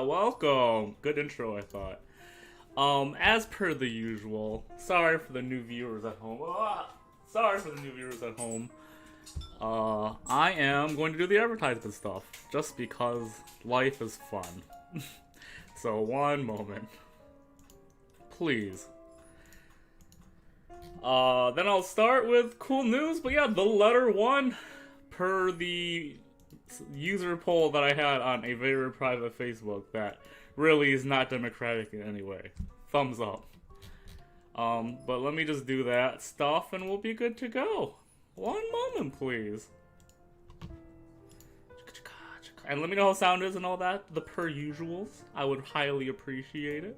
Welcome. Good intro, I thought. As per the usual, sorry for the new viewers at home. I am going to do the advertisement stuff, just because life is fun. So, one moment. Please. Then I'll start with cool news, but yeah, the letter 1, per the user poll that I had on a very private Facebook that really is not democratic in any way. Thumbs up. But let me just do that stuff and we'll be good to go. One moment, please. And let me know how sound is and all that, the per usuals. I would highly appreciate it.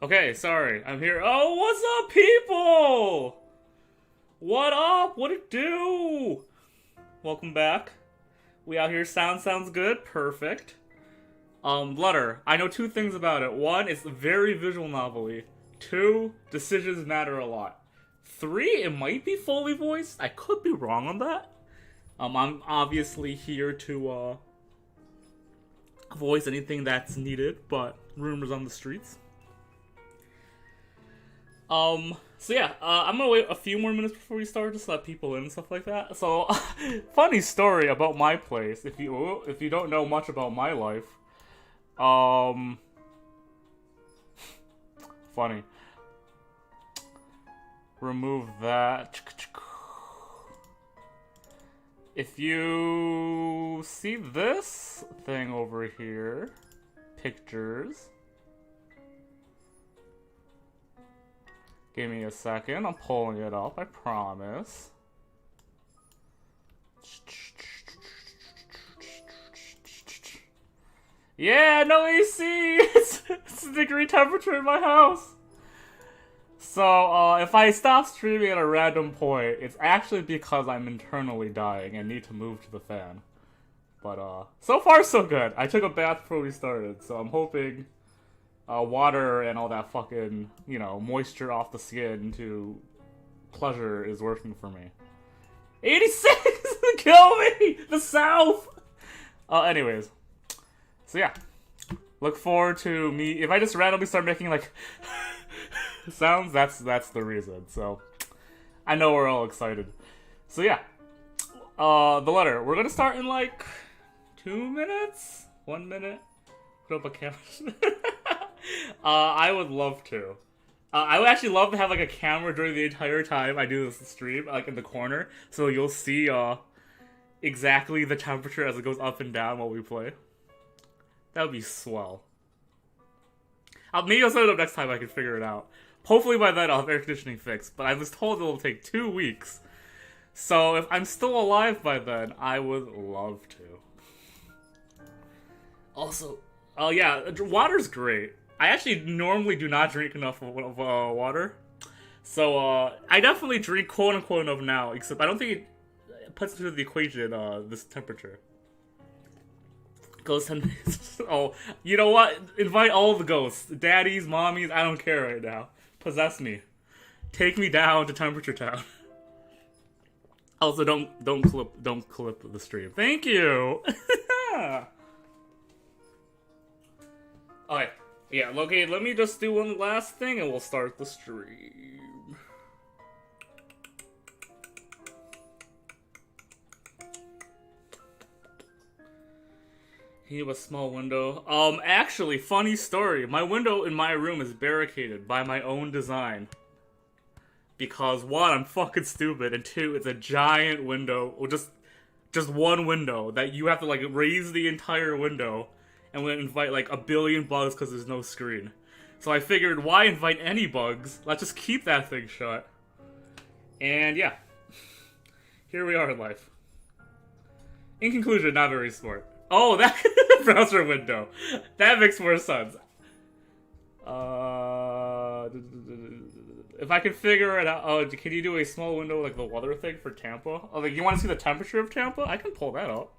Okay, sorry, I'm here. Oh, what's up, people? What up? What it do? Welcome back. We out here. Sounds good. Perfect. Letter. I know 2 things about it. 1, it's very visual novel-y. 2, decisions matter a lot. 3, it might be fully voiced. I could be wrong on that. I'm obviously here to voice anything that's needed, but rumors on the streets. So yeah, I'm gonna wait a few more minutes before we start, just to let people in and stuff like that. So, funny story about my place, if you don't know much about my life. Funny. Remove that. If you see this thing over here, pictures. Give me a second, I'm pulling it up, I promise. Yeah, no AC! It's a degree temperature in my house! So, if I stop streaming at a random point, it's actually because I'm internally dying and need to move to the fan. But, so far so good. I took a bath before we started, so I'm hoping water and all that fucking, moisture off the skin to pleasure is working for me. 86! Kill me! The South! Anyways. So yeah. Look forward to me. If I just randomly start making, like, sounds, that's the reason. So, I know we're all excited. So yeah. The letter. We're gonna start in, like, 2 minutes? 1 minute? Put up a camera. I would love to. I would actually love to have like a camera during the entire time I do this stream, like in the corner, so you'll see exactly the temperature as it goes up and down while we play. That would be swell. Maybe I'll set it up next time I can figure it out. Hopefully by then I'll have air conditioning fixed, but I was told it'll take 2 weeks. So if I'm still alive by then, I would love to. Also, oh yeah, water's great. I actually normally do not drink enough of water. So, I definitely drink quote-unquote enough now, except I don't think it puts into the equation, this temperature. Ghost 10 minutes. Oh, you know what? Invite all the ghosts. Daddies, mommies, I don't care right now. Possess me. Take me down to Temperature Town. Also, don't clip the stream. Thank you! Okay. Yeah, okay, let me just do one last thing and we'll start the stream. You have a small window. Actually, funny story. My window in my room is barricaded by my own design. Because one, I'm fucking stupid, and two, it's a giant window, or just one window that you have to like raise the entire window, and we invite like 1 billion bugs because there's no screen. So I figured, why invite any bugs? Let's just keep that thing shut. And yeah, here we are in life. In conclusion, not very smart. Oh, that browser window. That makes more sense. If I can figure it out, oh, can you do a small window like the weather thing for Tampa? Oh, like you want to see the temperature of Tampa? I can pull that up.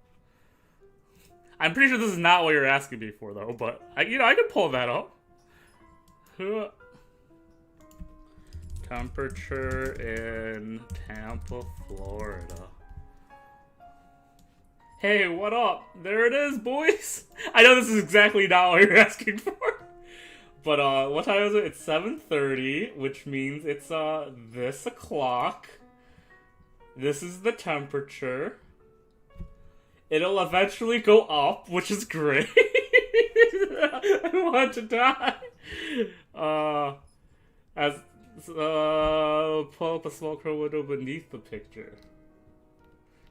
I'm pretty sure this is not what you're asking me for, though. But I can pull that up. Temperature in Tampa, Florida. Hey, what up? There it is, boys. I know this is exactly not what you're asking for. But, what time is it? It's 7:30, which means it's, this o'clock. This is the temperature. It'll eventually go up, which is great. I want to die. Pull up a small crow window beneath the picture.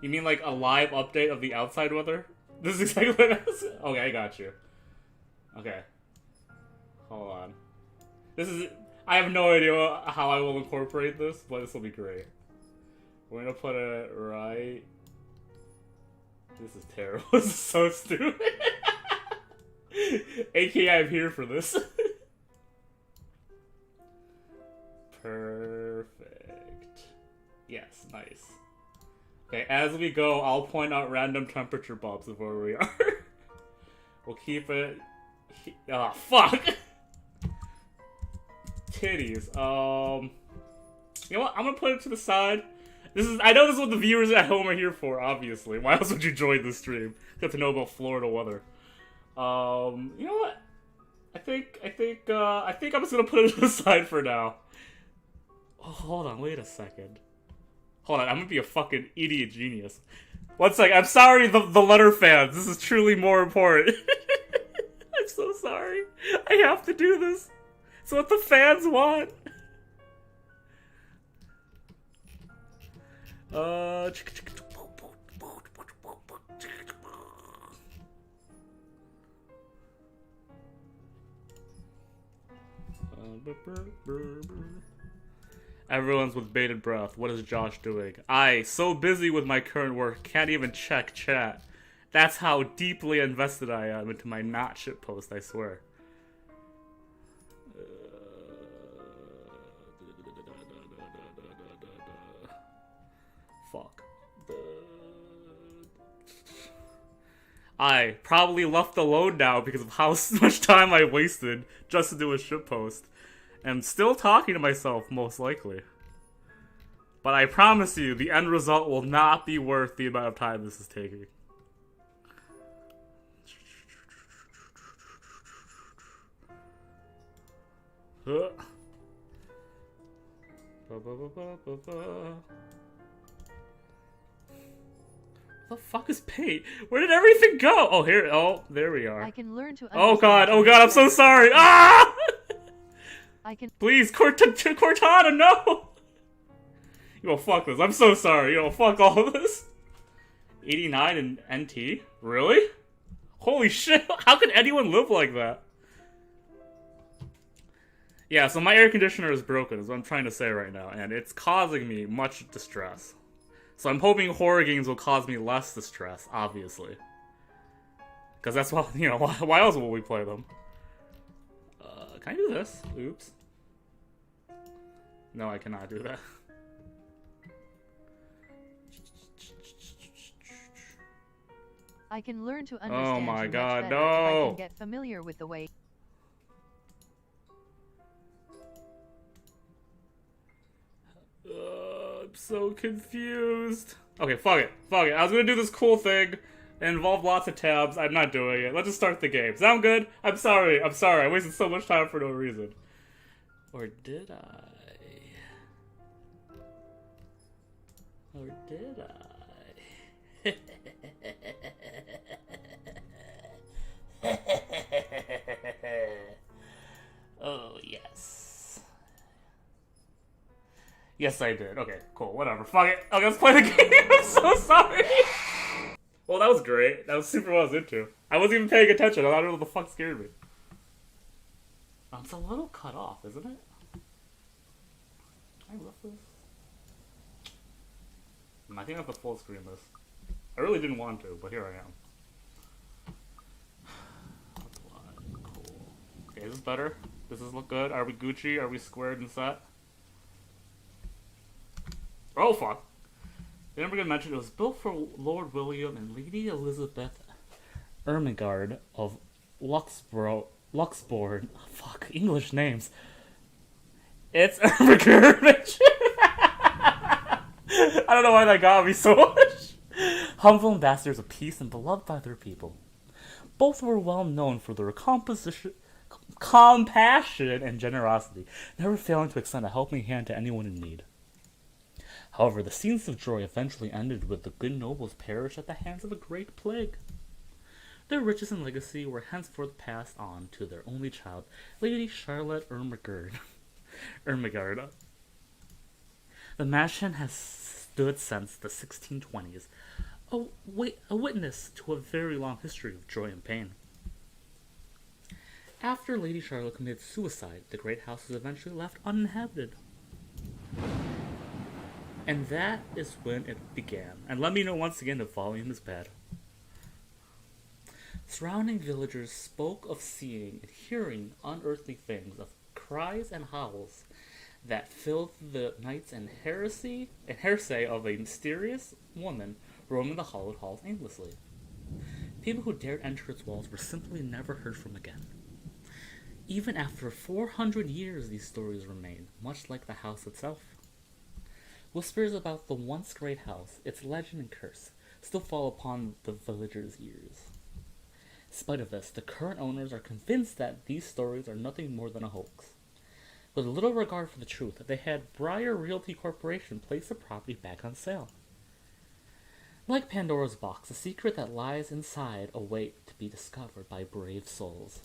You mean like a live update of the outside weather? This is exactly what it is? Okay, I got you. Okay. Hold on. I have no idea how I will incorporate this, but this will be great. We're gonna put it right... This is terrible. This is so stupid. AKA, I'm here for this. Perfect. Yes, nice. Okay, as we go, I'll point out random temperature bumps of where we are. We'll keep it... Oh, fuck! Titties. You know what? I'm gonna put it to the side. I know this is what the viewers at home are here for, obviously. Why else would you join the stream? Get to know about Florida weather. You know what? I think I'm just gonna put it to the side for now. Oh, hold on, wait a second. Hold on, I'm gonna be a fucking idiot genius. One sec, I'm sorry, the letter fans. This is truly more important. I'm so sorry. I have to do this. It's what the fans want. Everyone's with bated breath. What is Josh doing? So busy with my current work, can't even check chat. That's how deeply invested I am into my not shit post, I swear. Fuck. I probably left alone now because of how much time I wasted just to do a shit post. I'm still talking to myself, most likely. But I promise you, the end result will not be worth the amount of time this is taking. What the fuck is paint? Where did everything go? Oh, here. Oh, there we are. I can learn to oh god, I'm so sorry. Ah! I can. Please, Cortana, no! Yo, fuck this. I'm so sorry. Yo, fuck all of this. 89 in NT? Really? Holy shit. How could anyone live like that? Yeah, so my air conditioner is broken, is what I'm trying to say right now, and it's causing me much distress. So I'm hoping horror games will cause me less distress, obviously. Because that's why, you know, why else will we play them? Can I do this? Oops. No, I cannot do that. I can learn to understand. Oh my god, if no! I can get familiar with the way. I'm so confused. Okay, fuck it. Fuck it. I was gonna do this cool thing. It involved lots of tabs. I'm not doing it. Let's just start the game. Sound good? I'm sorry. I'm sorry. I wasted so much time for no reason. Or did I? Or did I? Oh, yes. Yes, I did. Okay, cool. Whatever. Fuck it. Okay, let's play the game. I'm so sorry. Well, that was great. That was super what I was into. I wasn't even paying attention. I don't know what the fuck scared me. It's a little cut off, isn't it? Can I lift this? I think I have to full screen this. I really didn't want to, but here I am. Cool. Okay, is this better? Does this look good? Are we Gucci? Are we squared and set? Oh, fuck. They never gonna mention it was built for Lord William and Lady Elizabeth Ermengarde of Luxbourne. Fuck, English names. It's Ermengarde. I don't know why that got me so much. Humble ambassadors of peace and beloved by their people. Both were well known for their compassion and generosity, never failing to extend a helping hand to anyone in need. However, the scenes of joy eventually ended with the good nobles perished at the hands of a great plague. Their riches and legacy were henceforth passed on to their only child, Lady Charlotte Ermengarde. The mansion has stood since the 1620s, a witness to a very long history of joy and pain. After Lady Charlotte committed suicide, the great house was eventually left uninhabited. And that is when it began. And let me know once again if volume is bad. Surrounding villagers spoke of seeing and hearing unearthly things, of cries and howls that filled the nights and hearsay of a mysterious woman roaming the hallowed halls aimlessly. People who dared enter its walls were simply never heard from again. Even after 400 years, these stories remain, much like the house itself. Whispers about the once great house, its legend and curse, still fall upon the villagers' ears. In spite of this, the current owners are convinced that these stories are nothing more than a hoax. With little regard for the truth, they had Briar Realty Corporation place the property back on sale. Like Pandora's box, a secret that lies inside await to be discovered by brave souls.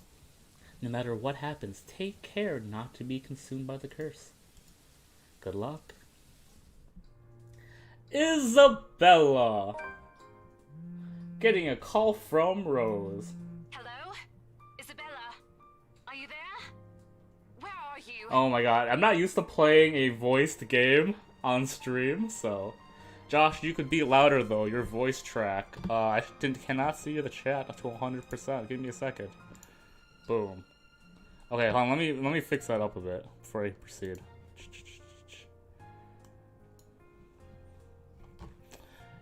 No matter what happens, take care not to be consumed by the curse. Good luck. Isabella! Getting a call from Rose. Hello? Isabella? Are you there? Where are you? Oh my god, I'm not used to playing a voiced game on stream, so... Josh, you could be louder though, your voice track. I cannot see the chat up to 100%. Give me a second. Boom. Okay, hold on, let me fix that up a bit before I proceed.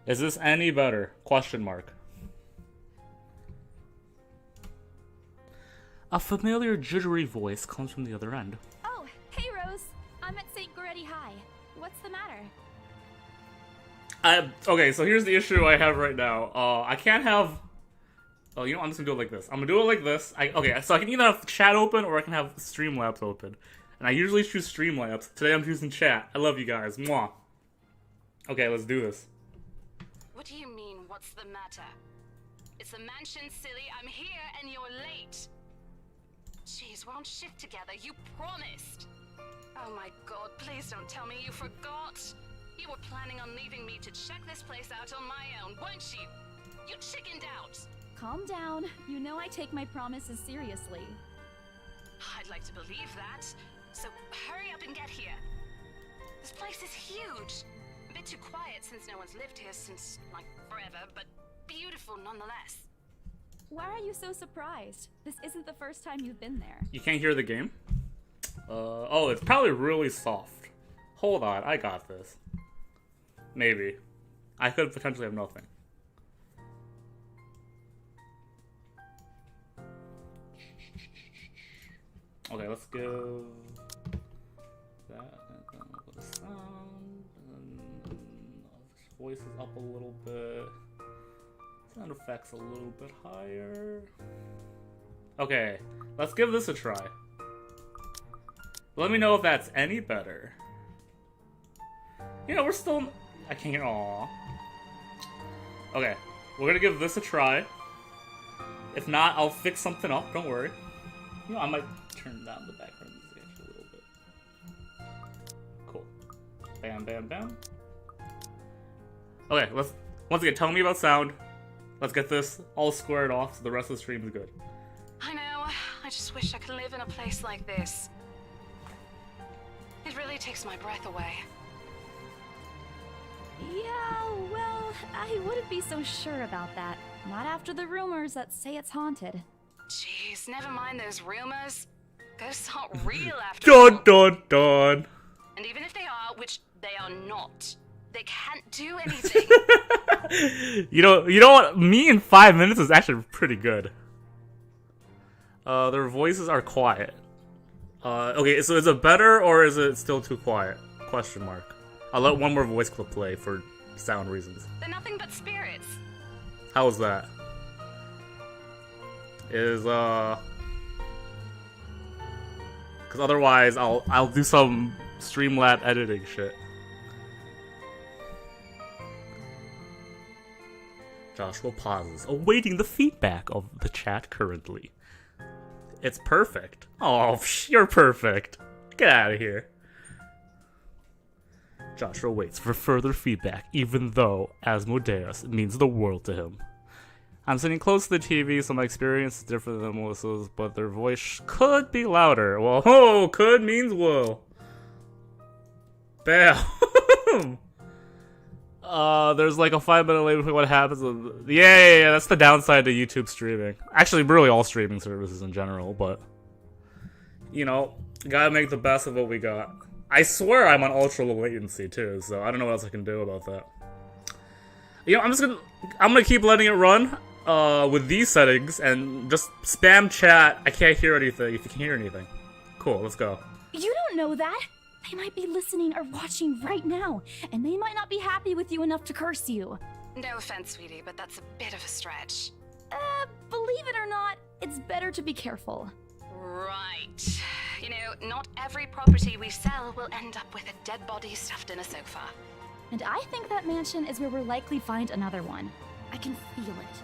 Is this any better? Question mark. A familiar jittery voice comes from the other end. Oh, hey Rose. I'm at St. Goretti High. What's the matter? Okay, so here's the issue I have right now. I can't have... Oh, you know what? I'm just gonna do it like this. I'm gonna do it like this. Okay, so I can either have chat open or I can have Streamlabs open. And I usually choose Streamlabs. Today I'm choosing chat. I love you guys. Mwah. Okay, let's do this. What do you mean, what's the matter? It's the mansion, silly. I'm here and you're late. Jeez, we're on shift together. You promised. Oh my god, please don't tell me you forgot. You were planning on leaving me to check this place out on my own, weren't you? You chickened out. Calm down. You know I take my promises seriously. I'd like to believe that. So hurry up and get here. This place is huge. A bit too quiet since no one's lived here since, like, forever, but beautiful nonetheless. Why are you so surprised? This isn't the first time you've been there. You can't hear the game? Oh, it's probably really soft. Hold on, I got this. Maybe. I could potentially have nothing. Okay, let's go... that, and then with the sound, and voice is up a little bit. Sound effects a little bit higher. Okay, let's give this a try. Let me know if that's any better. You know, we're still... I can't get... Aww. Okay, we're gonna give this a try. If not, I'll fix something up, don't worry. You know, I might turn down the background music actually a little bit. Cool. Bam, bam, bam. Okay, let's once again tell me about sound. Let's get this all squared off so the rest of the stream is good. I know. I just wish I could live in a place like this. It really takes my breath away. Yeah, well, I wouldn't be so sure about that. Not after the rumors that say it's haunted. Jeez, never mind those rumors. Ghosts aren't real after all. Dun dun dun. And even if they are, which they are not, they can't do anything. You know what? Me in 5 minutes is actually pretty good. Their voices are quiet. Okay, so is it better or is it still too quiet? Question mark. I'll let one more voice clip play for sound reasons. They're nothing but spirits. How is that? Is because otherwise I'll do some Streamlab editing shit. Joshua pauses, awaiting the feedback of the chat currently. It's perfect. Oh, you're perfect. Get out of here. Joshua waits for further feedback, even though Asmodeus means the world to him. I'm sitting close to the TV, so my experience is different than Melissa's, but their voice could be louder. Well, oh, could means will. Bam. There's like a 5-minute delay between what happens. Yeah, that's the downside to YouTube streaming. Actually, really all streaming services in general, but you know, gotta make the best of what we got. I swear I'm on ultra low latency too, so I don't know what else I can do about that. You know, I'm gonna keep letting it run with these settings and just spam chat. I can't hear anything. If you can hear anything, cool. Let's go. You don't know that. They might be listening or watching right now, and they might not be happy with you enough to curse you. No offense, sweetie, but that's a bit of a stretch. Believe it or not, it's better to be careful. Right. You know, not every property we sell will end up with a dead body stuffed in a sofa. And I think that mansion is where we'll likely find another one. I can feel it.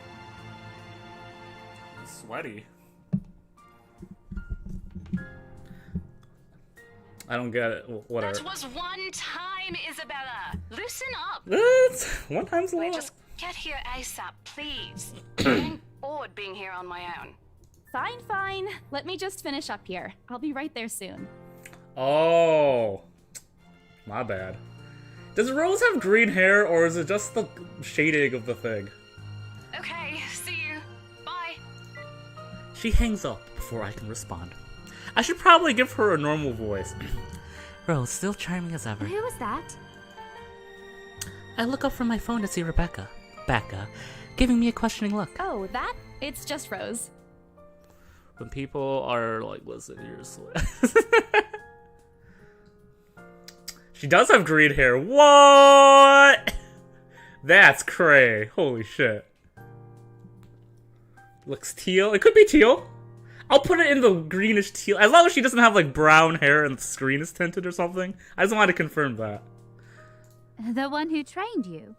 Sweaty. I don't get it. Whatever. That was one time, Isabella. Loosen up. That's one time's a Wait, lot. just get here ASAP, please. I'm getting bored being here on my own. Fine, fine. Let me just finish up here. I'll be right there soon. Oh, my bad. Does Rose have green hair, or is it just the shading of the thing? Okay, see you. Bye. She hangs up before I can respond. I should probably give her a normal voice. Rose, still charming as ever. Who was that? I look up from my phone to see Rebecca. Becca, giving me a questioning look. Oh, that? It's just Rose. When people are like, listen, you're She does have green hair. What? That's cray. Holy shit. Looks teal. It could be teal. I'll put it in the greenish teal. As long as she doesn't have like brown hair and the screen is tinted or something. I just wanted to confirm that. The one who trained you.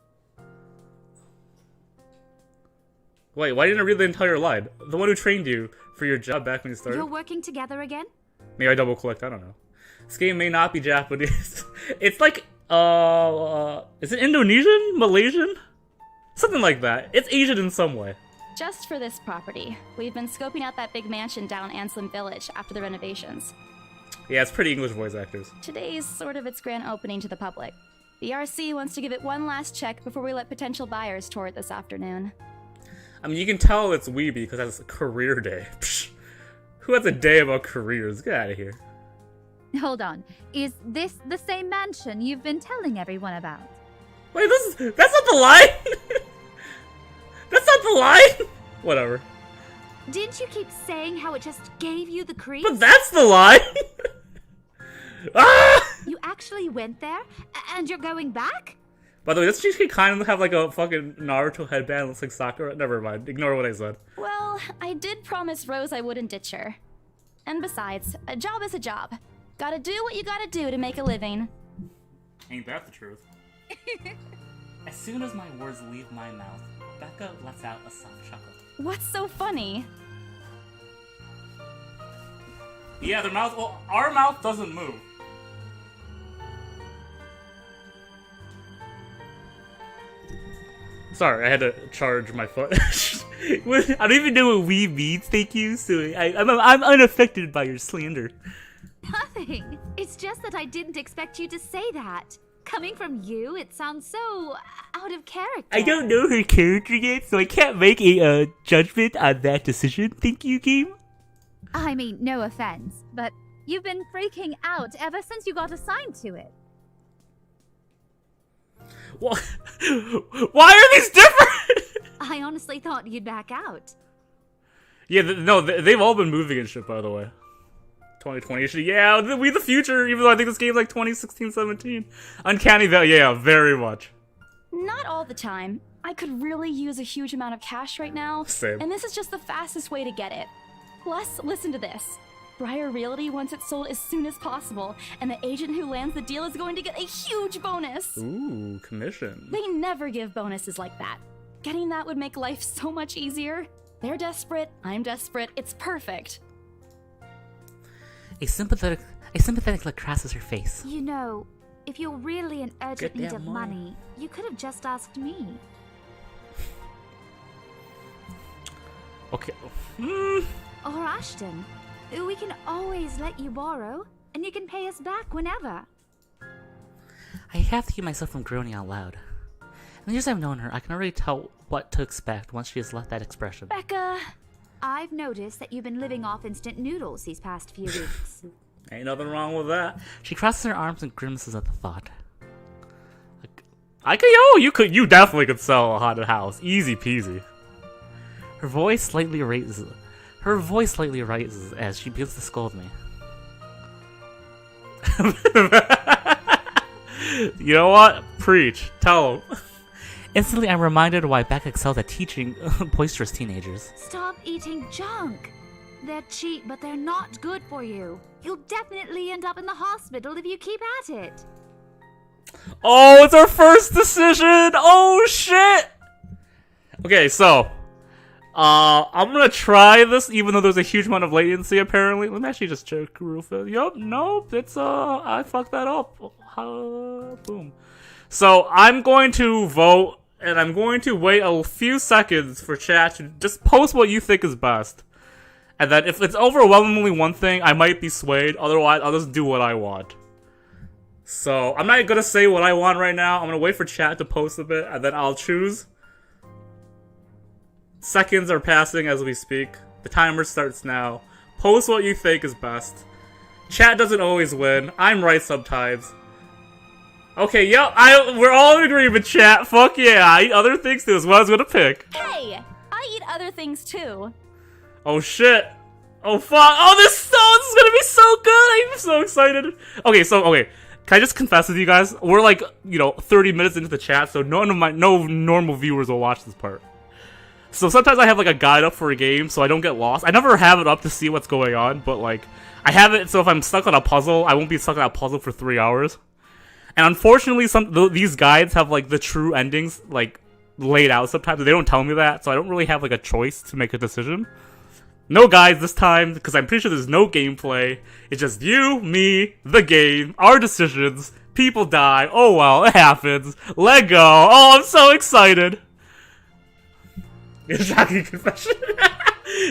Wait, why didn't I read the entire line? The one who trained you for your job back when you started? You're working together again? Maybe I double clicked, I don't know. This game may not be Japanese. It's like, is it Indonesian? Malaysian? Something like that. It's Asian in some way. Just for this property. We've been scoping out that big mansion down Anselm Village after the renovations. Yeah, it's pretty English voice actors. Today's sort of its grand opening to the public. The RC wants to give it one last check before we let potential buyers tour it this afternoon. I mean, you can tell it's Weeby because it's a career day. Psh, who has a day about careers? Get out of here. Hold on. Is this the same mansion you've been telling everyone about? Wait, that's not the line? That's not the line? Whatever. Didn't you keep saying how it just gave you the creeps? But that's the line! Ah! You actually went there? And you're going back? By the way, doesn't she kind of have like a fucking Naruto headband that looks like Sakura? Never mind. Ignore what I said. Well, I did promise Rose I wouldn't ditch her. And besides, a job is a job. Gotta do what you gotta do to make a living. Ain't that the truth? As soon as my words leave my mouth, Becca lets out a soft chuckle. What's so funny? Yeah, their mouth. Well, our mouth doesn't move. Sorry, I had to charge my phone. I don't even know what "we" means. Thank you. So I'm unaffected by your slander. Nothing. It's just that I didn't expect you to say that. Coming from you, it sounds so out of character. I don't know her character yet, so I can't make a judgment on that decision. Thank you, game. I mean, no offense, but you've been freaking out ever since you got assigned to it. What? Why are these different? I honestly thought you'd back out. Yeah, no, they've all been moving and shit, by the way. 2020 shit. Yeah, we the future, even though I think this game's like 2016, 17. Uncanny Valley, yeah, very much. Not all the time. I could really use a huge amount of cash right now. Same. And this is just the fastest way to get it. Plus, listen to this. Briar Realty wants it sold as soon as possible, and the agent who lands the deal is going to get a huge bonus. Ooh, commission. They never give bonuses like that. Getting that would make life so much easier. They're desperate, I'm desperate, it's perfect. A sympathetic look crosses her face. You know, if you're really in urgent Get need that of money. money, you could have just asked me. Okay. Or Ashton. We can always let you borrow, and you can pay us back whenever. I have to keep myself from groaning out loud. In the years I've known her, I can already tell what to expect once she has left that expression. Becca! I've noticed that you've been living off instant noodles these past few weeks. Ain't nothing wrong with that. She crosses her arms and grimaces at the thought. You definitely could sell a haunted house. Easy peasy. Her voice slightly rises as she begins to scold me. You know what? Preach. Tell him. Instantly, I'm reminded why Becca excelled at teaching boisterous teenagers. Stop eating junk. They're cheap, but they're not good for you. You'll definitely end up in the hospital if you keep at it. Oh, it's our first decision! Oh, shit! Okay, so... I'm gonna try this, even though there's a huge amount of latency, apparently. Let me actually just check real fast. Yup, nope, it's, I fucked that up. Boom. So, I'm going to vote, and I'm going to wait a few seconds for chat to just post what you think is best. And then if it's overwhelmingly one thing, I might be swayed. Otherwise, I'll just do what I want. So, I'm not gonna say what I want right now. I'm gonna wait for chat to post a bit, and then I'll choose. Seconds are passing as we speak. The timer starts now. Post what you think is best. Chat doesn't always win. I'm right sometimes. Okay, yep, we're all in agreement, chat. Fuck yeah, I eat other things too is what I was gonna pick. Hey! I eat other things too. Oh shit. Oh fuck. Oh, this is gonna be so good. I'm so excited. Okay. Can I just confess with you guys? We're like, 30 minutes into the chat, so no normal viewers will watch this part. So sometimes I have like a guide up for a game so I don't get lost. I never have it up to see what's going on, but like I have it so if I'm stuck on a puzzle, I won't be stuck on a puzzle for 3 hours. And unfortunately, these guides have like the true endings like laid out sometimes. They don't tell me that, so I don't really have like a choice to make a decision. No guides this time because I'm pretty sure there's no gameplay. It's just you, me, the game, our decisions. People die. Oh well, it happens. Let go. Oh, I'm so excited. Shocking confession.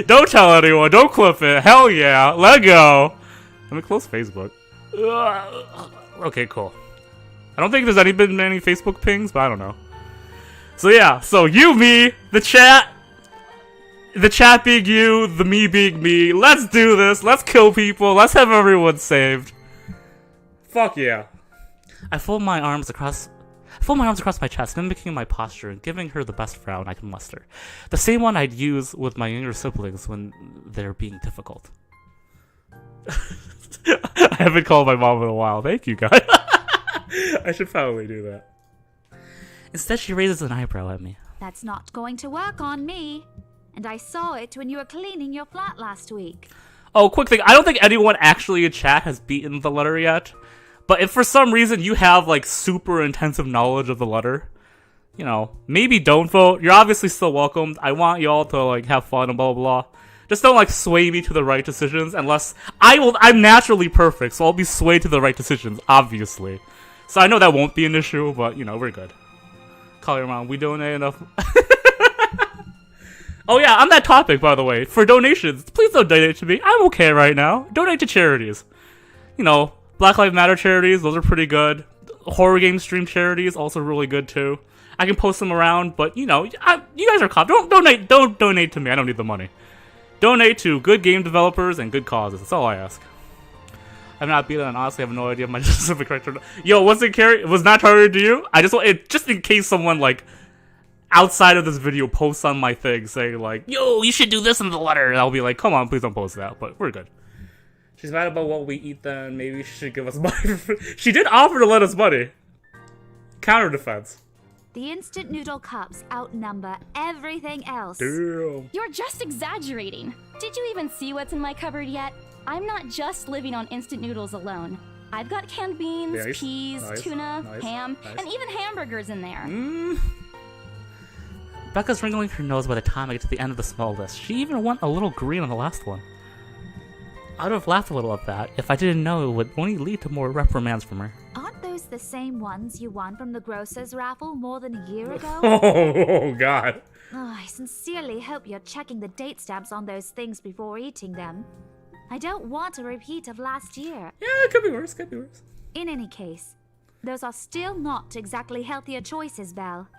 Don't tell anyone. Don't clip it. Hell yeah. Let go. Let me close Facebook. Okay, cool. I don't think there's been any Facebook pings, but I don't know. So yeah. So you, me, the chat being you, the me being me. Let's do this. Let's kill people. Let's have everyone saved. Fuck yeah. I fold my arms across my chest, mimicking my posture and giving her the best frown I can muster. The same one I'd use with my younger siblings when they're being difficult. I haven't called my mom in a while. Thank you, guys. I should probably do that. Instead, she raises an eyebrow at me. That's not going to work on me. And I saw it when you were cleaning your flat last week. Oh, quick thing. I don't think anyone actually in chat has beaten the letter yet. But if for some reason you have, like, super intensive knowledge of the letter, maybe don't vote. You're obviously still welcomed. I want y'all to, like, have fun and blah, blah, blah. Just don't, like, sway me to the right decisions unless... I'm naturally perfect, so I'll be swayed to the right decisions, obviously. So I know that won't be an issue, but, we're good. call your mom. We donate enough. Oh yeah, on that topic, by the way, for donations, please don't donate to me. I'm okay right now. Donate to charities. You know, Black Lives Matter charities, those are pretty good. Horror game stream charities, also really good too. I can post them around, but you know, you guys are cop. Don't donate to me. I don't need the money. Donate to good game developers and good causes. That's all I ask. I'm not beaten, and honestly, I have no idea if my specific character. Yo, was it carry? Was not targeted to you? I just want it just in case someone like outside of this video posts on my thing saying like, "Yo, you should do this in the letter," and I'll be like, "Come on, please don't post that." But we're good. She's mad about what we eat. Then maybe she should give us money. She did offer to let us money. Counter defense. The instant noodle cups outnumber everything else. Damn. You're just exaggerating. Did you even see what's in my cupboard yet? I'm not just living on instant noodles alone. I've got canned beans, Nice, peas, nice, tuna, nice, ham, nice. and even hamburgers in there. Becca's wrinkling her nose by the time I get to the end of the small list. She even went a little green on the last one. I would have laughed a little at that if I didn't know it would only lead to more reprimands from her. Aren't those the same ones you won from the grocer's raffle more than a year ago? Oh God. Oh, I sincerely hope you're checking the date stamps on those things before eating them. I don't want a repeat of last year. Yeah, it could be worse. Could be worse. In any case, those are still not exactly healthier choices, Belle.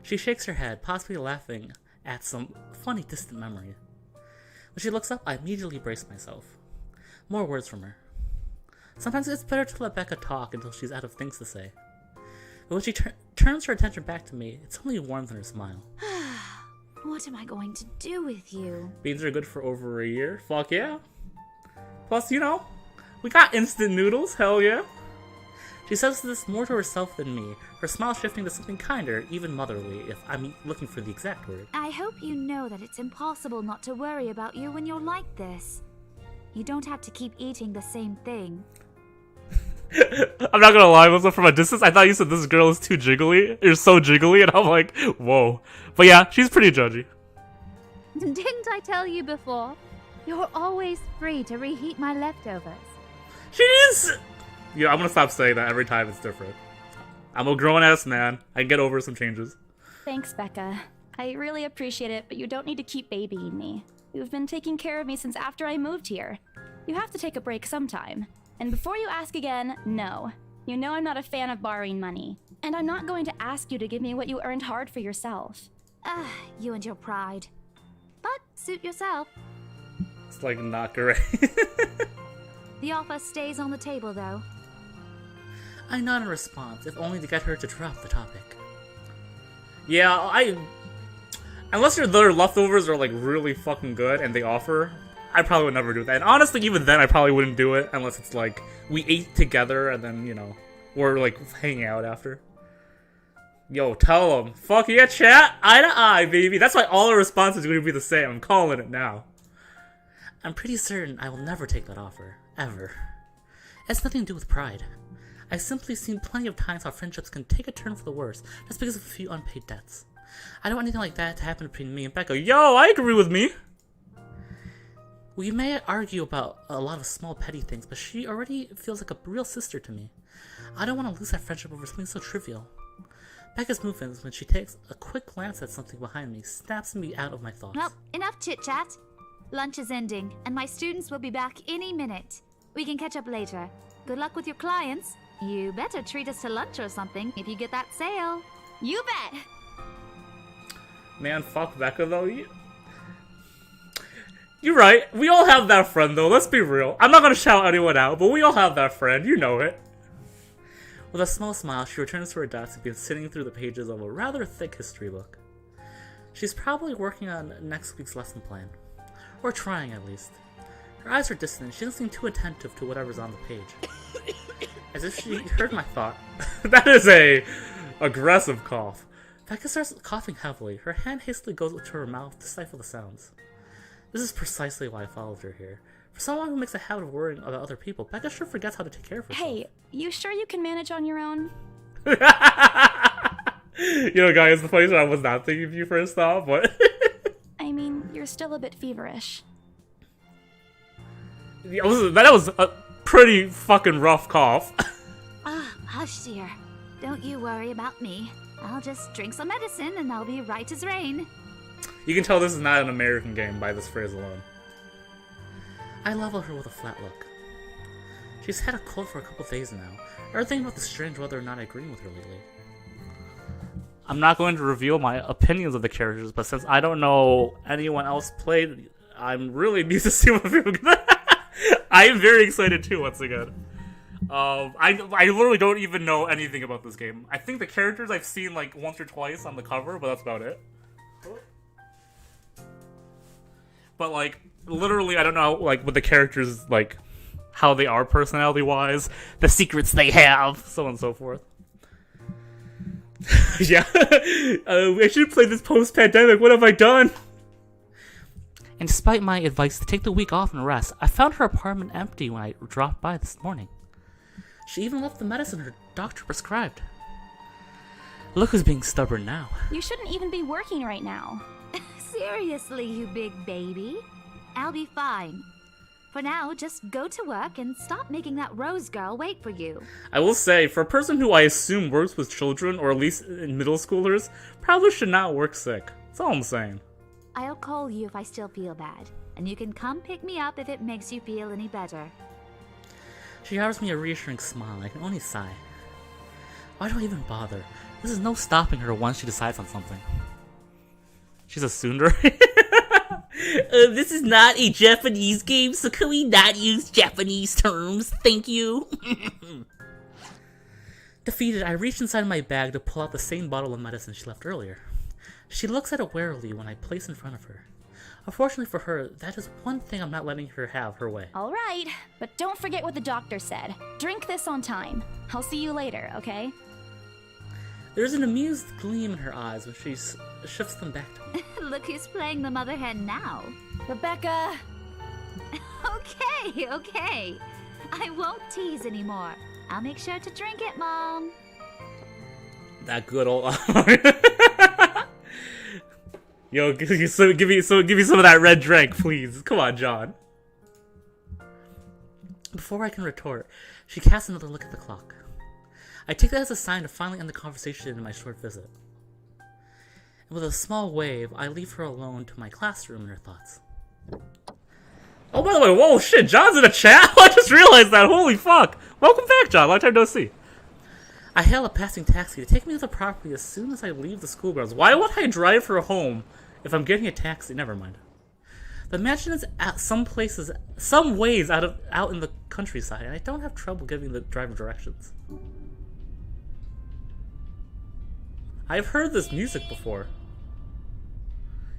She shakes her head, possibly laughing at some funny distant memory. When she looks up, I immediately brace myself. More words from her. Sometimes it's better to let Becca talk until she's out of things to say. But when she turns her attention back to me, it's only warmth in her smile. What am I going to do with you? Beans are good for over a year. Fuck yeah. Plus, you know, we got instant noodles. Hell yeah. She says this more to herself than me, her smile shifting to something kinder, even motherly, if I'm looking for the exact word. I hope you know that it's impossible not to worry about you when you're like this. You don't have to keep eating the same thing. I'm not gonna lie, from a distance, I thought you said this girl is too jiggly. You're so jiggly, and I'm like, whoa. But yeah, she's pretty judgy. Didn't I tell you before? You're always free to reheat my leftovers. She's... Yeah, I'm gonna stop saying that every time it's different. I'm a grown-ass man. I can get over some changes. Thanks, Becca. I really appreciate it, but you don't need to keep babying me. You've been taking care of me since after I moved here. You have to take a break sometime. And before you ask again, no. You know I'm not a fan of borrowing money. And I'm not going to ask you to give me what you earned hard for yourself. You and your pride. But suit yourself. It's like not great. The offer stays on the table, though. I nod in response, if only to get her to drop the topic. Yeah, unless their leftovers are like really fucking good and they offer, I probably would never do that. And honestly, even then, I probably wouldn't do it unless it's like we ate together and then, you know, we're like hanging out after. Yo, tell them. Fuck yeah, chat. Eye to eye, baby. That's why all our responses are going to be the same. I'm calling it now. I'm pretty certain I will never take that offer. Ever. It has nothing to do with pride. I've simply seen plenty of times how friendships can take a turn for the worse just because of a few unpaid debts. I don't want anything like that to happen between me and Becca. Yo, I agree with me. We may argue about a lot of small petty things, but she already feels like a real sister to me. I don't want to lose that friendship over something so trivial. Becca's movements, when she takes a quick glance at something behind me, snaps me out of my thoughts. Well, enough chit-chat. Lunch is ending, and my students will be back any minute. We can catch up later. Good luck with your clients. You better treat us to lunch or something if you get that sale. You bet! Man, fuck Becca though. You're right. We all have that friend though. Let's be real. I'm not gonna shout anyone out, but we all have that friend. You know it. With a small smile, she returns to her desk and begins sitting through the pages of a rather thick history book. She's probably working on next week's lesson plan. Or trying, at least. Her eyes are distant, she doesn't seem too attentive to whatever's on the page. As if she heard my thought. That is a aggressive cough. Becca starts coughing heavily. Her hand hastily goes to her mouth to stifle the sounds. This is precisely why I followed her here. For someone who makes a habit of worrying about other people, Becca sure forgets how to take care of herself. Hey, you sure you can manage on your own? You know, guys, the funny thing, I was not thinking of you first thought, but... I mean, you're still a bit feverish. That was a pretty fucking rough cough. Hush, dear. Don't you worry about me. I'll just drink some medicine and I'll be right as rain. You can tell this is not an American game by this phrase alone. I level her with a flat look. She's had a cold for a couple days now. I was thinking about the strange whether or not I agree with her lately. I'm not going to reveal my opinions of the characters, but since I don't know anyone else played, I'm really need to see what people get. I am very excited too, once again. I literally don't even know anything about this game. I think the characters I've seen like once or twice on the cover, but that's about it. But like, literally, I don't know like what the characters like, how they are personality-wise, the secrets they have, so on and so forth. Yeah, I should play this post-pandemic. What have I done? And despite my advice to take the week off and rest, I found her apartment empty when I dropped by this morning. She even left the medicine her doctor prescribed. Look who's being stubborn now. You shouldn't even be working right now. Seriously, you big baby. I'll be fine. For now, just go to work and stop making that Rose girl wait for you. I will say, for a person who I assume works with children, or at least middle schoolers, probably should not work sick. That's all I'm saying. I'll call you if I still feel bad, and you can come pick me up if it makes you feel any better. She offers me a reassuring smile. I can only sigh. Why do I even bother? There's no stopping her once she decides on something. She's a tsundere. This is not a Japanese game, so can we not use Japanese terms? Thank you. Defeated, I reach inside my bag to pull out the same bottle of medicine she left earlier. She looks at it warily when I place it in front of her. Unfortunately for her, that is one thing I'm not letting her have her way. All right, but don't forget what the doctor said. Drink this on time. I'll see you later, okay? There's an amused gleam in her eyes when she shifts them back to me. Look who's playing the mother hen now. Rebecca! Okay. I won't tease anymore. I'll make sure to drink it, Mom. That good old... Yo, give me some of that red drink, please. Come on, John. Before I can retort, she casts another look at the clock. I take that as a sign to finally end the conversation in my short visit. And with a small wave, I leave her alone to my classroom and her thoughts. Oh, by the way, whoa, shit, John's in a chat? I just realized that, holy fuck. Welcome back, John, long time no see. I hail a passing taxi to take me to the property as soon as I leave the school grounds. Why would I drive her home if I'm getting a taxi? Never mind. The mansion is at some ways out in the countryside, and I don't have trouble giving the driver directions. I've heard this music before.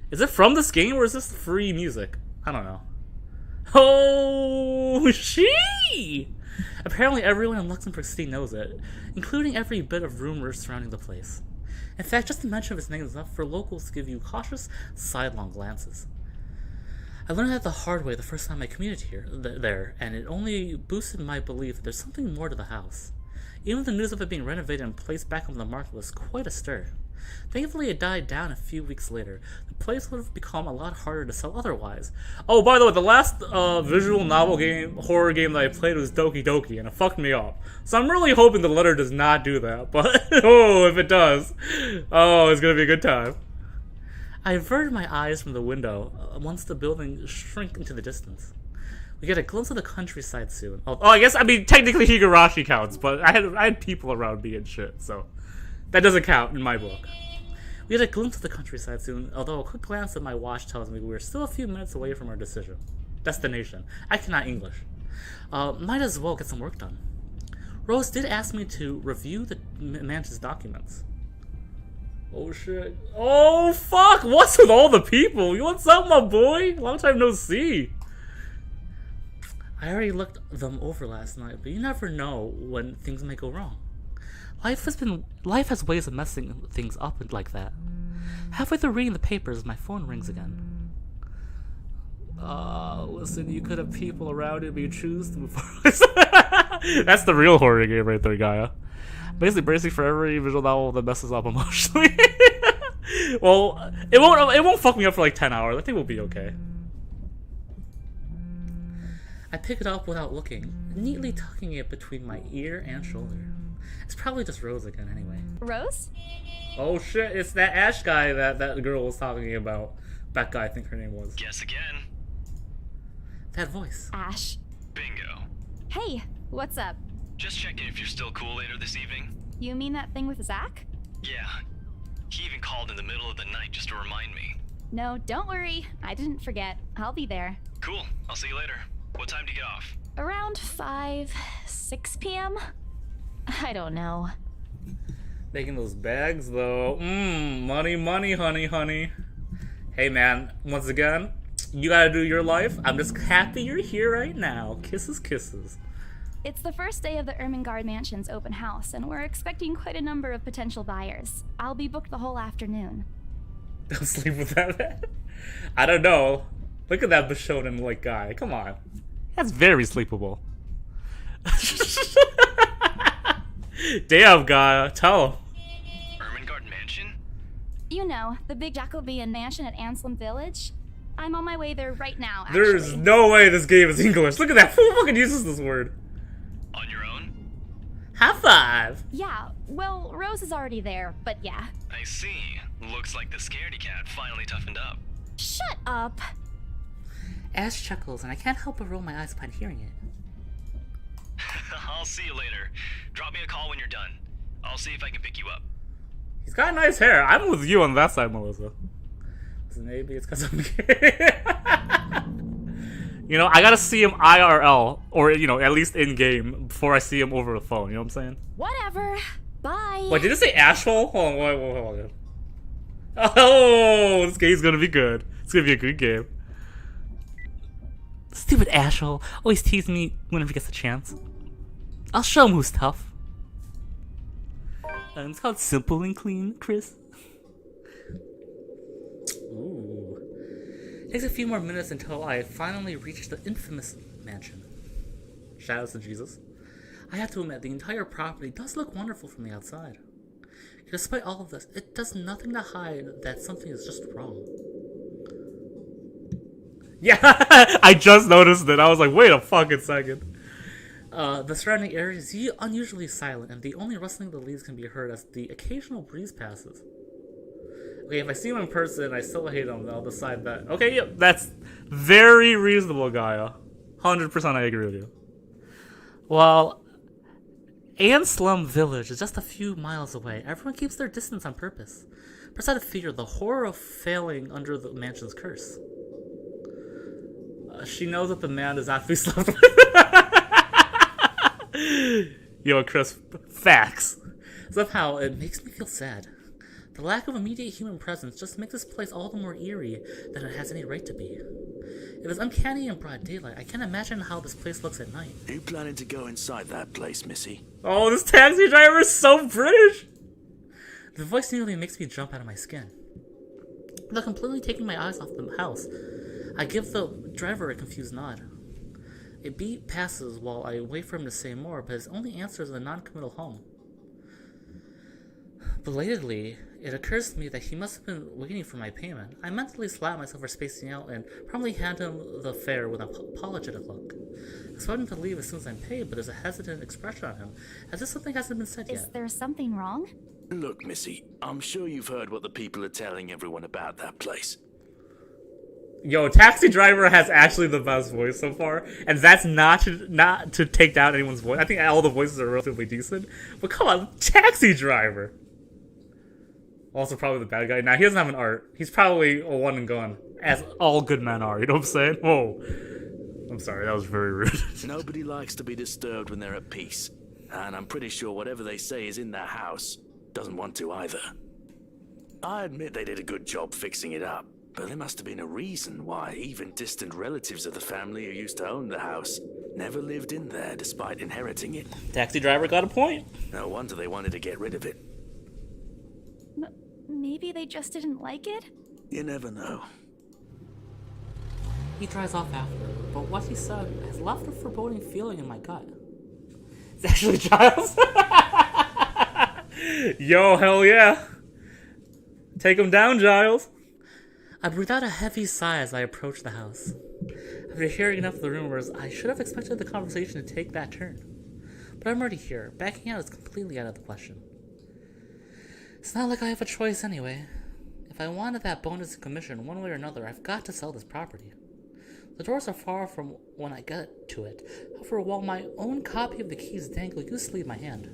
Is it from this game, or is this free music? I don't know. Oh, she! Apparently everyone in Luxembourg City knows it, including every bit of rumors surrounding the place. In fact, just the mention of its name is enough for locals to give you cautious, sidelong glances. I learned that the hard way the first time I commuted there, and it only boosted my belief that there's something more to the house. Even the news of it being renovated and placed back on the market was quite a stir. Thankfully, it died down a few weeks later. The place would have become a lot harder to sell otherwise. Oh, by the way, the last visual novel game, horror game that I played was Doki Doki, and it fucked me up. So I'm really hoping the letter does not do that, but oh, if it does, oh, it's gonna be a good time. I averted my eyes from the window once the building shrank into the distance. We get a glimpse of the countryside soon. Oh, I guess, I mean, technically Higurashi counts, but I had people around me and shit, so that doesn't count in my book. We get a glimpse of the countryside soon, although a quick glance at my watch tells me we're still a few minutes away from our destination. I cannot English. Might as well get some work done. Rose did ask me to review the mansion's documents. Oh shit. Oh fuck! What's with all the people? What's up, my boy? Long time no see. I already looked them over last night, but you never know when things may go wrong. Life has ways of messing things up like that. Halfway through reading the papers, my phone rings again. Listen, you could have people around you, but you choose to move forward. That's the real horror game right there, Gaia. Basically bracing for every visual novel that messes up emotionally. Well, it won't fuck me up for like 10 hours. I think we'll be okay. I pick it up without looking, neatly tucking it between my ear and shoulder. It's probably just Rose again anyway. Rose? Oh shit, it's that Ash guy that girl was talking about. Becca, I think her name was. Guess again. That voice. Ash. Bingo. Hey, what's up? Just checking if you're still cool later this evening. You mean that thing with Zach? Yeah. He even called in the middle of the night just to remind me. No, don't worry. I didn't forget. I'll be there. Cool. I'll see you later. What time do you get off? Around 6 p.m.? I don't know. Making those bags though. Money, money, honey, honey. Hey man, once again, you gotta do your life. I'm just happy you're here right now. Kisses, kisses. It's the first day of the Ermengarde Mansion's open house, and we're expecting quite a number of potential buyers. I'll be booked the whole afternoon. Don't sleep with that man. I don't know. Look at that Bishonen like guy. Come on. That's very sleepable. Damn, guy. Tell him. Ermengarde Mansion? You know, the big Jacobean mansion at Anselm Village. I'm on my way there right now, actually. There's no way this game is English. Look at that. Who fucking uses this word? On your own? High five. Yeah, well, Rose is already there, but yeah. I see. Looks like the scaredy cat finally toughened up. Shut up! Ash chuckles, and I can't help but roll my eyes upon hearing it. I'll see you later. Drop me a call when you're done. I'll see if I can pick you up. He's got nice hair. I'm with you on that side, Melissa. So maybe it's because I'm gay. You know, I gotta see him IRL, or, you know, at least in-game, before I see him over the phone, you know what I'm saying? Whatever. Bye. Wait, did it say Ashhole? Hold on, hold on. Oh, this game's gonna be good. It's gonna be a good game. Stupid Ashhole. Always tease me whenever he gets a chance. I'll show him who's tough. It's called Simple and Clean, Chris. Ooh. Takes a few more minutes until I finally reach the infamous mansion. Shoutouts to Jesus. I have to admit, the entire property does look wonderful from the outside. Despite all of this, it does nothing to hide that something is just wrong. Yeah, I just noticed it. I was like, wait a fucking second. The surrounding area is unusually silent, and the only rustling of the leaves can be heard as the occasional breeze passes. Okay, if I see him in person, I still hate him, I'll decide that. Okay, yep, that's very reasonable, Gaia. 100% I agree with you. Well, Anselm Village is just a few miles away. Everyone keeps their distance on purpose. Perhaps out of fear, the horror of failing under the mansion's curse. She knows that the man is actually slept with. Yo, Chris, facts. Somehow, it makes me feel sad. The lack of immediate human presence just makes this place all the more eerie than it has any right to be. If it's uncanny in broad daylight, I can't imagine how this place looks at night. Are you planning to go inside that place, Missy? Oh, this taxi driver is so British! The voice nearly makes me jump out of my skin. Without completely taking my eyes off the house, I give the driver a confused nod. A beat passes while I wait for him to say more, but his only answer is a non-committal hum. Belatedly, it occurs to me that he must have been waiting for my payment. I mentally slap myself for spacing out and promptly hand him the fare with an apologetic look. I expect him to leave as soon as I'm paid, but there's a hesitant expression on him, as if something hasn't been said yet. Is there something wrong? Look, Missy, I'm sure you've heard what the people are telling everyone about that place. Yo, Taxi Driver has actually the best voice so far, and that's not to take down anyone's voice. I think all the voices are relatively decent, but come on, Taxi Driver! Also probably the bad guy. Now, he doesn't have an art. He's probably a one and gone, as all good men are, you know what I'm saying? Whoa. I'm sorry, that was very rude. Nobody likes to be disturbed when they're at peace, and I'm pretty sure whatever they say is in their house doesn't want to either. I admit they did a good job fixing it up, but there must have been a reason why even distant relatives of the family who used to own the house never lived in there despite inheriting it. Taxi Driver got a point. No wonder they wanted to get rid of it. Maybe they just didn't like it? You never know. He dries off after, but what he said has left a foreboding feeling in my gut. It's actually Giles. Yo, hell yeah. Take him down, Giles. I breathe out a heavy sigh as I approach the house. After hearing enough of the rumors, I should have expected the conversation to take that turn. But I'm already here. Backing out is completely out of the question. It's not like I have a choice anyway. If I wanted that bonus commission one way or another, I've got to sell this property. The doors are far from when I get to it. However, while my own copy of the keys dangle uselessly in my hand,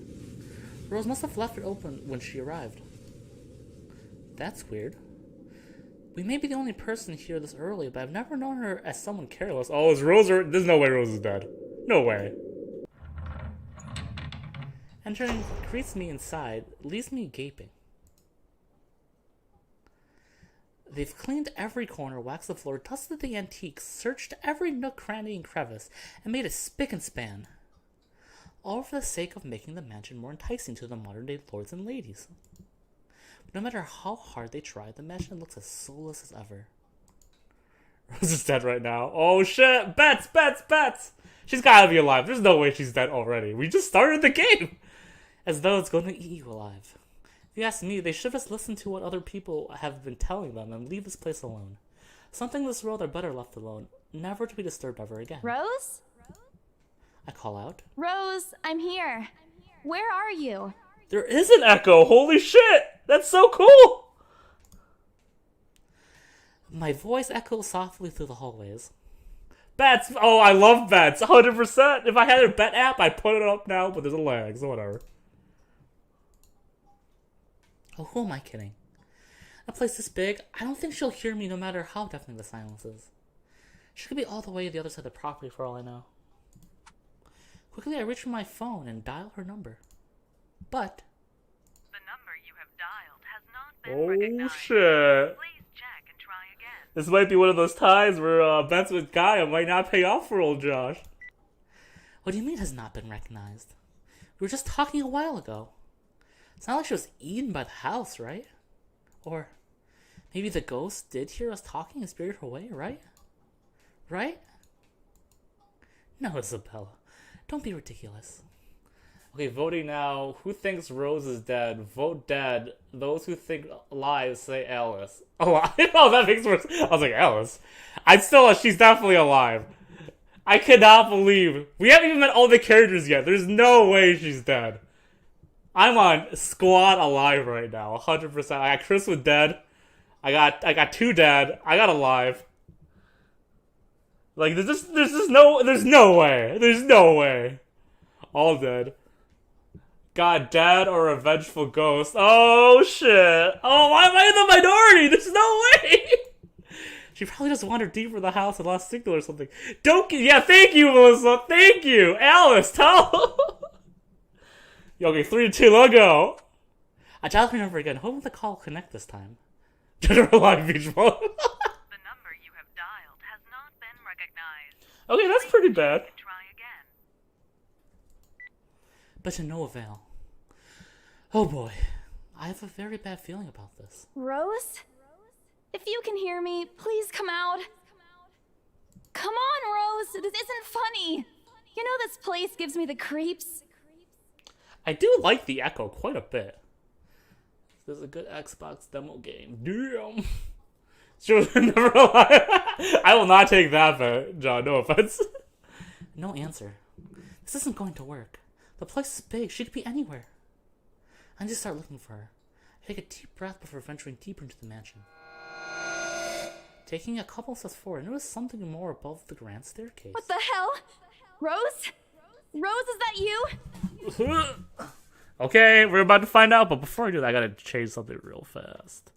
Rose must have left it open when she arrived. That's weird. We may be the only person here this early, but I've never known her as someone careless. Oh, is Rose... There's no way Rose is dead. No way. Entering greets me inside, leaves me gaping. They've cleaned every corner, waxed the floor, dusted the antiques, searched every nook, cranny, and crevice, and made a spick and span. All for the sake of making the mansion more enticing to the modern-day lords and ladies. But no matter how hard they try, the mansion looks as soulless as ever. Rose is dead right now. Oh shit! Bets! Bets! Bets! She's gotta be alive. There's no way she's dead already. We just started the game! As though it's going to eat you alive. If you ask me, they should just listen to what other people have been telling them and leave this place alone. Something in this world are better left alone, never to be disturbed ever again. Rose? I call out. Rose, I'm here. Where are you? There is an echo! Holy shit! That's so cool! My voice echoes softly through the hallways. Bets! Oh, I love bets! 100%! If I had a bet app, I'd put it up now, but there's a lag, so whatever. Oh, who am I kidding? A place this big, I don't think she'll hear me no matter how deafening the silence is. She could be all the way to the other side of the property for all I know. Quickly, I reach for my phone and dial her number. But... The number you have dialed has not been recognized. Oh, shit. Please check and try again. This might be one of those times where bets with Gaia might not pay off for old Josh. What do you mean has not been recognized? We were just talking a while ago. It's not like she was eaten by the house, right? Or maybe the ghost did hear us talking and spirited her away, right? Right? No, Isabella. Don't be ridiculous. Okay, voting now. Who thinks Rose is dead? Vote dead. Those who think alive say Alice. Alive? Oh, that makes worse. I was like, Alice? She's definitely alive. I cannot believe. We haven't even met all the characters yet. There's no way she's dead. I'm on squad alive right now, 100%. I got Chris with dead. I got 2 dead. I got alive. Like there's no way. There's no way. All dead. God, dead or a vengeful ghost. Oh shit. Oh, why am I in the minority? There's no way. She probably just wandered deeper in the house and lost signal or something. Yeah, thank you, Melissa. Thank you, Alice. Tell. Okay, 3, 2, let's go. I dialed her number again, hoping the call will connect this time. General Live Beach Ball. The number you have dialed has not been recognized. Okay, that's pretty bad. Try again. But to no avail. Oh boy, I have a very bad feeling about this. Rose? If you can hear me, please come out. Come on, Rose. This isn't funny. You know this place gives me the creeps. I do like the echo quite a bit. This is a good Xbox demo game. Damn. She was never alive. I will not take that bet, John. No offense. No answer. This isn't going to work. The place is big. She could be anywhere. I just start looking for her. I take a deep breath before venturing deeper into the mansion. Taking a couple steps forward, I notice something more above the grand staircase. What the hell? Rose? Rose, is that you? Okay, we're about to find out, but before I do that, I gotta change something real fast.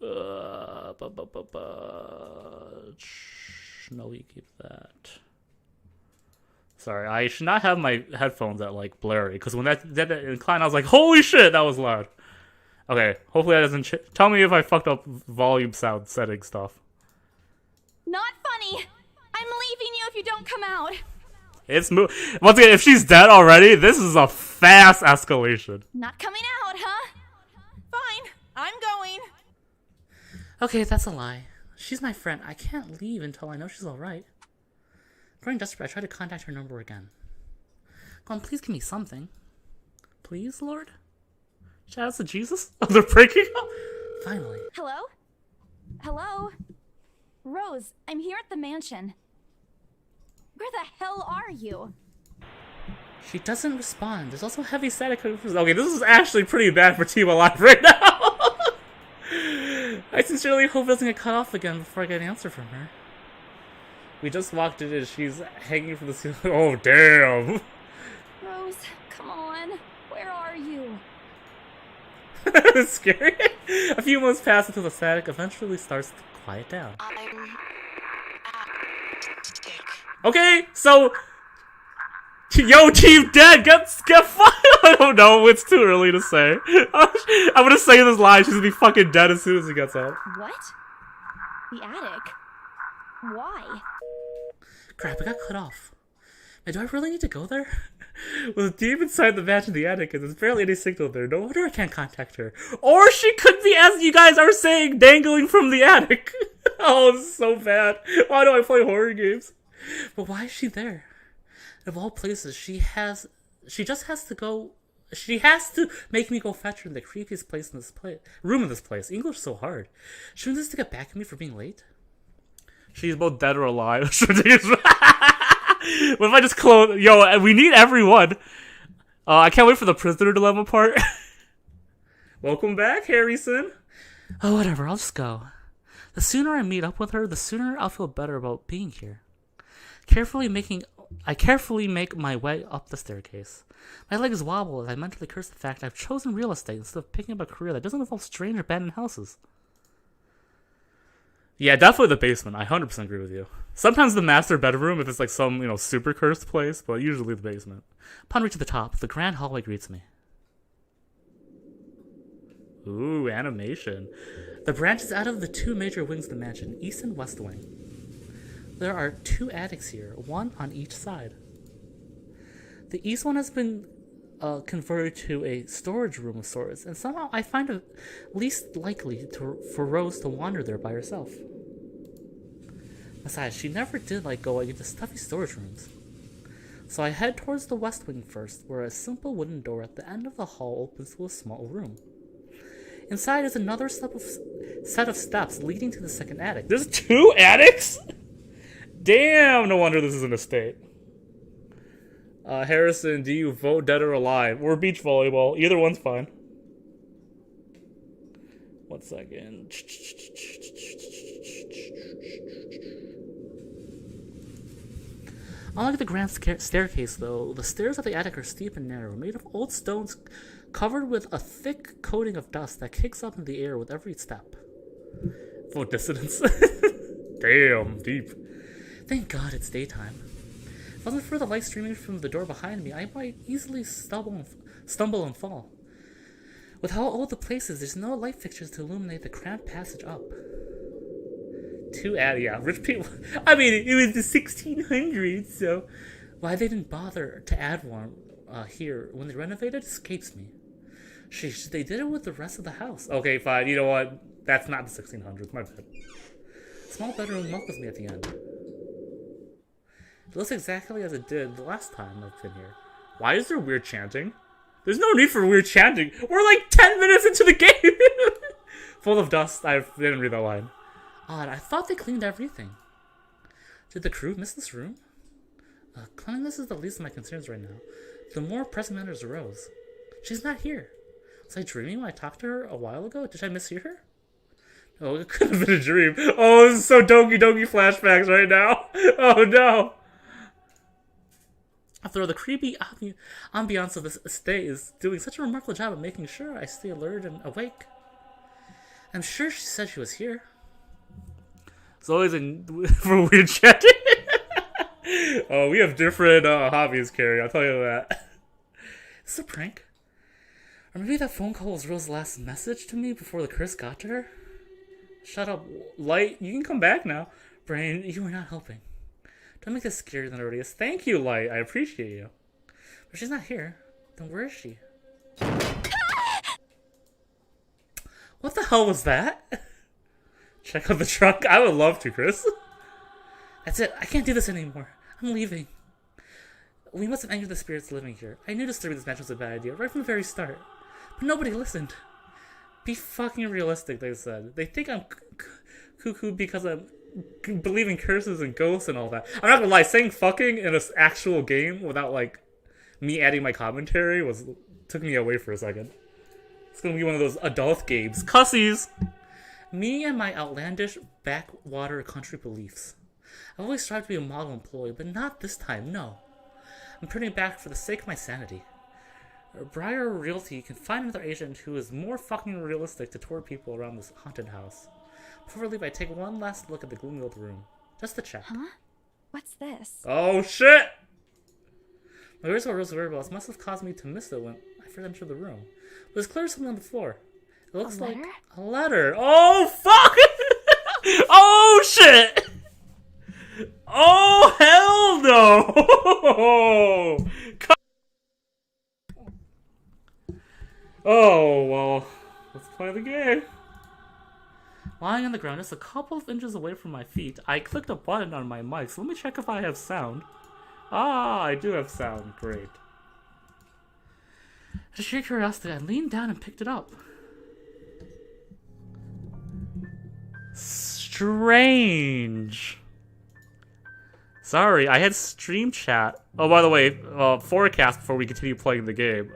No, we keep that. Sorry, I should not have my headphones at like blurry, because when that inclined, I was like, holy shit, that was loud. Okay, hopefully that doesn't tell me if I fucked up volume sound setting stuff. Not funny. I'm leaving you if you don't come out. It's once again, if she's dead already, this is a fast escalation. Not coming out, huh? Fine, I'm going. Okay, that's a lie. She's my friend. I can't leave until I know she's alright. Growing desperate, I try to contact her number again. Come on, please give me something. Please, Lord? Shout out to Jesus? Oh, they're breaking up? Finally. Hello? Hello? Rose, I'm here at the mansion. Where the hell are you? She doesn't respond. There's also heavy static coming from... Okay, this is actually pretty bad for Team Alive right now. I sincerely hope it doesn't get cut off again before I get an answer from her. We just walked in and she's hanging from the ceiling. Oh, damn. Rose, come on. Where are you? It's scary. A few months pass until the static eventually starts to quiet down. Okay, so... Yo, Team Dead, get fucked! I don't know, it's too early to say. I'm gonna say this line, she's gonna be fucking dead as soon as he gets out. What? The attic? Why? Crap, I got cut off. Man, do I really need to go there? With deep inside the match in the attic, and there's barely any signal there. No wonder I can't contact her. Or she could be, as you guys are saying, dangling from the attic. Oh, this is so bad. Why do I play horror games? But why is she there? Of all places, she just has to go. She has to make me go fetch her in the creepiest place in this room in this place. English is so hard. Shouldn't this to get back at me for being late? She's both dead or alive. What if I just clone? Yo, we need everyone. I can't wait for the prisoner dilemma part. Welcome back, Harrison. Oh, whatever. I'll just go. The sooner I meet up with her, the sooner I'll feel better about being here. I carefully make my way up the staircase. My legs wobble as I mentally curse the fact I've chosen real estate instead of picking up a career that doesn't involve strange abandoned houses. Yeah, definitely the basement. I 100% agree with you. Sometimes the master bedroom if it's like some, super cursed place, but usually the basement. Upon reaching the top, the grand hallway greets me. Ooh, animation. The branches out of the two major wings of the mansion, east and west wing. There are two attics here, one on each side. The east one has been converted to a storage room of sorts, and somehow I find it least likely for Rose to wander there by herself. Besides, she never did like going into stuffy storage rooms. So I head towards the west wing first, where a simple wooden door at the end of the hall opens to a small room. Inside is another set of steps leading to the second attic. There's two attics? Damn, no wonder this is an estate. Harrison, do you vote dead or alive? Or beach volleyball? Either one's fine. 1 second. Unlike the grand staircase, though, the stairs of the attic are steep and narrow, made of old stones covered with a thick coating of dust that kicks up in the air with every step. Vote dissidence. Damn, deep. Thank God it's daytime. If it wasn't for the light streaming from the door behind me, I might easily stumble and fall. With how old the place is, there's no light fixtures to illuminate the cramped passage up. Yeah, rich people. I mean, it was the 1600s, so why they didn't bother to add one here when they renovated escapes me. Sheesh, they did it with the rest of the house. Okay, fine. You know what? That's not the 1600s. My bad. Small bedroom welcomes me at the end. It looks exactly as it did the last time I've been here. Why is there weird chanting? There's no need for weird chanting. We're like 10 minutes into the game. Full of dust. I didn't read that line. Odd, I thought they cleaned everything. Did the crew miss this room? Cleanliness is the least of my concerns right now. The more pressing matters arose. She's not here. Was I dreaming when I talked to her a while ago? Did I mishear her? Oh, it could have been a dream. Oh, this is so Doki Doki flashbacks right now. Oh no. After all, the creepy ambiance of this estate is doing such a remarkable job of making sure I stay alert and awake. I'm sure she said she was here. It's always for weird chatting. Oh, we have different hobbies, Carrie. I'll tell you that. Is this a prank? Or maybe that phone call was Rose's last message to me before the curse got to her? Shut up, Light. You can come back now. Brain, you are not helping. Don't make this scarier than it already is. Thank you, Light. I appreciate you. But she's not here. Then where is she? What the hell was that? Check out the truck. I would love to, Chris. That's it. I can't do this anymore. I'm leaving. We must have angered the spirits living here. I knew disturbing this match was a bad idea right from the very start. But nobody listened. Be fucking realistic, they said. They think I'm cuckoo because I believe in curses and ghosts and all that. I'm not gonna lie, saying fucking in an actual game without, like, me adding my commentary took me away for a second. It's gonna be one of those adult games. Cussies! Me and my outlandish backwater country beliefs. I've always strived to be a model employee, but not this time, no. I'm turning back for the sake of my sanity. Briar Realty can find another agent who is more fucking realistic to tour people around this haunted house. Before I leave, I take one last look at the gloomy old room. Just to check. Huh? What's this? Oh shit! My words about Rose's whereabouts must have caused me to miss it when I first entered the room. But there's clearly something on the floor. It looks like a letter. Oh fuck! Oh shit! Oh hell no! Oh well, let's play the game. Lying on the ground just a couple of inches away from my feet, I clicked a button on my mic, so let me check if I have sound. Ah, I do have sound. Great. Out of sheer curiosity, I leaned down and picked it up. Strange. Sorry, I had stream chat. Oh, by the way, forecast before we continue playing the game.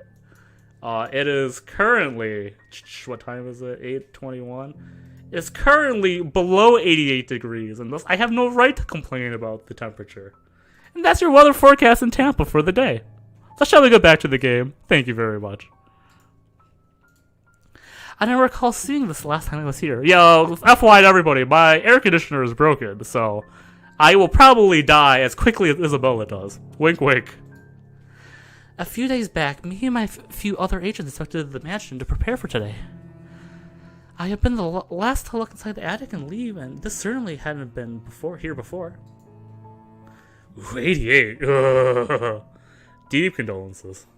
It is currently... What time is it? 8:21? It's currently below 88 degrees, and thus I have no right to complain about the temperature. And that's your weather forecast in Tampa for the day. So shall we go back to the game? Thank you very much. I don't recall seeing this last time I was here. Yo, FYI to everybody, my air conditioner is broken, so I will probably die as quickly as Isabella does. Wink, wink. A few days back, me and my few other agents inspected the mansion to prepare for today. I have been the last to look inside the attic and leave, and this certainly hadn't been here before. Ooh, 88. Deep condolences.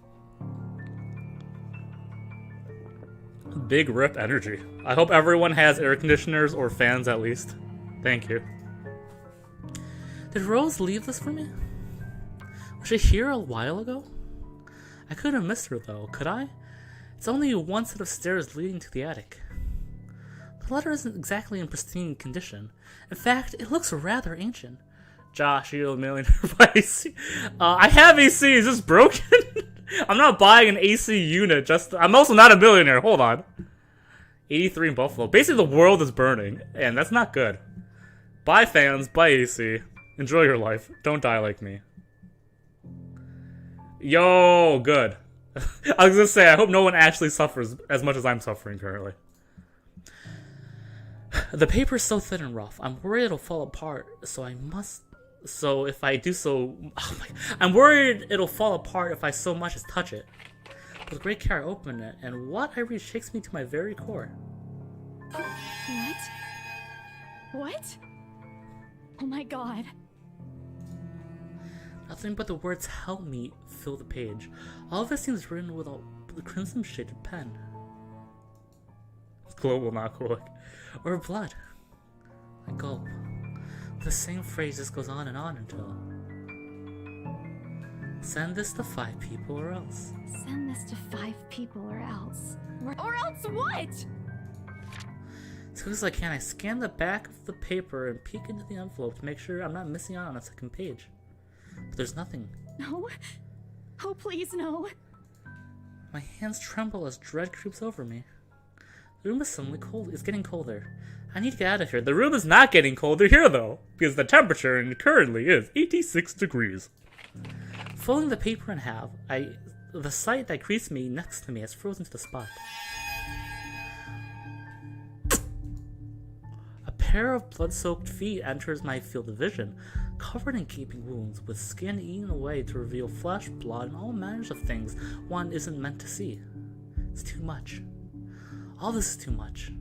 Big rip energy. I hope everyone has air conditioners or fans at least. Thank you. Did Rose leave this for me? Was she here a while ago? I couldn't have missed her though, could I? It's only one set of stairs leading to the attic. The letter isn't exactly in pristine condition. In fact, it looks rather ancient. Josh, you're a millionaire by AC. I have AC, is this broken? I'm not buying an AC unit, I'm also not a millionaire, hold on. 83 in Buffalo. Basically the world is burning, and that's not good. Bye fans, bye AC. Enjoy your life, don't die like me. Yo, good. I was gonna say, I hope no one actually suffers as much as I'm suffering currently. The paper is so thin and rough, I'm worried it'll fall apart, so if I do so... I'm worried it'll fall apart if I so much as touch it. With great care I open it, and what I read shakes me to my very core. What? What? Oh my god. Nothing but the words "help me" fill the page. All of it seems written with a crimson shaded pen. It's global, not quick. Or blood. I gulp. The same phrase just goes on until... Send this to 5 people or else. Send this to 5 people or else. Or else what? As quick as I can, I scan the back of the paper and peek into the envelope to make sure I'm not missing out on a second page. But there's nothing. No. Oh, please, no. My hands tremble as dread creeps over me. The room is suddenly cold. It's getting colder. I need to get out of here. The room is not getting colder here, though, because the temperature currently is 86 degrees. Folding the paper in half, the sight that greets me next to me has frozen to the spot. A pair of blood-soaked feet enters my field of vision, covered in gaping wounds, with skin eaten away to reveal flesh, blood, and all manners of things one isn't meant to see. It's too much. All this is too much.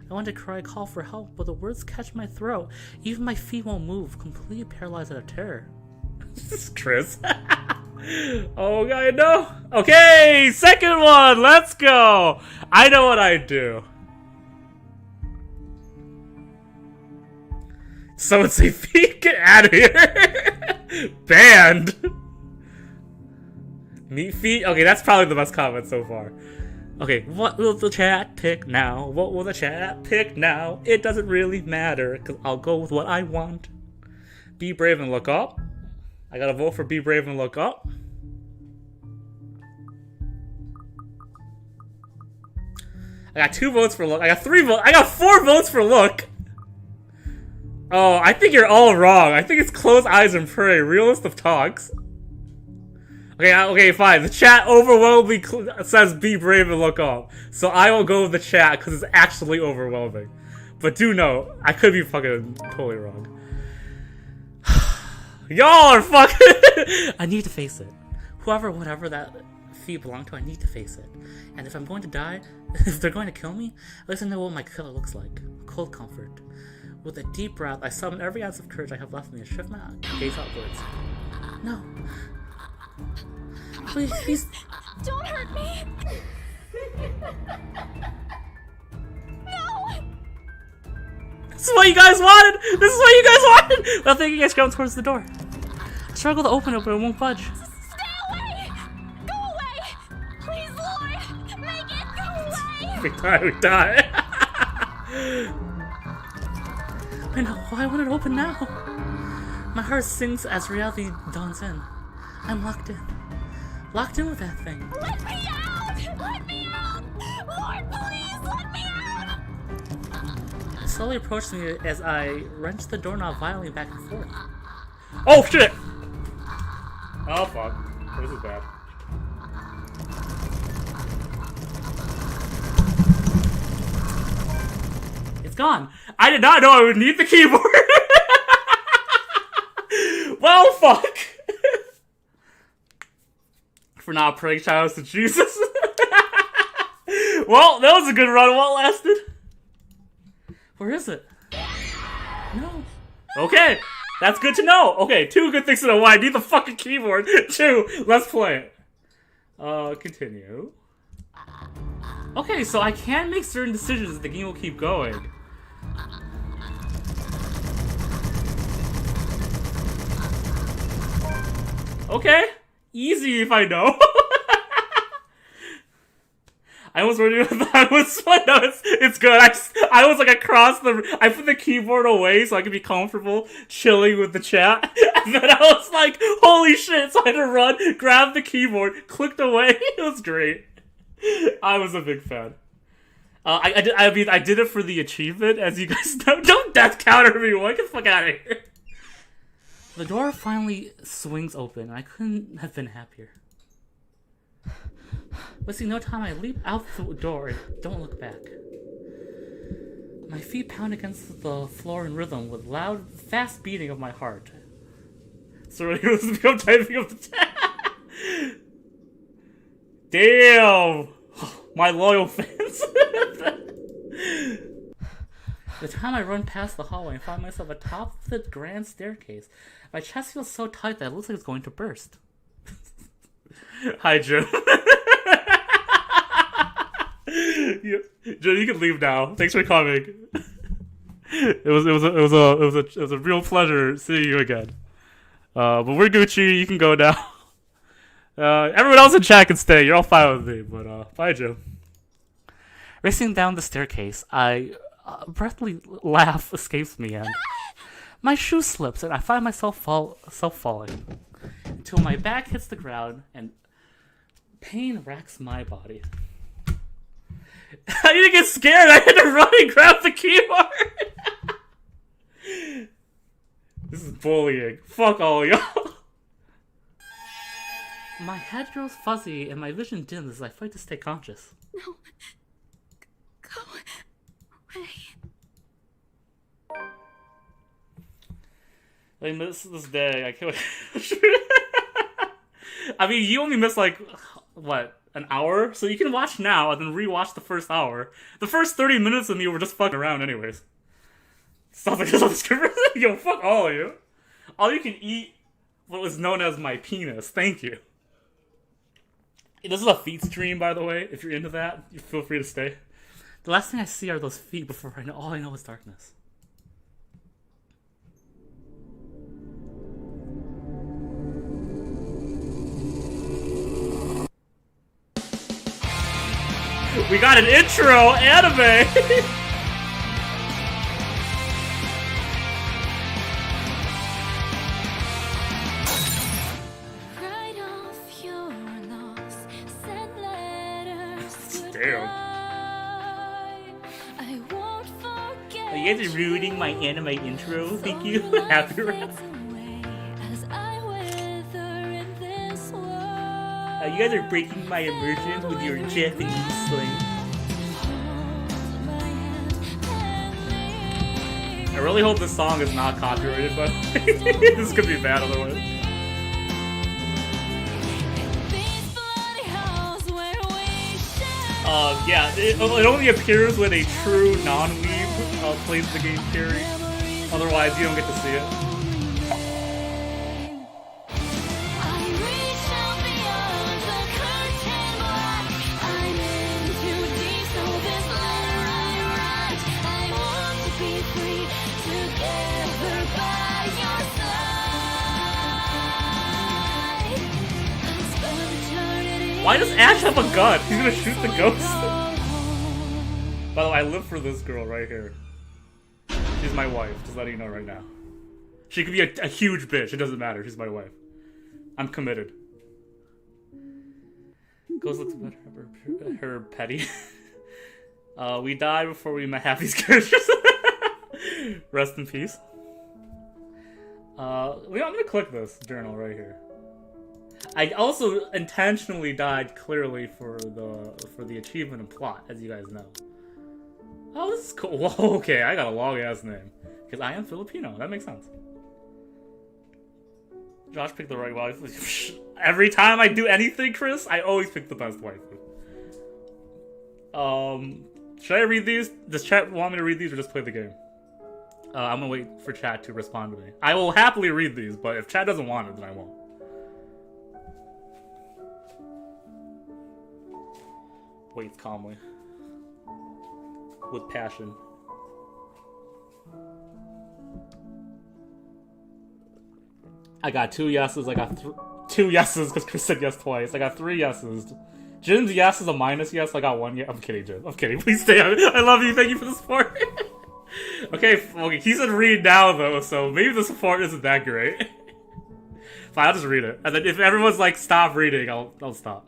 I want to cry, call for help, but the words catch my throat. Even my feet won't move, completely paralyzed out of terror. This is Chris. Oh god, no. Okay, second one, let's go. I know what I'd do. Someone say feet, get out of here. Banned. Meat feet? Okay, that's probably the best comment so far. Okay, what will the chat pick now? What will the chat pick now? It doesn't really matter, because I'll go with what I want. Be brave and look up. I gotta vote for Be Brave and Look Up. got 2 votes for look. I got 3 votes. I got 4 votes for look. Oh, I think you're all wrong. I think it's close eyes and pray. Realist of talks. Okay, okay, fine. The chat overwhelmingly says be brave and look up. So I will go with the chat because it's actually overwhelming. But do know, I could be fucking totally wrong. Y'all are fucking... I need to face it. Whoever, whatever that feet belong to, I need to face it. And if I'm going to die, if they're going to kill me, at least I know what my killer looks like. Cold comfort. With a deep breath, I summon every ounce of courage I have left in me and shift my gaze outwards. No. Please, please. Don't hurt me! No! This is what you guys wanted! This is what you guys wanted! Without thinking, I scrambled towards the door. I struggle to open it, but it won't budge. Stay away! Go away! Please, Lord! Make it go away! We die. I know why I want it open now. My heart sinks as reality dawns in. I'm locked in. Locked in with that thing. Let me out! Let me out! Lord, please, let me out! It slowly approached me as I wrenched the doorknob violently back and forth. Oh shit! Oh fuck. This is bad. It's gone. I did not know I would need the keyboard. Well, fuck. For not praying showers to Jesus. Well, that was a good run while it lasted. Where is it? No. Okay, that's good to know. Okay, 2 good things to know why I need the fucking keyboard. 2, let's play it. Continue. Okay, so I can make certain decisions that the game will keep going. Okay, easy if I know. I was wondering if that was fun. No, it's good. I was like across the... I put the keyboard away so I could be comfortable chilling with the chat. And then I was like, holy shit. So I had to run, grab the keyboard, clicked away. It was great. I was a big fan. I mean, I did it for the achievement, as you guys know. Don't death counter me. Get the fuck out of here. The door finally swings open, and I couldn't have been happier. Wasting no time, I leap out the door and don't look back. My feet pound against the floor in rhythm with loud, fast beating of my heart. So it was become typing of the chat. Damn! My loyal fans. The time I run past the hallway and find myself atop the grand staircase, my chest feels so tight that it looks like it's going to burst. Hi, Jim. Jim, you can leave now. Thanks for coming. It was a real pleasure seeing you again. But we're Gucci. You can go now. Everyone else in chat can stay. You're all fine with me. But bye, Jim. Racing down the staircase, a breathless laugh escapes me, and my shoe slips, and I find myself falling until my back hits the ground, and pain racks my body. I didn't get scared. I had to run and grab the keyboard. This is bullying. Fuck all y'all. My head grows fuzzy, and my vision dims as I fight to stay conscious. No. Go away. I miss this day. I can't wait. I mean, you only missed like, what, an hour? So you can watch now and then rewatch the first hour. The first 30 minutes of me were just fucking around anyways. Stuff like this on the script. Yo, fuck all of you. All you can eat what was known as my penis. Thank you. This is a feet stream, by the way. If you're into that, you feel free to stay. The last thing I see are those feet before all I know is darkness. We got an intro anime! Damn. You guys are ruining my anime intro. Thank you. Happy round. You guys are breaking my immersion with your Japanese slang. I really hope this song is not copyrighted, but this could be bad otherwise. Yeah, it only appears when a true non-weeb plays the game theory. Otherwise, you don't get to see it. Why does Ash have a gun? He's gonna shoot the ghost. By the way, I live for this girl right here. She's my wife, just letting you know right now. She could be a huge bitch, it doesn't matter, she's my wife. I'm committed. Ghost looks better, her petty. We died before we met half these characters. Rest in peace. I'm gonna click this journal right here. I also intentionally died clearly for the achievement and plot, as you guys know. Oh, this is cool. Whoa, okay, I got a long ass name because I am Filipino. That makes sense. Josh picked the right wife. Every time I do anything, Chris, I always pick the best wife. Should I read these? Does chat want me to read these or just play the game? I'm gonna wait for chat to respond to me. I will happily read these, but if chat doesn't want it, then I won't. Waits calmly. With passion. I got 2 yeses, I got 2 yeses because Chris said yes twice. I got 3 yeses. Jin's yes is a minus yes, I got 1 yes. I'm kidding, Jin. I'm kidding. Please stay out. I love you, thank you for the support. Okay, he said read now though, so maybe the support isn't that great. Fine, I'll just read it. And then if everyone's like, stop reading, I'll stop.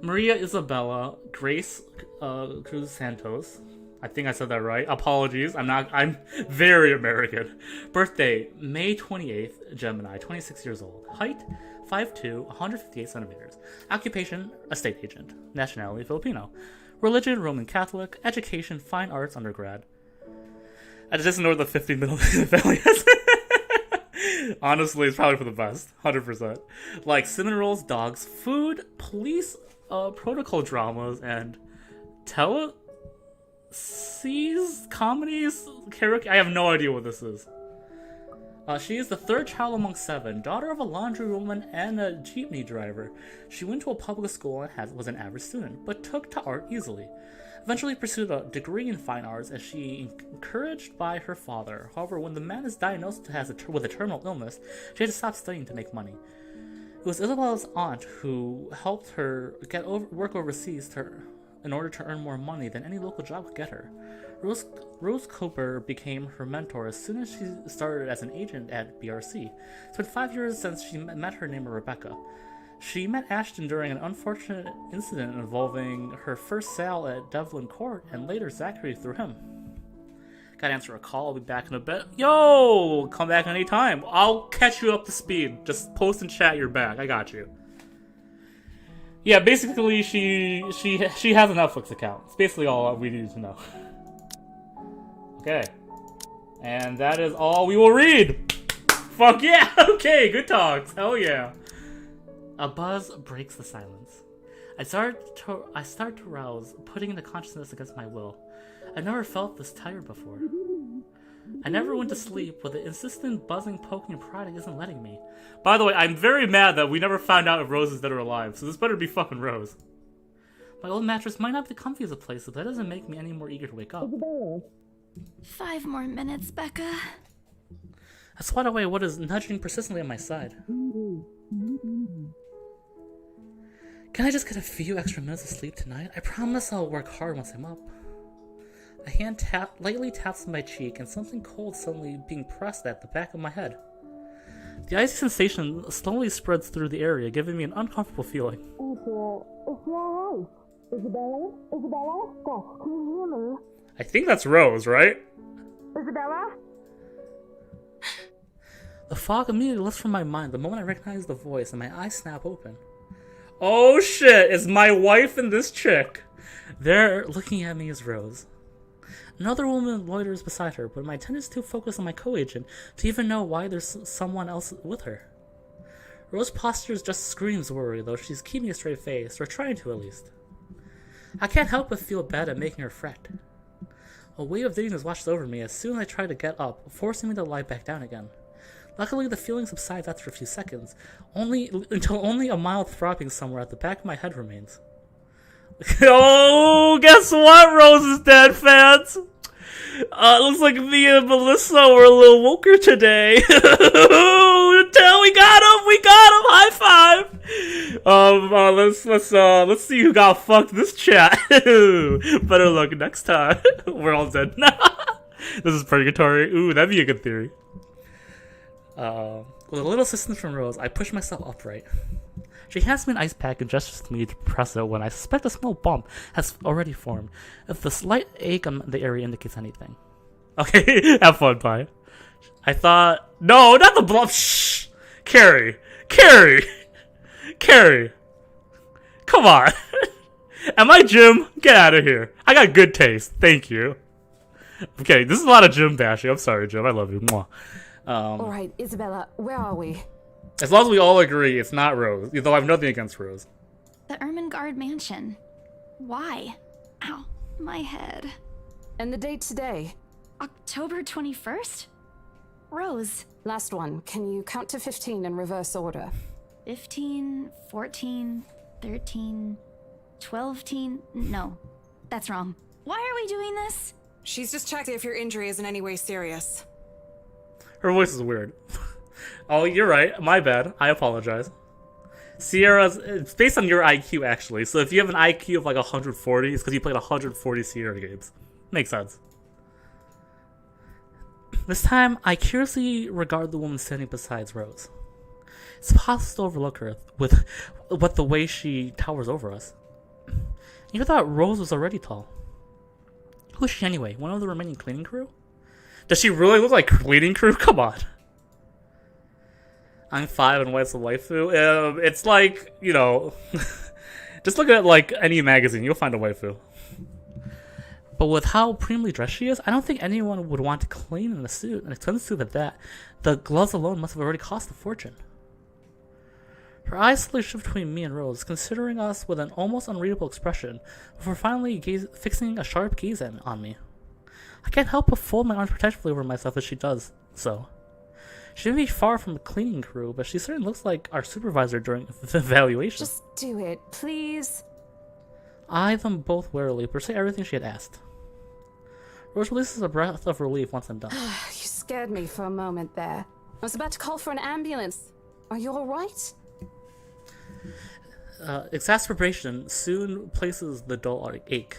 Maria Isabella Grace Cruz Santos. I think I said that right. Apologies. I'm very American. Birthday, May 28th, Gemini, 26 years old. Height, 5'2", 158 centimeters. Occupation, estate agent. Nationality, Filipino. Religion, Roman Catholic. Education, fine arts undergrad. I just ignored the 50 middle family. Honestly, it's probably for the best. 100%. Like cinnamon rolls, dogs, food, police, protocol dramas, and comedies, karaoke. I have no idea what this is. She is the 3rd child among 7, daughter of a laundrywoman and a jeepney driver. She went to a public school and was an average student, but took to art easily. Eventually pursued a degree in fine arts as she encouraged by her father. However, when the man is diagnosed with a terminal illness, she had to stop studying to make money. It was Isabella's aunt who helped her work overseas in order to earn more money than any local job could get her. Rose Cooper became her mentor as soon as she started as an agent at BRC. It's been 5 years since she met her neighbor Rebecca. She met Ashton during an unfortunate incident involving her first sale at Devlin Court, and later Zachary through him. Gotta answer a call, I'll be back in a bit. Yo! Come back anytime. I'll catch you up to speed. Just post and chat you're back. I got you. Yeah, basically she has a Netflix account. It's basically all we need to know. Okay. And that is all we will read! Fuck yeah! Okay, good talks. Hell yeah. A buzz breaks the silence. I start to rouse, putting into consciousness against my will. I've never felt this tired before. I never went to sleep, but the insistent buzzing, poking, and prodding isn't letting me. By the way, I'm very mad that we never found out if Rose is dead or alive, so this better be fucking Rose. My old mattress might not be the comfiest of places, but that doesn't make me any more eager to wake up. 5 more minutes, Becca. I swat away what is nudging persistently at my side. Can I just get a few extra minutes of sleep tonight? I promise I'll work hard once I'm up. A hand lightly taps my cheek and something cold suddenly being pressed at the back of my head. The icy sensation slowly spreads through the area, giving me an uncomfortable feeling. I think that's Rose, right? Isabella? The fog immediately lifts from my mind the moment I recognize the voice and my eyes snap open. Oh shit, it's my wife and this chick. There, looking at me, is Rose. Another woman loiters beside her, but my attention is too focused on my co-agent to even know why there's someone else with her. Rose's posture just screams worry, though she's keeping a straight face, or trying to at least. I can't help but feel bad at making her fret. A wave of dizziness washes over me as soon as I try to get up, forcing me to lie back down again. Luckily, the feeling subsides after a few seconds, until only a mild throbbing somewhere at the back of my head remains. Oh, guess what, Rose is dead, fans? Looks like me and Melissa were a little woker today. We got him! High five! Let's see who got fucked this chat. Better luck next time. We're all dead. This is purgatory. Ooh, that'd be a good theory. With a little assistance from Rose, I push myself upright. She hands me an ice pack and gestures to me to press it when I suspect a small bump has already formed, if the slight ache on the area indicates anything. Okay, have fun, bye. I thought... No, not the bump! Shh! Carrie! Come on! Am I Jim? Get out of here. I got good taste. Thank you. Okay, this is a lot of Jim bashing. I'm sorry, Jim. I love you. Mwah. Alright, Isabella, where are we? As long as we all agree it's not Rose, though I have nothing against Rose. The Ermengarde mansion. Why? Ow, my head. And the date today? October 21st? Rose. Last one. Can you count to 15 in reverse order? 15, 14, 13, 12 teen. No, that's wrong. Why are we doing this? She's just checked if your injury is in any way serious. Her voice is weird. Oh, you're right. My bad. I apologize. Sierra's... It's based on your IQ, actually. So if you have an IQ of like 140, it's because you played 140 Sierra games. Makes sense. This time, I curiously regard the woman standing beside Rose. It's possible to overlook her with the way she towers over us. You thought Rose was already tall. Who is she anyway? One of the remaining cleaning crew? Does she really look like cleaning crew? Come on. I'm 5 and what's a waifu? It's like, you know, just look at like any magazine, you'll find a waifu. But with how premiumly dressed she is, I don't think anyone would want to clean in a suit, an expensive suit at that. The gloves alone must have already cost a fortune. Her eyes slowly shift between me and Rose, considering us with an almost unreadable expression, before finally fixing a sharp gaze on me. I can't help but fold my arms protectively over myself as she does so. She may be far from a cleaning crew, but she certainly looks like our supervisor during the evaluation. Just do it, please. I eyed them both warily, but say everything she had asked. Rose releases a breath of relief once I'm done. You scared me for a moment there. I was about to call for an ambulance. Are you alright? Exacerbation soon places the dull ache.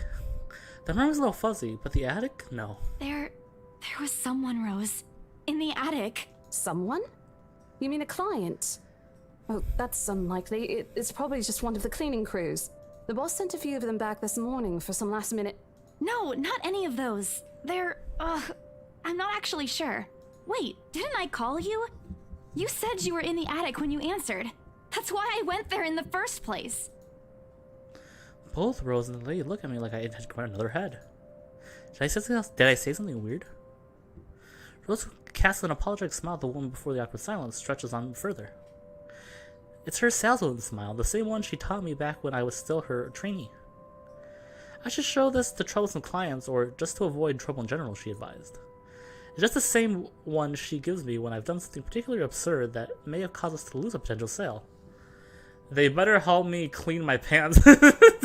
The memory's a little fuzzy, but the attic? No. There was someone, Rose. In the attic. Someone? You mean a client? Oh, that's unlikely. It's probably just one of the cleaning crews. The boss sent a few of them back this morning for some last minute... No, not any of those. I'm not actually sure. Wait, didn't I call you? You said you were in the attic when you answered. That's why I went there in the first place. Both Rose and the lady look at me like I had quite another head. Did I say something else? Did I say something weird? Rose casts an apologetic smile at the woman before the awkward silence stretches on further. It's her saleswoman smile, the same one she taught me back when I was still her trainee. I should show this to troublesome clients or just to avoid trouble in general, she advised. It's just the same one she gives me when I've done something particularly absurd that may have caused us to lose a potential sale. They better help me clean my pants.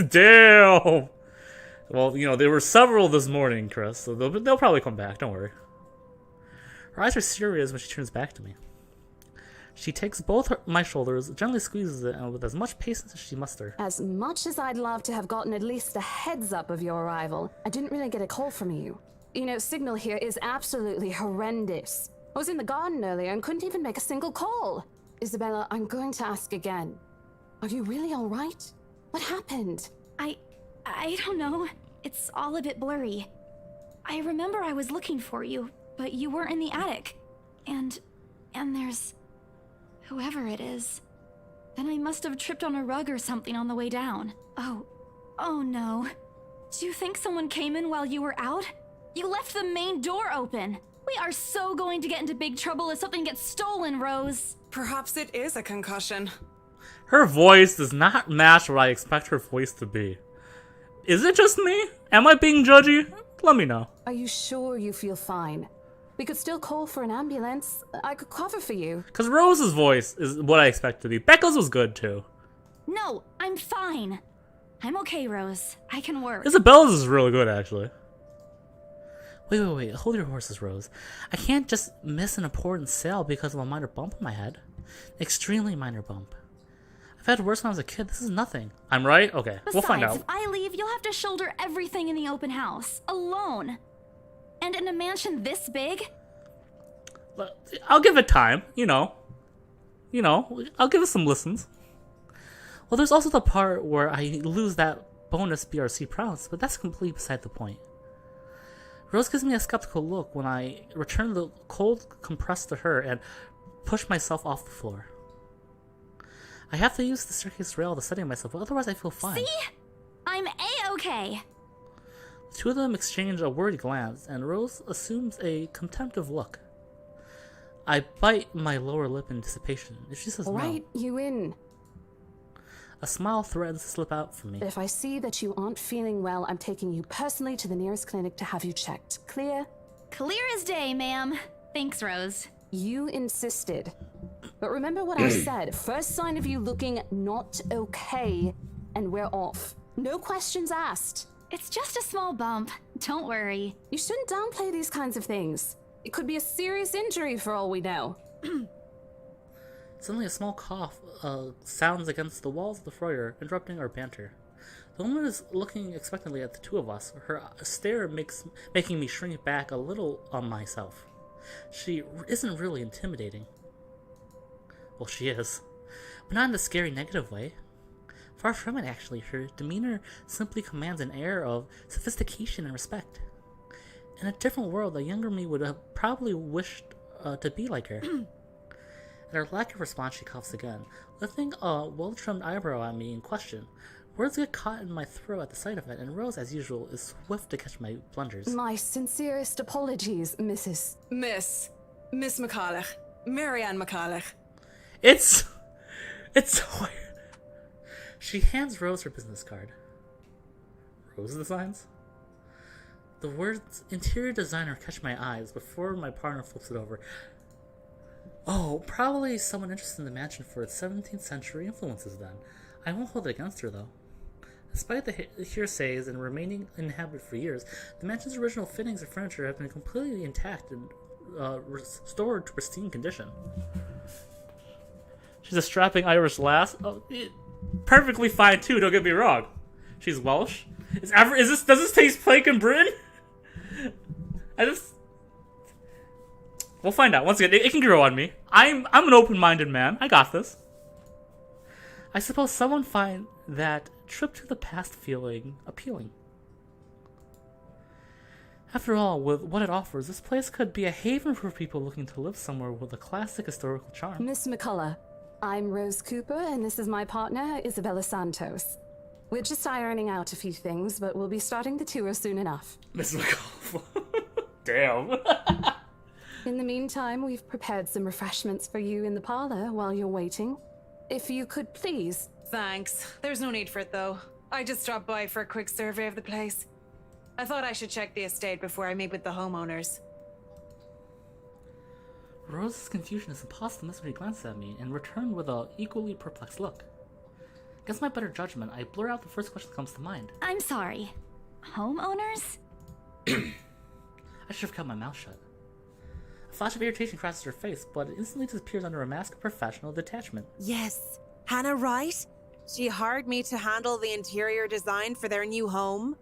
Damn! Well, you know, there were several this morning, Chris, so they'll probably come back, don't worry. Her eyes are serious when she turns back to me. She takes both my shoulders, gently squeezes it, and with as much patience as she muster. As much as I'd love to have gotten at least a heads up of your arrival, I didn't really get a call from you. You know, signal here is absolutely horrendous. I was in the garden earlier and couldn't even make a single call. Isabella, I'm going to ask again. Are you really all right? What happened? I don't know. It's all a bit blurry. I remember I was looking for you, but you weren't in the attic. And there's... whoever it is. Then I must have tripped on a rug or something on the way down. Oh no. Do you think someone came in while you were out? You left the main door open. We are so going to get into big trouble if something gets stolen, Rose. Perhaps it is a concussion. Her voice does not match what I expect her voice to be. Is it just me? Am I being judgy? Let me know. Are you sure you feel fine? We could still call for an ambulance. I could cover for you. Because Rose's voice is what I expect to be. Becca's was good too. No, I'm fine. I'm okay, Rose. I can work. Isabella's is really good, actually. Wait. Hold your horses, Rose. I can't just miss an important sale because of a minor bump in my head. An extremely minor bump. I've had worse when I was a kid. This is nothing. I'm right? Okay, Besides, we'll find out. If I leave, you'll have to shoulder everything in the open house. Alone. And in a mansion this big? But I'll give it time, you know, I'll give it some listens. Well, there's also the part where I lose that bonus BRC prowess, but that's completely beside the point. Rose gives me a skeptical look when I return the cold compress to her and push myself off the floor. I have to use the staircase rail to steady myself, otherwise I feel fine. See? I'm A-okay. The two of them exchange a worried glance, and Rose assumes a contemptive look. I bite my lower lip in anticipation. If she says All no, right, you in. a smile threatens to slip out from me. If I see that you aren't feeling well, I'm taking you personally to the nearest clinic to have you checked. Clear? Clear as day, ma'am. Thanks, Rose. You insisted. But remember what I said. First sign of you looking not okay, and we're off. No questions asked. It's just a small bump. Don't worry. You shouldn't downplay these kinds of things. It could be a serious injury for all we know. Suddenly a small cough sounds against the walls of the foyer, interrupting our banter. The woman is looking expectantly at the two of us, her stare making me shrink back a little on myself. She isn't really intimidating. Well, she is, but not in a scary negative way. Far from it, actually. Her demeanor simply commands an air of sophistication and respect. In a different world, a younger me would have probably wished to be like her. At her lack of response, she coughs again, lifting a well-trimmed eyebrow at me in question. Words get caught in my throat at the sight of it, and Rose, as usual, is swift to catch my blunders. My sincerest apologies, Miss McCulloch. Marianne McCulloch. It's so weird. She hands Rose her business card. Rose Designs? The words interior designer catch my eyes before my partner flips it over. Oh, probably someone interested in the mansion for its 17th century influences then. I won't hold it against her though. Despite the hearsays and remaining inhabited for years, the mansion's original fittings and furniture have been completely intact and restored to pristine condition. She's a strapping Irish lass. Perfectly fine too, don't get me wrong. She's Welsh. Does this taste plague in Britain? We'll find out. Once again, it can grow on me. I'm an open-minded man. I got this. I suppose someone find that trip to the past feeling appealing. After all, with what it offers, this place could be a haven for people looking to live somewhere with a classic historical charm. Miss McCullough, I'm Rose Cooper, and this is my partner, Isabella Santos. We're just ironing out a few things, but we'll be starting the tour soon enough. Miss McCullough. Damn. In the meantime, we've prepared some refreshments for you in the parlor while you're waiting. If you could please. Thanks. There's no need for it, though. I just stopped by for a quick survey of the place. I thought I should check the estate before I meet with the homeowners. Rose's confusion is impossible to miss when he glances at me and returned with an equally perplexed look. Against my better judgment, I blur out the first question that comes to mind. I'm sorry. Homeowners? I should have kept my mouth shut. A flash of irritation crosses her face, but it instantly disappears under a mask of professional detachment. Yes. Hannah Wright? She hired me to handle the interior design for their new home.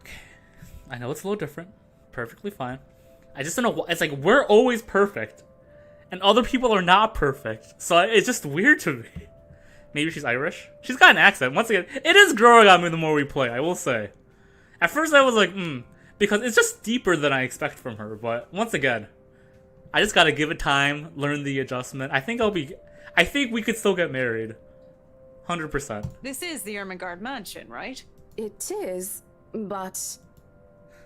Okay. I know it's a little different. Perfectly fine. I just don't know why. It's like, we're always perfect. And other people are not perfect. So it's just weird to me. Maybe she's Irish? She's got an accent. Once again, it is growing on me the more we play, I will say. At first I was like, because it's just deeper than I expect from her, but once again, I just gotta give it time, learn the adjustment. I think we could still get married. 100%. This is the Ermengarde mansion, right? It is, but...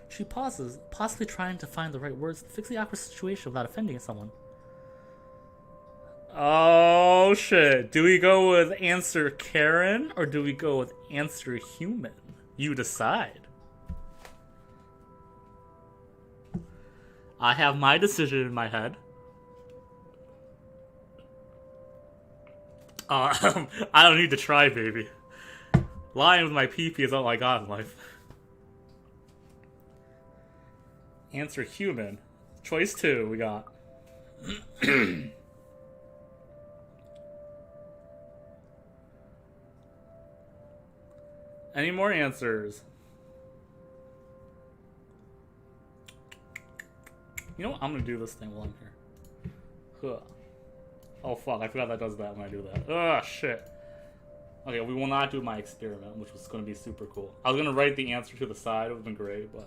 She pauses, possibly trying to find the right words to fix the awkward situation without offending someone. Oh shit. Do we go with answer Karen or do we go with answer human? You decide. I have my decision in my head. I don't need to try, baby. Lying with my pee-pee is all I got in life. Answer human. Choice 2 we got. Any more answers? You know what? I'm gonna do this thing while I'm here. Huh. Oh fuck, I forgot that does that when I do that. Ugh, shit. Okay, we will not do my experiment, which was gonna be super cool. I was gonna write the answer to the side, it would have been great, but...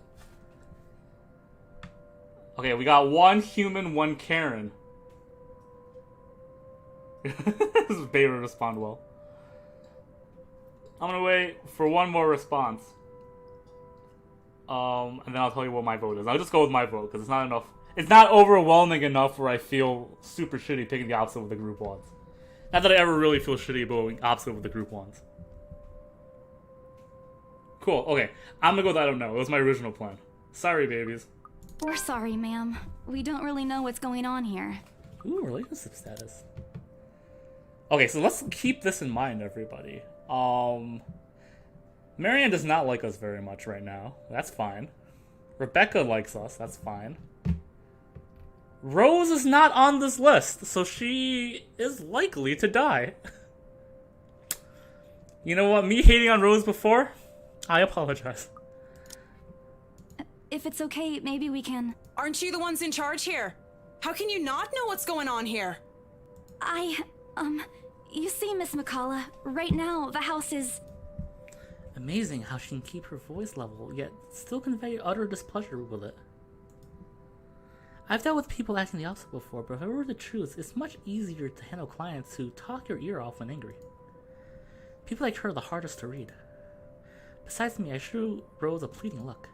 Okay, we got 1 human, 1 Karen. This is Baby respond well. I'm gonna wait for 1 more response. And then I'll tell you what my vote is. I'll just go with my vote, because it's not enough. It's not overwhelming enough where I feel super shitty picking the opposite of the group wants. Not that I ever really feel shitty going opposite of the group wants. Cool, okay. I'm gonna go with I don't know. It was my original plan. Sorry, babies. We're sorry, ma'am. We don't really know what's going on here. Ooh, relationship status. Okay, so let's keep this in mind, everybody. Marianne does not like us very much right now. That's fine. Rebecca likes us. That's fine. Rose is not on this list, so she is likely to die. You know what? Me hating on Rose before? I apologize. If it's okay, maybe we can... Aren't you the ones in charge here? How can you not know what's going on here? You see, Miss McCullough, right now the house is... Amazing how she can keep her voice level, yet still convey utter displeasure with it. I've dealt with people acting the opposite before, but if I were the truth, it's much easier to handle clients who talk your ear off when angry. People like her are the hardest to read. Besides me, I show Rose a pleading look.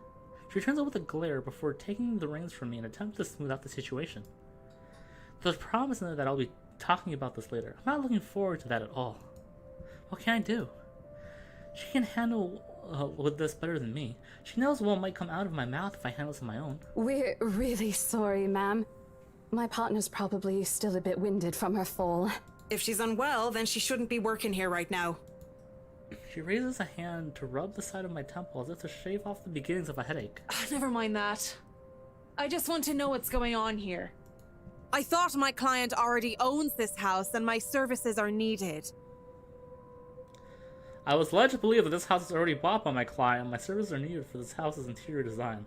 She returns it with a glare before taking the reins from me in an attempt to smooth out the situation. There's a promise in it that I'll be talking about this later. I'm not looking forward to that at all. What can I do? She can handle with this better than me. She knows what might come out of my mouth if I handle this on my own. We're really sorry, ma'am. My partner's probably still a bit winded from her fall. If she's unwell, then she shouldn't be working here right now. She raises a hand to rub the side of my temple as if to shave off the beginnings of a headache. Never mind that. I just want to know what's going on here. I thought my client already owns this house and my services are needed. I was led to believe that this house is already bought by my client and my services are needed for this house's interior design.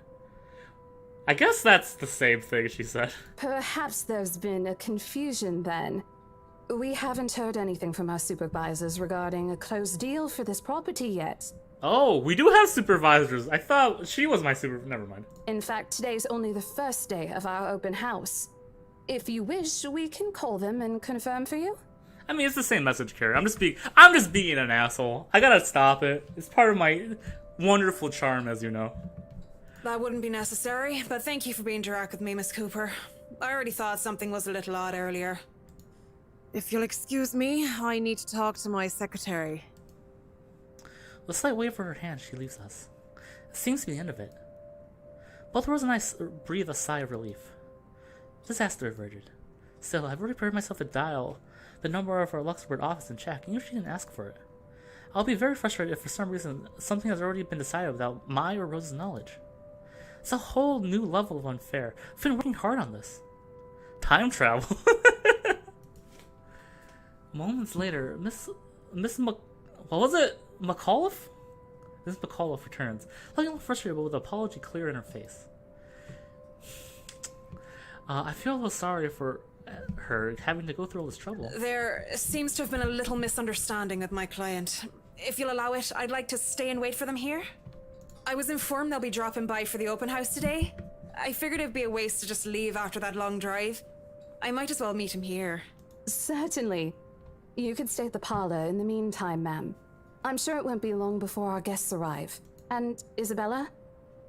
I guess that's the same thing she said. Perhaps there's been a confusion then. We haven't heard anything from our supervisors regarding a closed deal for this property yet. Oh, we do have supervisors. I thought she was my supervisor. Never mind. In fact, today's only the first day of our open house. If you wish, we can call them and confirm for you. I mean, it's the same message, Carrie. I'm just being an asshole. I gotta stop it. It's part of my wonderful charm, as you know. That wouldn't be necessary, but thank you for being direct with me, Miss Cooper. I already thought something was a little odd earlier. If you'll excuse me, I need to talk to my secretary. With a slight wave for her hand, she leaves us. It seems to be the end of it. Both Rose and I breathe a sigh of relief. Disaster averted. Still, I've already prepared myself to dial the number of our Luxembourg office and check, even if she didn't ask for it. I'll be very frustrated if for some reason something has already been decided without my or Rose's knowledge. It's a whole new level of unfair. I've been working hard on this. Time travel. Moments later, Miss what was it? McAuliffe? Miss McAuliffe returns, looking a little frustrated but with an apology clear in her face. I feel a little sorry for her having to go through all this trouble. There seems to have been a little misunderstanding with my client. If you'll allow it, I'd like to stay and wait for them here. I was informed they'll be dropping by for the open house today. I figured it'd be a waste to just leave after that long drive. I might as well meet him here. Certainly. You could stay at the parlor in the meantime, ma'am. I'm sure it won't be long before our guests arrive. And, Isabella,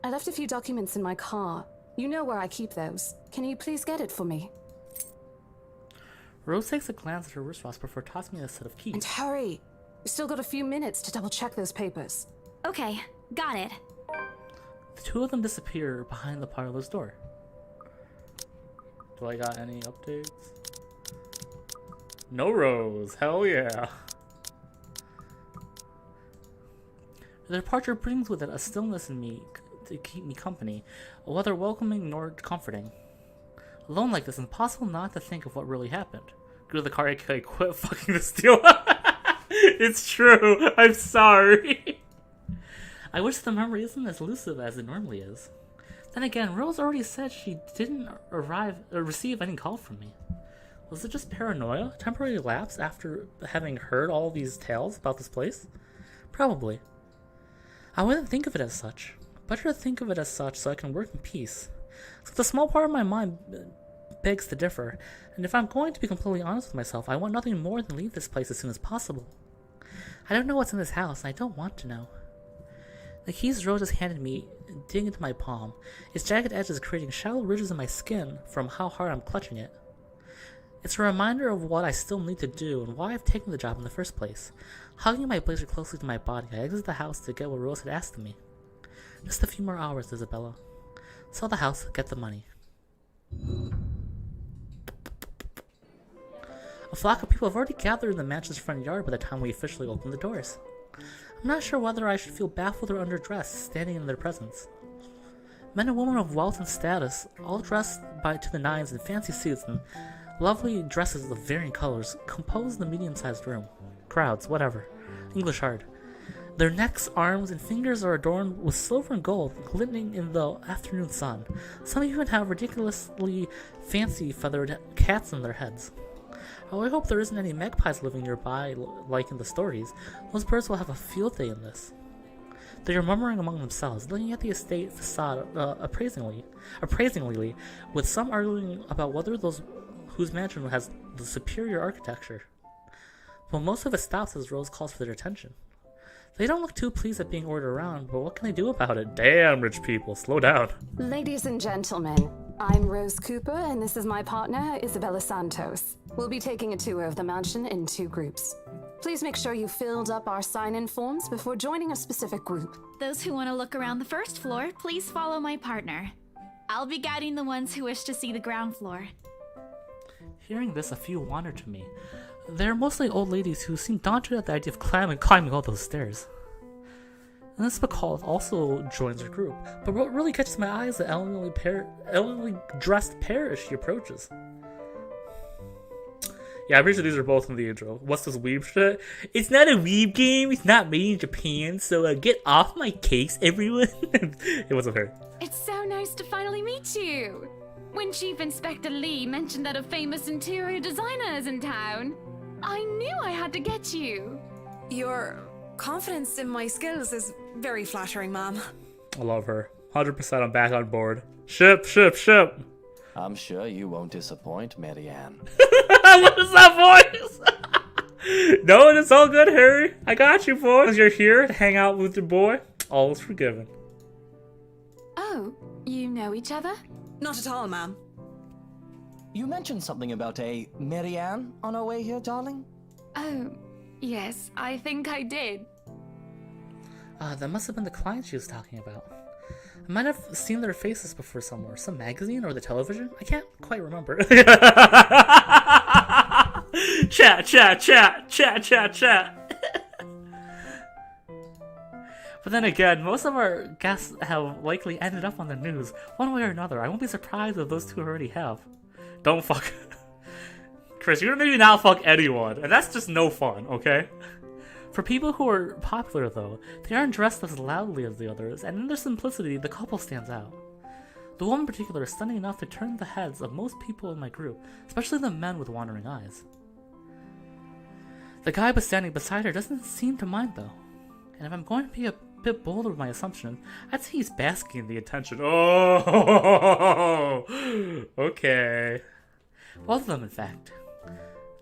I left a few documents in my car. You know where I keep those. Can you please get it for me? Rose takes a glance at her wristwatch before tossing me a set of keys. And hurry! We still got a few minutes to double-check those papers. Okay, got it. The two of them disappear behind the parlor's door. Do I got any updates? No Rose, hell yeah. The departure brings with it a stillness in me to keep me company, whether welcoming nor comforting. Alone like this, impossible not to think of what really happened. Go to the car, aka quit fucking the steel. It's true, I'm sorry. I wish the memory isn't as elusive as it normally is. Then again, Rose already said she didn't receive any call from me. Was it just paranoia? Temporary lapse after having heard all these tales about this place? Probably. I wouldn't think of it as such. Better to think of it as such so I can work in peace. So the small part of my mind begs to differ, and if I'm going to be completely honest with myself, I want nothing more than leave this place as soon as possible. I don't know what's in this house, and I don't want to know. The keys Rose just handed me dig into my palm, its jagged edges creating shallow ridges in my skin from how hard I'm clutching it. It's a reminder of what I still need to do and why I've taken the job in the first place. Hugging my blazer closely to my body, I exit the house to get what Rose had asked of me. Just a few more hours, Isabella. Sell the house, get the money. A flock of people have already gathered in the mansion's front yard by the time we officially open the doors. I'm not sure whether I should feel baffled or underdressed standing in their presence. Men and women of wealth and status, all dressed to the nines in fancy suits and lovely dresses of varying colors, compose the medium-sized room. Crowds, whatever. English hard. Their necks, arms, and fingers are adorned with silver and gold, glistening in the afternoon sun. Some even have ridiculously fancy feathered cats on their heads. Oh, I hope there isn't any magpies living nearby like in the stories. Those birds will have a field day in this. They are murmuring among themselves, looking at the estate facade appraisingly, with some arguing about whether whose mansion has the superior architecture. But most of it stops as Rose calls for their attention. They don't look too pleased at being ordered around, but what can they do about it? Damn, rich people, slow down. Ladies and gentlemen, I'm Rose Cooper, and this is my partner, Isabella Santos. We'll be taking a tour of the mansion in 2 groups. Please make sure you filled up our sign-in forms before joining a specific group. Those who want to look around the first floor, please follow my partner. I'll be guiding the ones who wish to see the ground floor. Hearing this, a few wander to me. They're mostly old ladies who seem daunted at the idea of climbing all those stairs. And this Bacall also joins her group, but what really catches my eye is the elegantly dressed pair as she approaches. Yeah, I'm pretty sure these are both in the intro. What's this weeb shit? It's not a weeb game, it's not made in Japan, so get off my case, everyone. It wasn't her. It's so nice to finally meet you. When Chief Inspector Lee mentioned that a famous interior designer is in town, I knew I had to get you. Your confidence in my skills is very flattering, ma'am. I love her. 100% I'm back on board. Ship, ship, ship. I'm sure you won't disappoint, Marianne. What is that voice? No, it's all good, Harry. I got you, boy. You're here to hang out with your boy. All is forgiven. Oh, you know each other? Not at all, ma'am. You mentioned something about a Marianne on our way here, darling? Oh, yes, I think I did. That must have been the client she was talking about. I might have seen their faces before somewhere. Some magazine or the television? I can't quite remember. Chat, chat, chat, chat, chat, chat. But then again, most of our guests have likely ended up on the news, one way or another. I won't be surprised if those two already have. Don't fuck. Chris, you're gonna maybe not fuck anyone, and that's just no fun, okay? For people who are popular, though, they aren't dressed as loudly as the others, and in their simplicity, the couple stands out. The woman in particular is stunning enough to turn the heads of most people in my group, especially the men with wandering eyes. The guy standing beside her doesn't seem to mind though, and if I'm going to be a bit bold with my assumption, I'd say he's basking in the attention. Oh, okay. Both of them, in fact.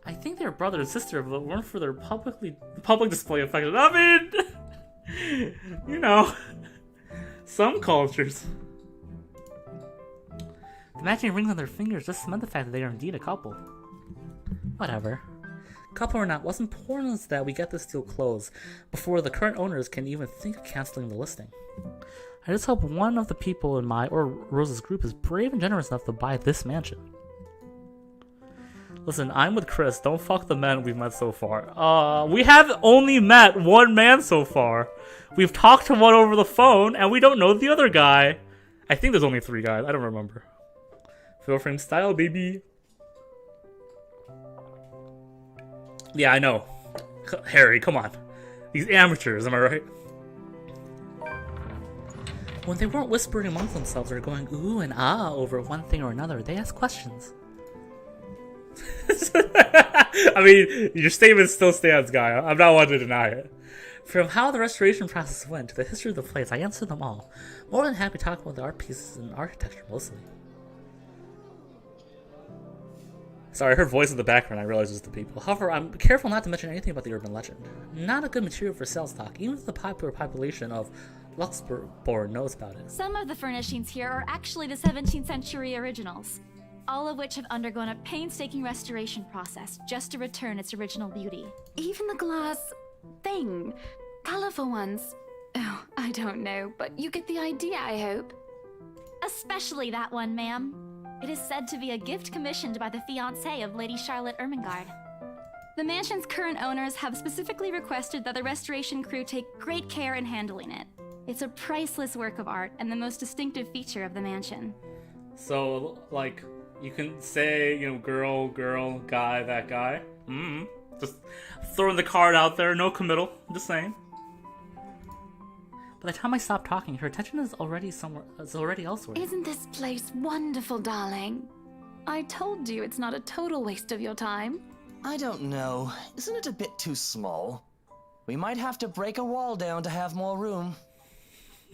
I think they were brother and sister, but weren't for their public display of affection. I mean, you know, some cultures. The matching rings on their fingers just cement the fact that they are indeed a couple. Whatever. Couple or not, what's important is that we get this deal closed before the current owners can even think of canceling the listing. I just hope one of the people in my or Rose's group is brave and generous enough to buy this mansion. Listen, I'm with Chris. Don't fuck the men we've met so far. We have only met one man so far. We've talked to one over the phone, and we don't know the other guy. I think there's only 3 guys. I don't remember. Fill frame style, baby. Yeah, I know. Harry, come on. These amateurs, am I right? When they weren't whispering amongst themselves or going ooh and ah over one thing or another, they asked questions. I mean, your statement still stands, guy. I'm not one to deny it. From how the restoration process went to the history of the place, I answered them all. More than happy to talk about the art pieces and architecture mostly. Sorry, I heard voice in the background. I realized it was the people. However, I'm careful not to mention anything about the urban legend. Not a good material for sales talk, even if the popular population of Luxembourg knows about it. Some of the furnishings here are actually the 17th century originals, all of which have undergone a painstaking restoration process just to return its original beauty. Even the glass thing. Colorful ones. Oh, I don't know, but you get the idea, I hope. Especially that one, ma'am. It is said to be a gift commissioned by the fiancé of Lady Charlotte Ermengarde. The mansion's current owners have specifically requested that the restoration crew take great care in handling it. It's a priceless work of art and the most distinctive feature of the mansion. So, like, you can say, you know, girl, guy, that guy. Just throwing the card out there, no committal. I'm just saying. By the time I stop talking, her attention is already elsewhere. Isn't this place wonderful, darling? I told you it's not a total waste of your time. I don't know. Isn't it a bit too small? We might have to break a wall down to have more room.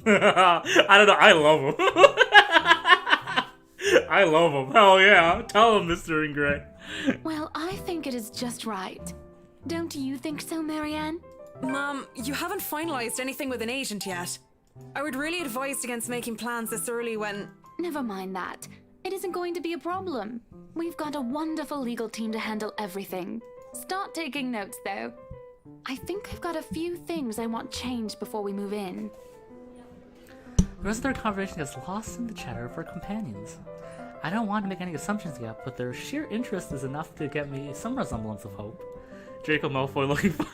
I don't know. I love him. I love him. Hell yeah. Tell him, Mr. in Grey. Well, I think it is just right. Don't you think so, Marianne? Mom, you haven't finalized anything with an agent yet. I would really advise against making plans this early when... Never mind that. It isn't going to be a problem. We've got a wonderful legal team to handle everything. Start taking notes, though. I think I've got a few things I want changed before we move in. The rest of their conversation gets lost in the chatter of her companions. I don't want to make any assumptions yet, but their sheer interest is enough to get me some resemblance of hope. Draco Malfoy looking for...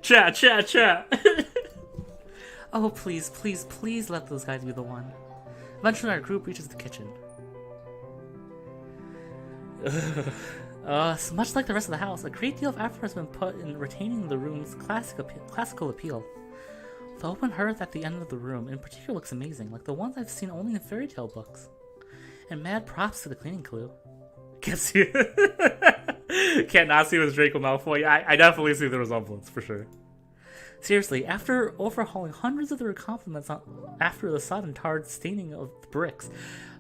Chat. Oh, please let those guys be the one. Eventually our group reaches the kitchen. Much like the rest of the house, a great deal of effort has been put in retaining the room's classical appeal. The open hearth at the end of the room in particular looks amazing, like the ones I've seen only in fairy tale books. And mad props to the cleaning crew. Can't see it. Can't not see it with Draco Malfoy. I definitely see the resemblance, for sure. Seriously, after overhauling hundreds of their compliments after the sudden tarred staining of the bricks,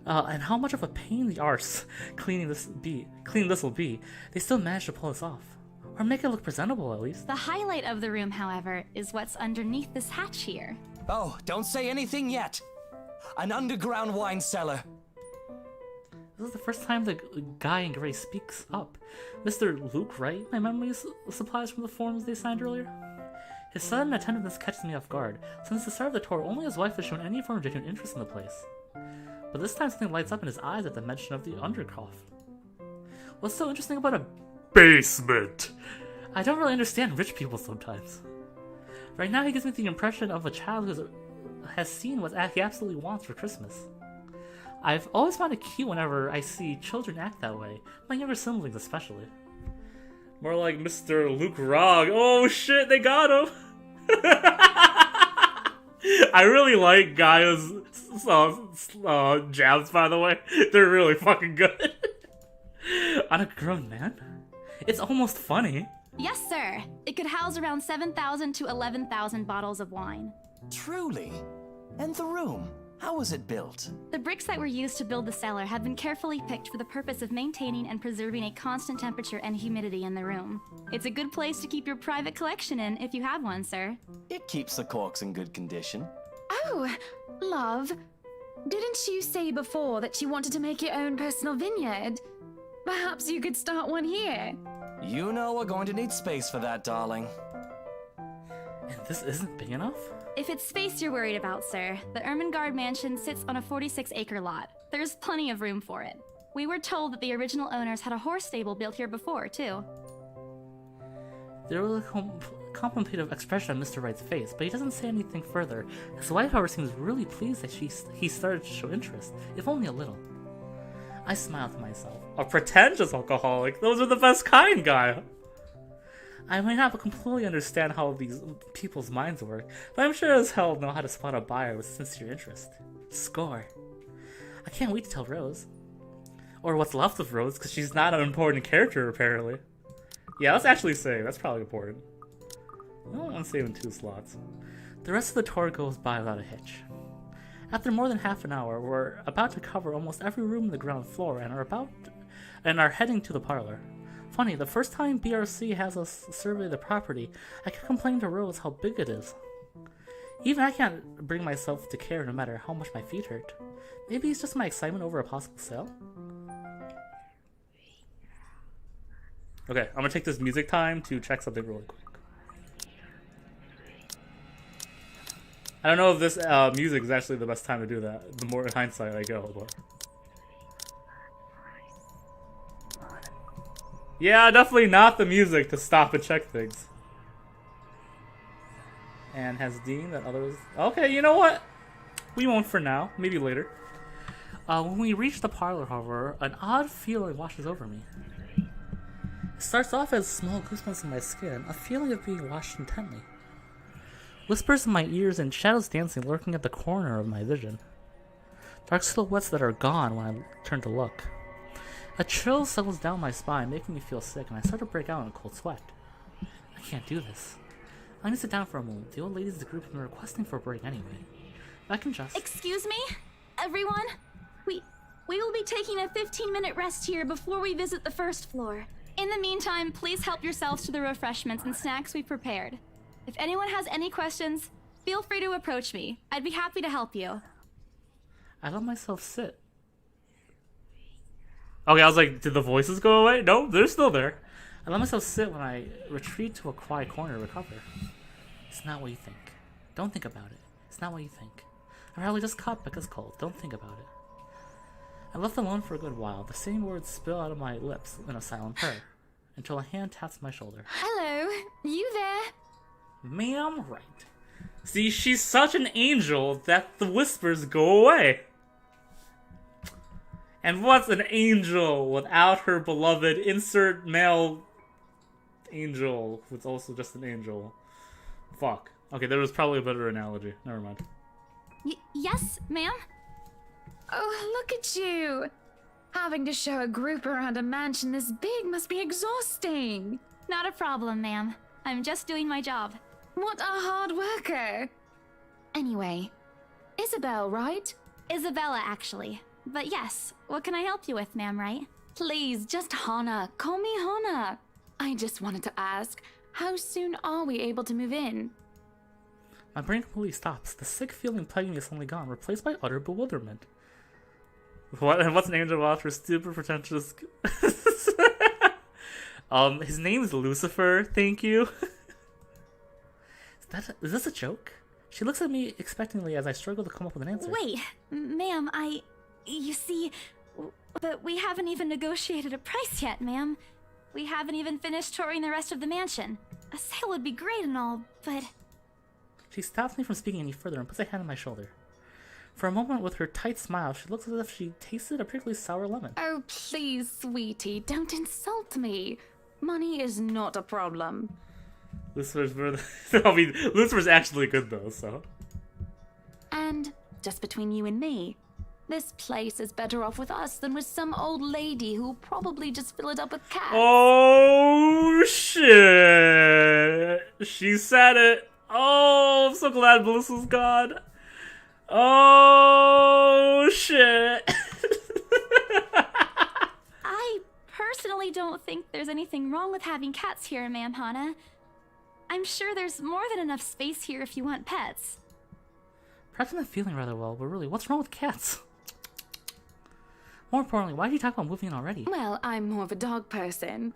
and how much of a pain in the arse cleaning this will be, they still managed to pull this off. Or make it look presentable, at least. The highlight of the room, however, is what's underneath this hatch here. Oh, don't say anything yet! An underground wine cellar! This is the first time the guy in gray speaks up. Mr. Luke Wright, my memory supplies from the forms they signed earlier. His sudden attentiveness catches me off guard. Since the start of the tour, only his wife has shown any form of genuine interest in the place. But this time something lights up in his eyes at the mention of the undercroft. What's so interesting about a basement? I don't really understand rich people sometimes. Right now he gives me the impression of a child who has seen what he absolutely wants for Christmas. I've always found it cute whenever I see children act that way, my younger siblings especially. More like Mr. Luke Rogg. Oh shit, they got him! I really like Gaia's jabs, by the way. They're really fucking good. On a grown man? It's almost funny. Yes, sir. It could house around 7,000 to 11,000 bottles of wine. Truly? And the room? How was it built? The bricks that were used to build the cellar have been carefully picked for the purpose of maintaining and preserving a constant temperature and humidity in the room. It's a good place to keep your private collection in if you have one, sir. It keeps the corks in good condition. Oh, love. Didn't you say before that you wanted to make your own personal vineyard? Perhaps you could start one here. You know we're going to need space for that, darling. And this isn't big enough? If it's space you're worried about, sir, the Ermengarde mansion sits on a 46-acre lot. There's plenty of room for it. We were told that the original owners had a horse stable built here before, too. There was a contemplative expression on Mr. Wright's face, but he doesn't say anything further. His wife, however, seems really pleased that he started to show interest, if only a little. I smiled to myself. A pretentious alcoholic? Those are the best kind, Gaia! I may not completely understand how these people's minds work, but I'm sure as hell know how to spot a buyer with sincere interest. Score. I can't wait to tell Rose. Or what's left of Rose, because she's not an important character, apparently. Yeah, let's actually save. That's probably important. I don't want to save in 2 slots. The rest of the tour goes by without a hitch. After more than half an hour, we're about to cover almost every room on the ground floor and are heading to the parlor. Funny, the first time BRC has us survey the property, I kept complaining to Rose how big it is. Even I can't bring myself to care no matter how much my feet hurt. Maybe it's just my excitement over a possible sale? Okay, I'm gonna take this music time to check something really quick. I don't know if this music is actually the best time to do that, the more in hindsight I go, but... Yeah, definitely not the music to stop and check things. And has deemed that others... Okay, you know what? We won't for now. Maybe later. When we reach the parlor, however, an odd feeling washes over me. It starts off as small goosebumps in my skin, a feeling of being watched intently. Whispers in my ears and shadows dancing lurking at the corner of my vision. Dark silhouettes that are gone when I turn to look. A chill settles down my spine, making me feel sick, and I start to break out in a cold sweat. I can't do this. I need to sit down for a moment. The old ladies of the group have been requesting for a break anyway. I can just... Excuse me? Everyone? We will be taking a 15-minute rest here before we visit the first floor. In the meantime, please help yourselves to the refreshments and snacks we've prepared. If anyone has any questions, feel free to approach me. I'd be happy to help you. I let myself sit. Okay, I was like, did the voices go away? No, they're still there. I let myself sit when I retreat to a quiet corner to recover. It's not what you think. Don't think about it. It's not what you think. I probably just caught Becca's cold. Don't think about it. I left alone for a good while. The same words spill out of my lips in a silent prayer, until a hand taps my shoulder. Hello, you there? Ma'am, right. See, she's such an angel that the whispers go away. And what's an angel without her beloved insert male angel, who's also just an angel? Fuck. Okay, there was probably a better analogy. Never mind. Yes, ma'am? Oh, look at you. Having to show a group around a mansion this big must be exhausting. Not a problem, ma'am. I'm just doing my job. What a hard worker. Anyway, Isabel, right? Isabella, actually. But yes, what can I help you with, ma'am, right? Please, just Hana. Call me Hana. I just wanted to ask, how soon are we able to move in? My brain completely stops. The sick feeling plaguing is suddenly gone, replaced by utter bewilderment. What's an angel without her stupid, pretentious... his name is Lucifer, thank you. Is this a joke? She looks at me expectantly as I struggle to come up with an answer. Wait, ma'am, you see, but we haven't even negotiated a price yet, ma'am. We haven't even finished touring the rest of the mansion. A sale would be great and all, but... She stops me from speaking any further and puts a hand on my shoulder. For a moment, with her tight smile, she looks as if she tasted a particularly sour lemon. Oh, please, sweetie, don't insult me. Money is not a problem. Lucifer's Lucifer's actually good though, so... And, just between you and me, this place is better off with us than with some old lady who'll probably just fill it up with cats. Oh, shit. She said it. Oh, I'm so glad Melissa's gone. Oh, shit. I personally don't think there's anything wrong with having cats here, Ma'am Hana. I'm sure there's more than enough space here if you want pets. Perhaps I'm not feeling rather well, but really, what's wrong with cats? More importantly, why did you talk about moving in already? Well, I'm more of a dog person.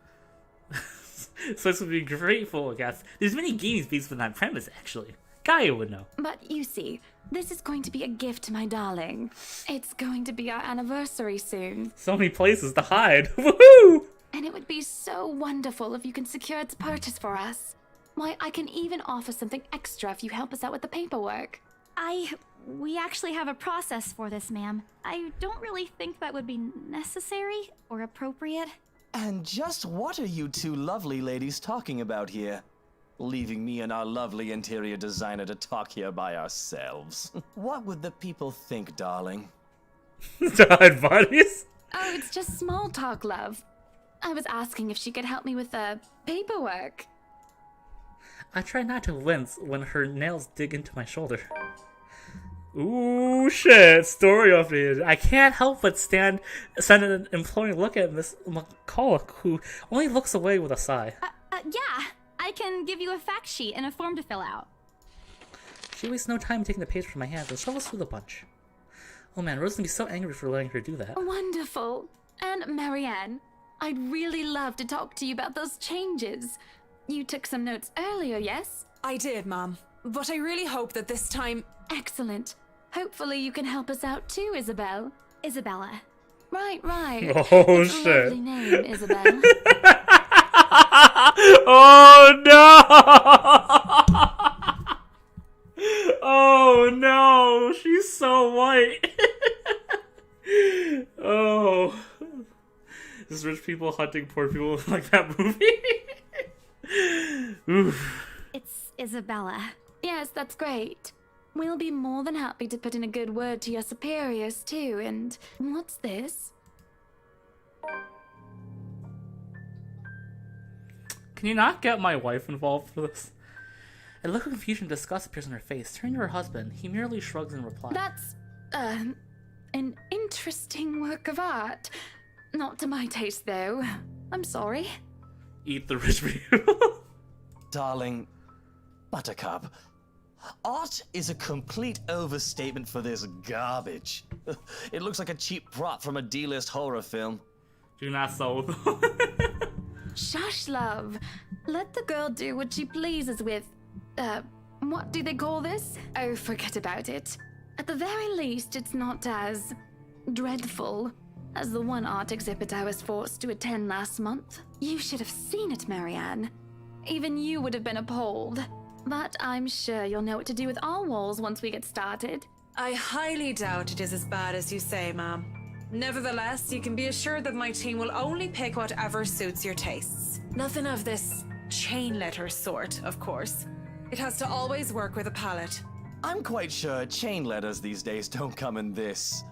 So this would be grateful, I guess. There's many games based on that premise, actually. Gaia would know. But you see, this is going to be a gift to my darling. It's going to be our anniversary soon. So many places to hide. Woohoo! And it would be so wonderful if you can secure its purchase for us. Why, I can even offer something extra if you help us out with the paperwork. We actually have a process for this, ma'am. I don't really think that would be necessary or appropriate. And just what are you two lovely ladies talking about here? Leaving me and our lovely interior designer to talk here by ourselves. What would the people think, darling? Advice? Oh, it's just small talk, love. I was asking if she could help me with the paperwork. I try not to wince when her nails dig into my shoulder. Ooh, shit. Story updated. I can't help but send an imploring look at Miss McCulloch, who only looks away with a sigh. Yeah. I can give you a fact sheet and a form to fill out. She wastes no time taking the page from my hands and shovels through the bunch. Oh man, Rose's gonna be so angry for letting her do that. Wonderful. And Marianne, I'd really love to talk to you about those changes. You took some notes earlier, yes? I did, Mom. But I really hope that this time... Excellent. Hopefully you can help us out too, Isabel. Isabella. Right. Oh, it's shit. A lovely name, Isabel. Oh, no! Oh, no! She's so white. Oh. Just rich people hunting poor people like that movie. Oof. It's Isabella. Yes, that's great. We'll be more than happy to put in a good word to your superiors too, and what's this? Can you not get my wife involved for this? A look of confusion and disgust appears on her face. Turning to her husband, he merely shrugs in reply. That's, an interesting work of art. Not to my taste, though. I'm sorry. Eat the rich people. Darling, Buttercup, art is a complete overstatement for this garbage. It looks like a cheap prop from a D-list horror film. Do not sold. Shush, love. Let the girl do what she pleases with, what do they call this? Oh, forget about it. At the very least, it's not as dreadful as the one art exhibit I was forced to attend last month. You should have seen it, Marianne. Even you would have been appalled. But I'm sure you'll know what to do with our walls once we get started. I highly doubt it is as bad as you say, ma'am. Nevertheless, you can be assured that my team will only pick whatever suits your tastes. Nothing of this chain letter sort, of course. It has to always work with a palette. I'm quite sure chain letters these days don't come in this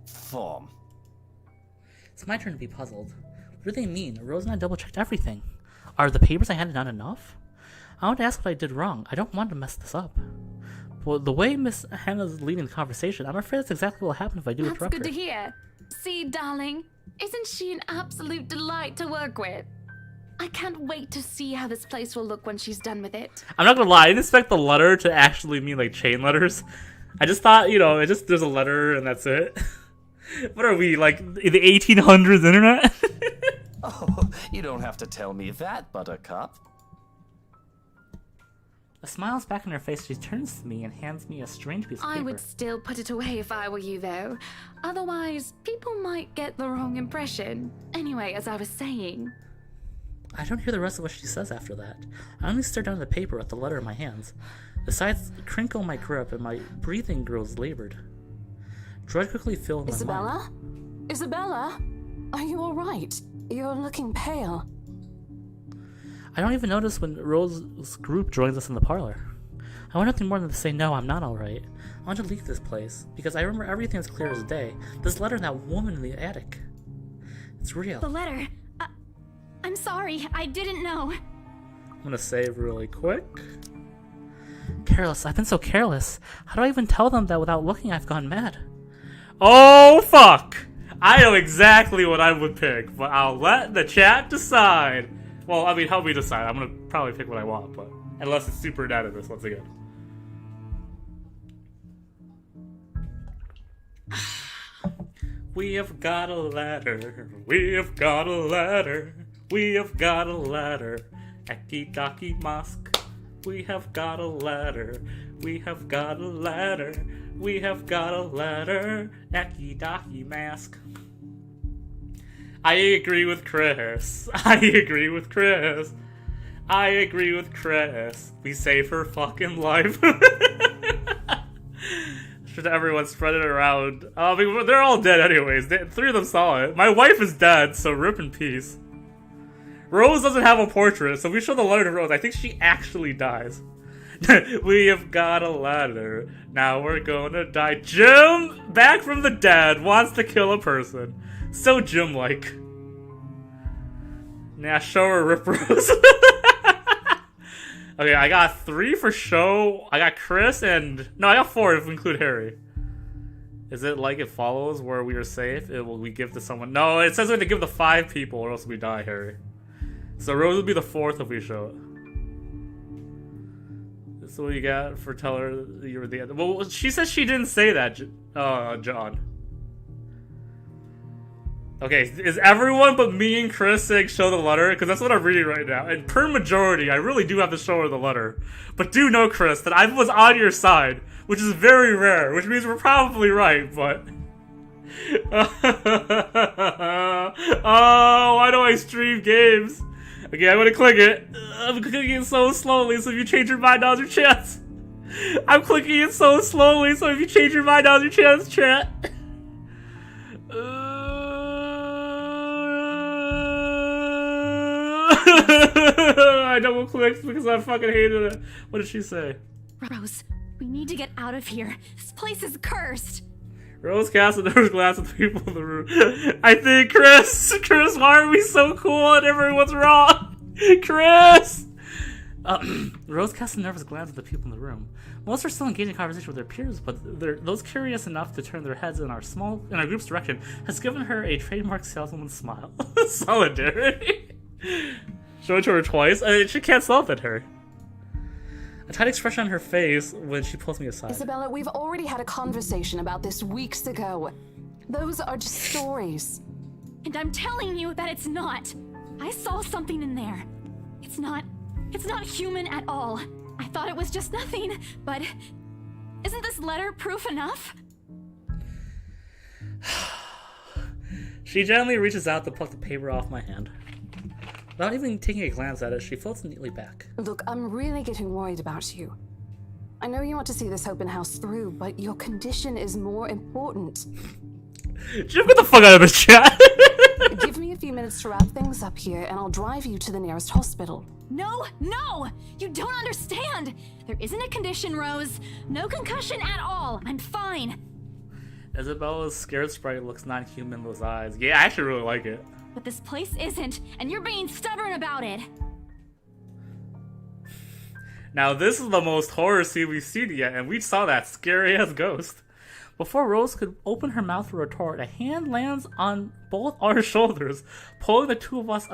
form. It's my turn to be puzzled. What do they mean? Rose and I double-checked everything. Are the papers I handed not enough? I want to ask what I did wrong. I don't want to mess this up. But the way Miss Hannah's leading the conversation, I'm afraid that's exactly what will happen if I do interrupt her. That's good to hear. See, darling, isn't she an absolute delight to work with? I can't wait to see how this place will look when she's done with it. I'm not gonna lie, I didn't expect the letter to actually mean like chain letters. I just thought, there's a letter and that's it. What are we, like, in the 1800s internet? Oh, you don't have to tell me that, Buttercup. A smile is back on her face. She turns to me and hands me a strange piece of paper. I would still put it away if I were you, though. Otherwise, people might get the wrong impression. Anyway, as I was saying... I don't hear the rest of what she says after that. I only stare down at the paper with the letter in my hands. The sides crinkle my grip and my breathing grows labored. Dread quickly filled my mind. Isabella? Are you alright? You're looking pale. I don't even notice when Rose's group joins us in the parlor. I want nothing more than to say no, I'm not alright. I want to leave this place, because I remember everything as clear as day. This letter and that woman in the attic. It's real. The letter. I'm sorry, I didn't know. I'm gonna save really quick. Careless, I've been so careless. How do I even tell them that without looking I've gone mad? Oh, fuck! I know exactly what I would pick, but I'll let the chat decide. Well, I mean, help me decide. I'm gonna probably pick what I want, but unless it's super unanimous once again. We have got a ladder. We have got a ladder. We have got a ladder. Eki daki mask. We have got a ladder. We have got a ladder. We have got a ladder. Eki daki mask. I agree with Chris. I agree with Chris. I agree with Chris. We save her fucking life. Should everyone spread it around? I mean, they're all dead anyways. Three of them saw it. My wife is dead, so rip in peace. Rose doesn't have a portrait, so we show the letter to Rose. I think she actually dies. We have got a ladder. Now we're gonna die. Jim, back from the dead, wants to kill a person. So Jim-like. Now show her Rip Rose. Okay, I got 3 for show. I got Chris and... No, I got 4 if we include Harry. Is it like it follows where we are safe? We give to someone? No, it says we have to give to 5 people or else we die, Harry. So Rose would be the 4th if we show it. So what you got for tell her you were the end? Well, she says she didn't say that, John. Okay, is everyone but me and Chris saying show the letter? Because that's what I'm reading right now. And per majority, I really do have to show her the letter. But do know, Chris, that I was on your side, which is very rare, which means we're probably right, but... Oh, why do I stream games? Okay, I'm gonna click it. I'm clicking it so slowly, so if you change your mind, now's your chance. I'm clicking it so slowly, so if you change your mind, now's your chance, chat. I double clicked because I fucking hated it. What did she say? Rose, we need to get out of here. This place is cursed. Rose cast another glass at the people in the room. I think Chris, why are we so cool and everyone's wrong? Chris! Rose cast a nervous glance at the people in the room. Most are still engaged in conversation with their peers, but those curious enough to turn their heads in our group's direction has given her a trademark saleswoman smile. Solidarity. Show it to her twice. She can't stop at her. A tight expression on her face when she pulls me aside. Isabella, we've already had a conversation about this weeks ago. Those are just stories. And I'm telling you that it's not. I saw something in there. It's not human at all. I thought it was just nothing, but isn't this letter proof enough? She gently reaches out to pluck the paper off my hand. Without even taking a glance at it, she folds it neatly back. Look, I'm really getting worried about you. I know you want to see this open house through, but your condition is more important. Jim, get the fuck out of this chat! Give me a few minutes to wrap things up here, and I'll drive you to the nearest hospital. No! You don't understand! There isn't a condition, Rose. No concussion at all. I'm fine. Isabella's scared sprite looks non-human in those eyes. Yeah, I actually really like it. But this place isn't, and you're being stubborn about it. Now this is the most horror scene we've seen yet, and we saw that scary-ass ghost. Before Rose could open her mouth to retort, a hand lands on both our shoulders, pulling the two of us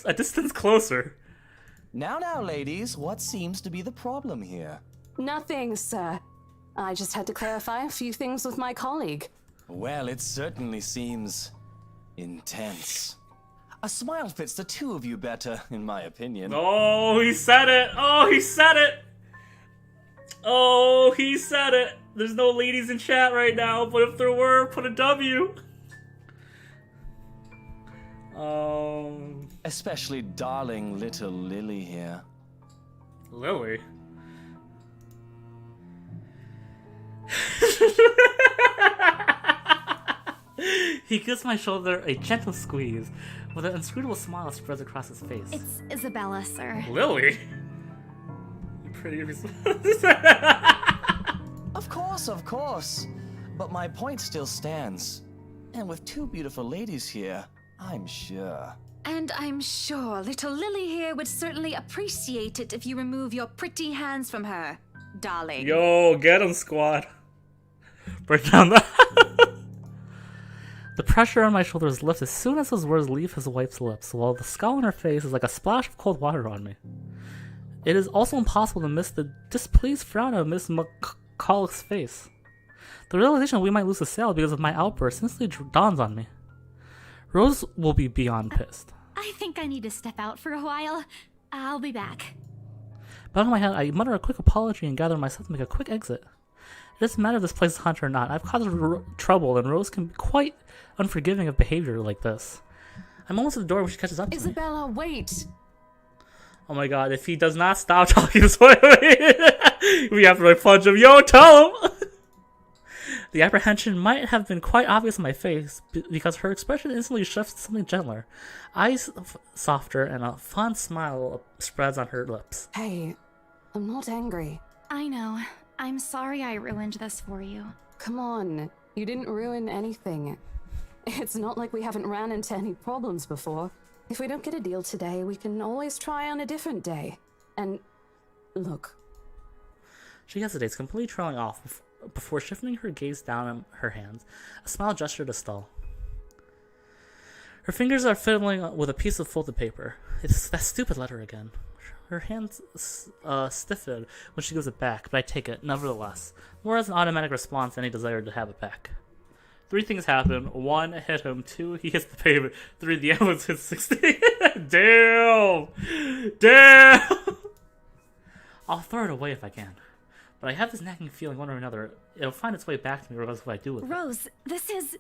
a distance closer. Now, ladies, what seems to be the problem here? Nothing, sir. I just had to clarify a few things with my colleague. Well, it certainly seems intense. A smile fits the two of you better, in my opinion. Oh, he said it! Oh, he said it! Oh, he said it! There's no ladies in chat right now, but if there were, put a W. Especially darling little Lily here. Lily? He gives my shoulder a gentle squeeze, with an inscrutable smile spreads across his face. It's Isabella, sir. Lily? pretty response. Of course. But my point still stands. And with two beautiful ladies here, I'm sure. And I'm sure little Lily here would certainly appreciate it if you remove your pretty hands from her, darling. Yo, get him, squad. Break down the... The pressure on my shoulders lifts as soon as those words leave his wife's lips, while the scowl on her face is like a splash of cold water on me. It is also impossible to miss the displeased frown on Miss McCulloch's face. The realization we might lose the sale because of my outburst instantly dawns on me. Rose will be beyond pissed. I think I need to step out for a while. I'll be back. Bowing my head, I mutter a quick apology and gather myself to make a quick exit. It doesn't matter if this place is haunted or not. I've caused trouble, and Rose can be quite unforgiving of behavior like this. I'm almost at the door when she catches up to me. Isabella, wait! Oh my god, if he does not stop talking this way, we have to like punch him. Yo, tell him! The apprehension might have been quite obvious on my face, because her expression instantly shifts to something gentler. Eyes softer, and a fond smile spreads on her lips. Hey, I'm not angry. I know. I'm sorry I ruined this for you. Come on, you didn't ruin anything. It's not like we haven't ran into any problems before. If we don't get a deal today, we can always try on a different day. And look. She hesitates, completely trailing off before shifting her gaze down on her hands, a smile gesture to stall. Her fingers are fiddling with a piece of folded paper. It's that stupid letter again. Her hands stiffen when she gives it back, but I take it, nevertheless, more as an automatic response to any desire to have it back. 3 things happen. 1, hit him. 2, he hits the pavement. 3, the ambulance hits 60. Damn! I'll throw it away if I can. But I have this nagging feeling one or another, it'll find its way back to me regardless of what I do with it. Rose, this is...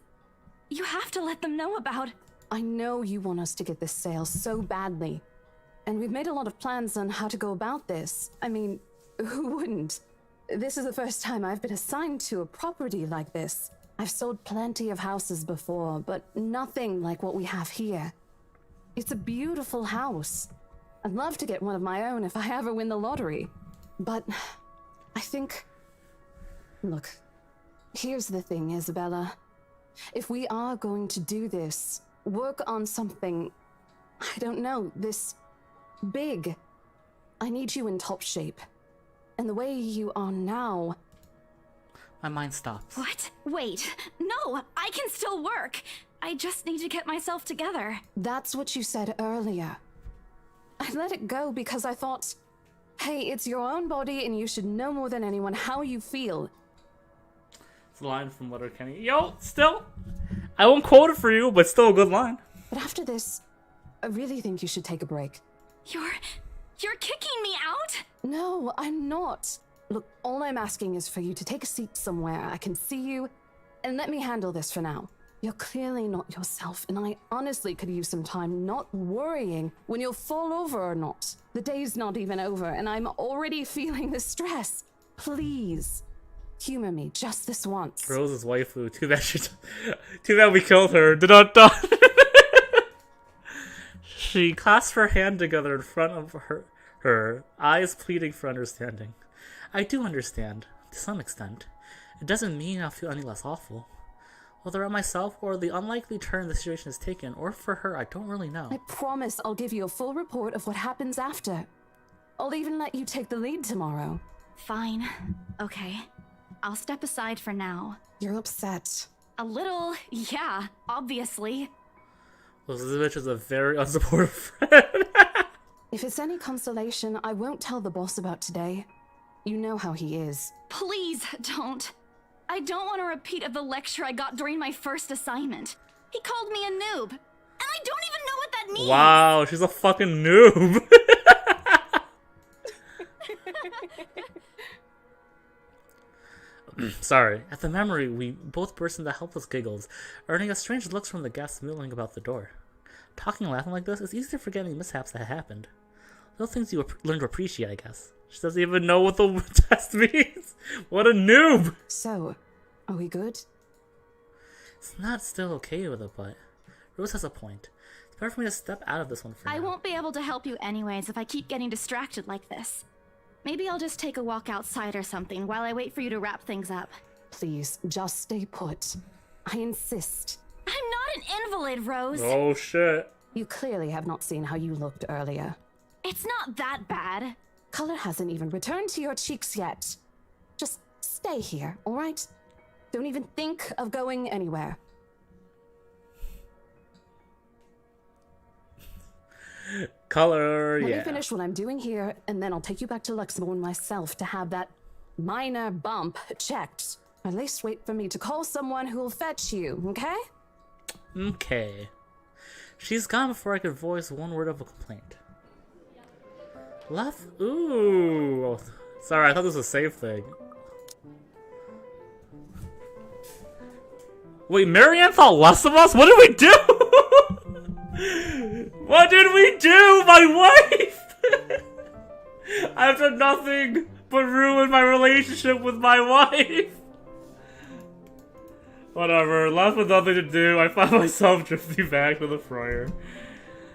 You have to let them know about... I know you want us to get this sale so badly. And we've made a lot of plans on how to go about this. I mean, who wouldn't? This is the first time I've been assigned to a property like this. I've sold plenty of houses before, but nothing like what we have here. It's a beautiful house. I'd love to get one of my own if I ever win the lottery. But I think... Look, here's the thing, Isabella. If we are going to do this, work on something, I don't know, this big, I need you in top shape. And the way you are now... My mind stops. What? Wait. No, I can still work. I just need to get myself together. That's what you said earlier. I let it go because I thought, hey, it's your own body and you should know more than anyone how you feel. It's a line from Letterkenny. Yo, still, I won't quote it for you, but still a good line. But after this, I really think you should take a break. You're kicking me out? No, I'm not. Look, all I'm asking is for you to take a seat somewhere I can see you, and let me handle this for now. You're clearly not yourself, and I honestly could use some time not worrying when you'll fall over or not. The day's not even over, and I'm already feeling the stress. Please, humor me just this once. Rose's waifu. Too bad we killed her. Da-da-da. She clasps her hand together in front of her, eyes pleading for understanding. I do understand, to some extent. It doesn't mean I'll feel any less awful. Whether on myself or the unlikely turn the situation has taken, or for her, I don't really know. I promise I'll give you a full report of what happens after. I'll even let you take the lead tomorrow. Fine. Okay. I'll step aside for now. You're upset. A little, yeah, obviously. Well, this bitch is a very unsupportive friend. If it's any consolation, I won't tell the boss about today. You know how he is. Please don't. I don't want a repeat of the lecture I got during my first assignment. He called me a noob, and I don't even know what that means. Wow, she's a fucking noob. Sorry. At the memory, we both burst into helpless giggles, earning us strange looks from the guests milling about the door. Talking and laughing like this, it's easy to forget any mishaps that happened. Little things you learn to appreciate, I guess. She doesn't even know what the test means. What a noob! So, are we good? It's not still okay with it, but Rose has a point. It's better for me to step out of this one for now. I won't be able to help you anyways if I keep getting distracted like this. Maybe I'll just take a walk outside or something while I wait for you to wrap things up. Please, just stay put. I insist. I'm not an invalid, Rose. Oh shit. You clearly have not seen how you looked earlier. It's not that bad. Color hasn't even returned to your cheeks yet. Just stay here, all right? Don't even think of going anywhere. Color, Let yeah. me finish what I'm doing here, and then I'll take you back to Luxembourg myself to have that minor bump checked. At least wait for me to call someone who'll fetch you, okay? Okay. She's gone before I could voice one word of a complaint. Left? Ooh. Sorry, I thought this was a safe thing. Wait, Marianne thought less of us? What did we do? What did we do? My wife! I've done nothing but ruin my relationship with my wife. Whatever, left with nothing to do, I found myself drifting back to the foyer.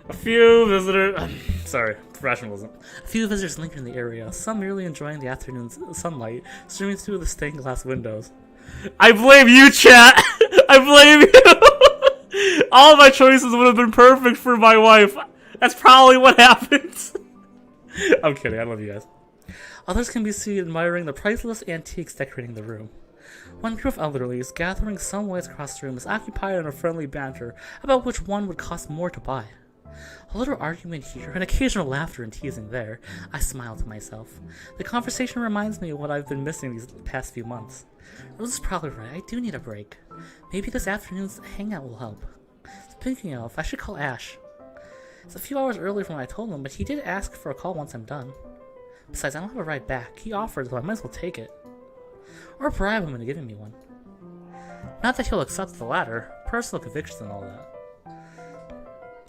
A few visitors... sorry, professionalism. A few visitors lingered in the area, some merely enjoying the afternoon's sunlight streaming through the stained glass windows. I blame you, chat! I blame you! All my choices would have been perfect for my wife. That's probably what happened. I'm kidding, I love you guys. Others can be seen admiring the priceless antiques decorating the room. One group of elderlies, gathering some ways across the room, is occupied in a friendly banter about which one would cost more to buy. A little argument here, and occasional laughter and teasing there. I smile to myself. The conversation reminds me of what I've been missing these past few months. Rose is probably right, I do need a break. Maybe this afternoon's hangout will help. Speaking of, I should call Ash. It's a few hours early from what I told him, but he did ask for a call once I'm done. Besides, I don't have a ride back. He offered, so I might as well take it. Or bribe him into giving me one. Not that he'll accept the latter. Personal convictions and all that.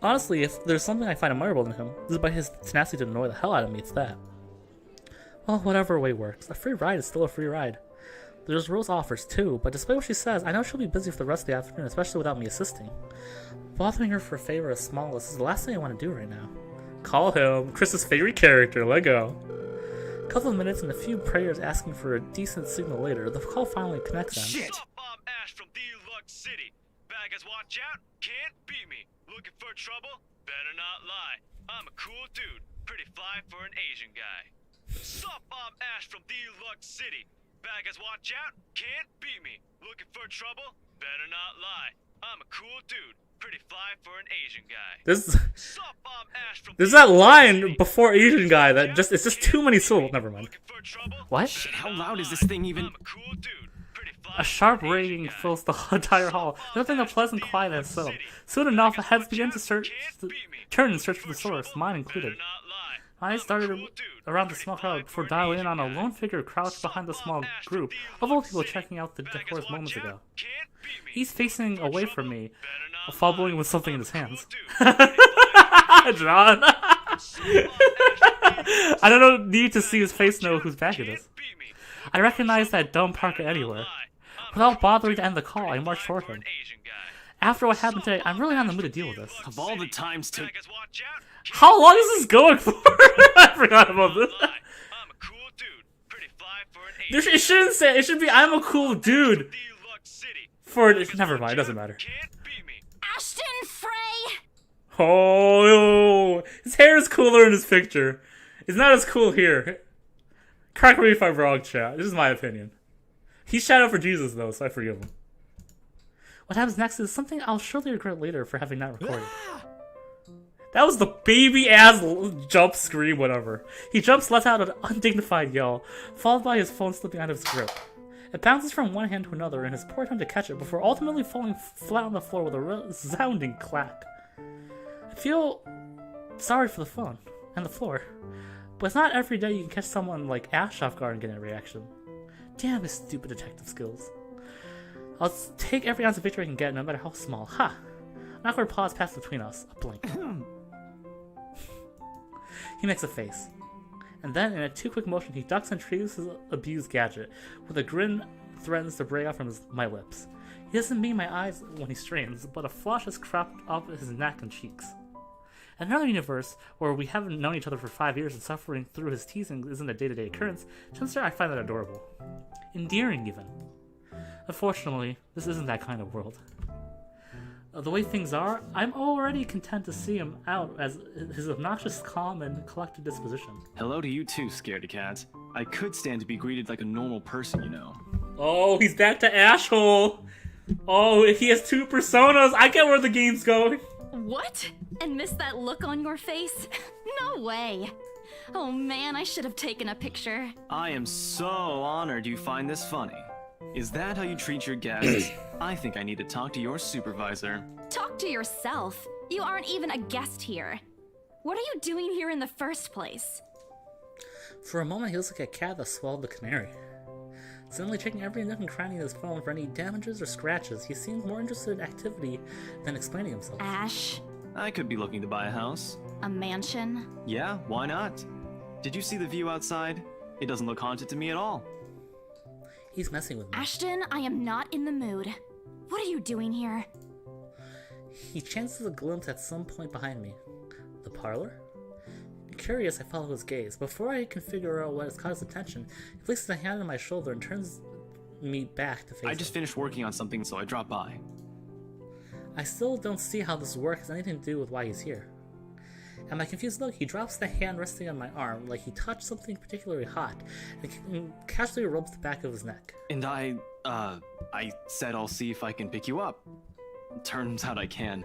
Honestly, if there's something I find admirable in him, despite his tenacity to annoy the hell out of me, it's that. Well, whatever way works. A free ride is still a free ride. There's Rose offers too, but despite what she says, I know she'll be busy for the rest of the afternoon, especially without me assisting. Bothering her for a favor as small as is the last thing I want to do right now. Call him. Chris's favorite character. Let go. A couple of minutes and a few prayers asking for a decent signal later, the call finally connects them. Shit! I'm Ash from Deluxe City. Baggers, watch out. Can't beat me. Looking for trouble? Better not lie. I'm a cool dude. Pretty fly for an Asian guy. Sup, I'm Ash from Deluxe City. Baggers, watch out. Can't beat me. Looking for trouble? Better not lie. I'm a cool dude. Pretty fly for an Asian guy. There's that line before Asian guy that just, it's just too many syllables. Never mind. What? Shit, how loud is this thing even? A sharp ringing fills the entire hall. Nothing but pleasant quiet has settled. Soon enough, heads began to turn and search for the source, mine included. I started around the small crowd before dialing in on a lone figure crouched behind the small group of old people checking out the decors moments ago. He's facing away from me, fumbling with something in his hands. John! I don't need to see his face to know whose bag it is. I recognize that dumb Parker anywhere. Without bothering to end the call, I marched toward him. After what happened today, I'm really not in the mood to deal with this. Of all the times to... How long is this going for? I forgot about this. It shouldn't say, it should be, I'm a cool dude. Never mind, it doesn't matter. Ashton Frey! Oh, his hair is cooler in his picture. It's not as cool here. Correct me if I'm wrong, chat. This is my opinion. He's shadowed for Jesus, though, so I forgive him. What happens next is something I'll surely regret later for having not recorded. That was the baby-ass jump scream, whatever. He jumps, lets out an undignified yell, followed by his phone slipping out of his grip. It bounces from one hand to another in his poor attempt to catch it before ultimately falling flat on the floor with a resounding clack. I feel sorry for the phone and the floor, but it's not every day you can catch someone like Ash off guard and get a reaction. Damn his stupid detective skills. I'll take every ounce of victory I can get, no matter how small. Ha! An awkward pause passed between us. A blink. He makes a face. And then, in a too-quick motion, he ducks and retrieves his abused gadget, with a grin threatens to break out from my lips. He doesn't meet my eyes when he strains, but a flush has cropped up his neck and cheeks. In another universe, where we haven't known each other for 5 years and suffering through his teasing isn't a day-to-day occurrence, chances are I find that adorable. Endearing, even. Unfortunately, this isn't that kind of world. The way things are, I'm already content to see him out as his obnoxious, calm, and collected disposition. Hello to you too, scaredy cat. I could stand to be greeted like a normal person, you know. Oh, he's back to Ashhole! Oh, he has 2 personas! I get where the game's going! What? And miss that look on your face? No way. Oh man, I should have taken a picture. I am so honored you find this funny. Is that how you treat your guests? I think I need to talk to your supervisor. Talk to yourself. You aren't even a guest here. What are you doing here in the first place? For a moment, he looks like a cat that swallowed the canary. Suddenly checking every nook and cranny in his phone for any damages or scratches, he seems more interested in activity than explaining himself. Ash? I could be looking to buy a house. A mansion? Yeah, why not? Did you see the view outside? It doesn't look haunted to me at all. He's messing with me. Ashton, I am not in the mood. What are you doing here? He chances a glimpse at some point behind me. The parlor? Curious, I follow his gaze. Before I can figure out what has caught his attention, he places a hand on my shoulder and turns me back to face I just finished working on something, so I dropped by. I still don't see how this work has anything to do with why he's here. At my confused look, he drops the hand resting on my arm like he touched something particularly hot and casually rubs the back of his neck. And I said I'll see if I can pick you up. Turns out I can.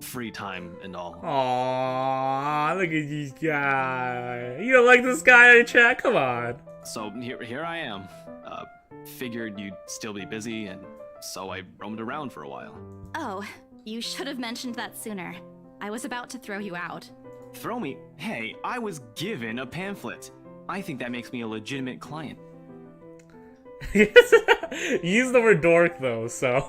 Free time and all. Aww, look at these guys. You don't like this guy in chat? Come on. So here I am. Figured you'd still be busy, and so I roamed around for a while. Oh, you should have mentioned that sooner. I was about to throw you out. Throw me? Hey, I was given a pamphlet. I think that makes me a legitimate client. Use the word dork though, so.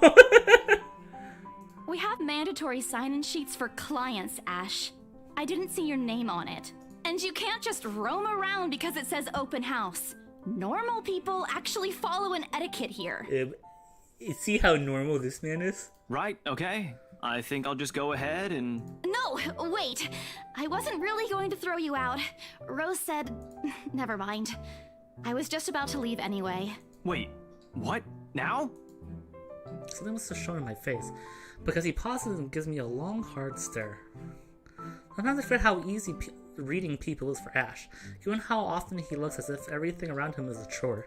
We have mandatory sign-in sheets for clients, Ash. I didn't see your name on it. And you can't just roam around because it says open house. Normal people actually follow an etiquette here. See how normal this man is? Right, okay. I think I'll just go ahead and... No, wait. I wasn't really going to throw you out. Rose said... Never mind. I was just about to leave anyway. Wait, what? Now? Something must have shown in my face, because he pauses and gives me a long, hard stare. Sometimes I forget how easy reading people is for Ash, given how often he looks as if everything around him is a chore.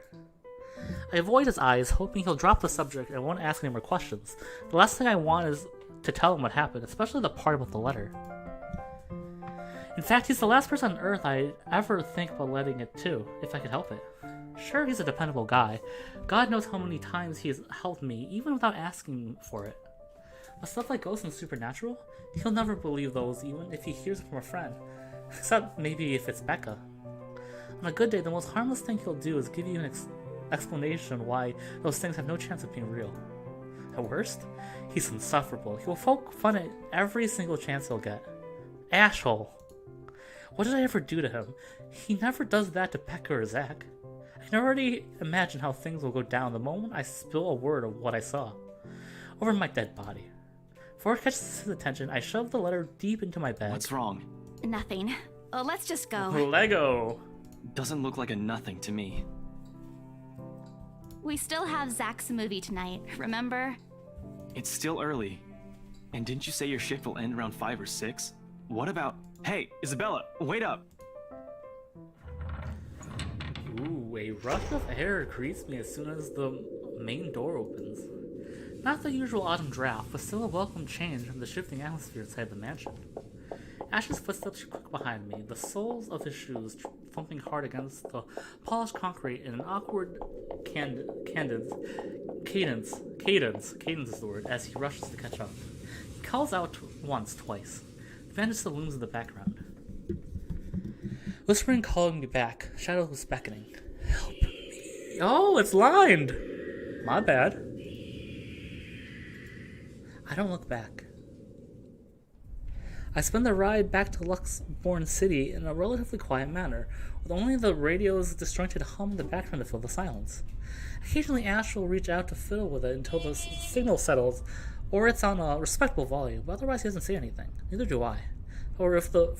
I avoid his eyes, hoping he'll drop the subject and won't ask any more questions. The last thing I want is to tell him what happened, especially the part about the letter. In fact, he's the last person on Earth I'd ever think about letting it to, if I could help it. Sure, he's a dependable guy. God knows how many times he has helped me, even without asking for it. But stuff like ghosts and supernatural? He'll never believe those, even if he hears it from a friend. Except maybe if it's Becca. On a good day, the most harmless thing he'll do is give you an explanation why those things have no chance of being real. At worst, he's insufferable. He will poke fun at every single chance he'll get. Ashhole! What did I ever do to him? He never does that to Becca or Zach. I can already imagine how things will go down the moment I spill a word of what I saw. Over my dead body. Before it catches his attention, I shove the letter deep into my bag. What's wrong? Nothing. Let's just go. Lego! Doesn't look like a nothing to me. We still have Zach's movie tonight, remember? It's still early. And didn't you say your shift will end around 5 or 6? What about... Hey, Isabella, wait up! Ooh, a rush of air greets me as soon as the main door opens. Not the usual autumn draft, but still a welcome change from the shifting atmosphere inside the mansion. Ash's footsteps quick behind me, the soles of his shoes thumping hard against the polished concrete in an awkward cadence is the word, as he rushes to catch up. He calls out once, twice. The band just looms in the background. Whispering, calling me back, shadows beckoning. Help me. Oh, it's lined! My bad. I don't look back. I spend the ride back to Luxborn City in a relatively quiet manner, with only the radio's disjointed hum in the background to fill the silence. Occasionally Ash will reach out to fiddle with it until the signal settles, or it's on a respectable volume, but otherwise he doesn't say anything. Neither do I. or if the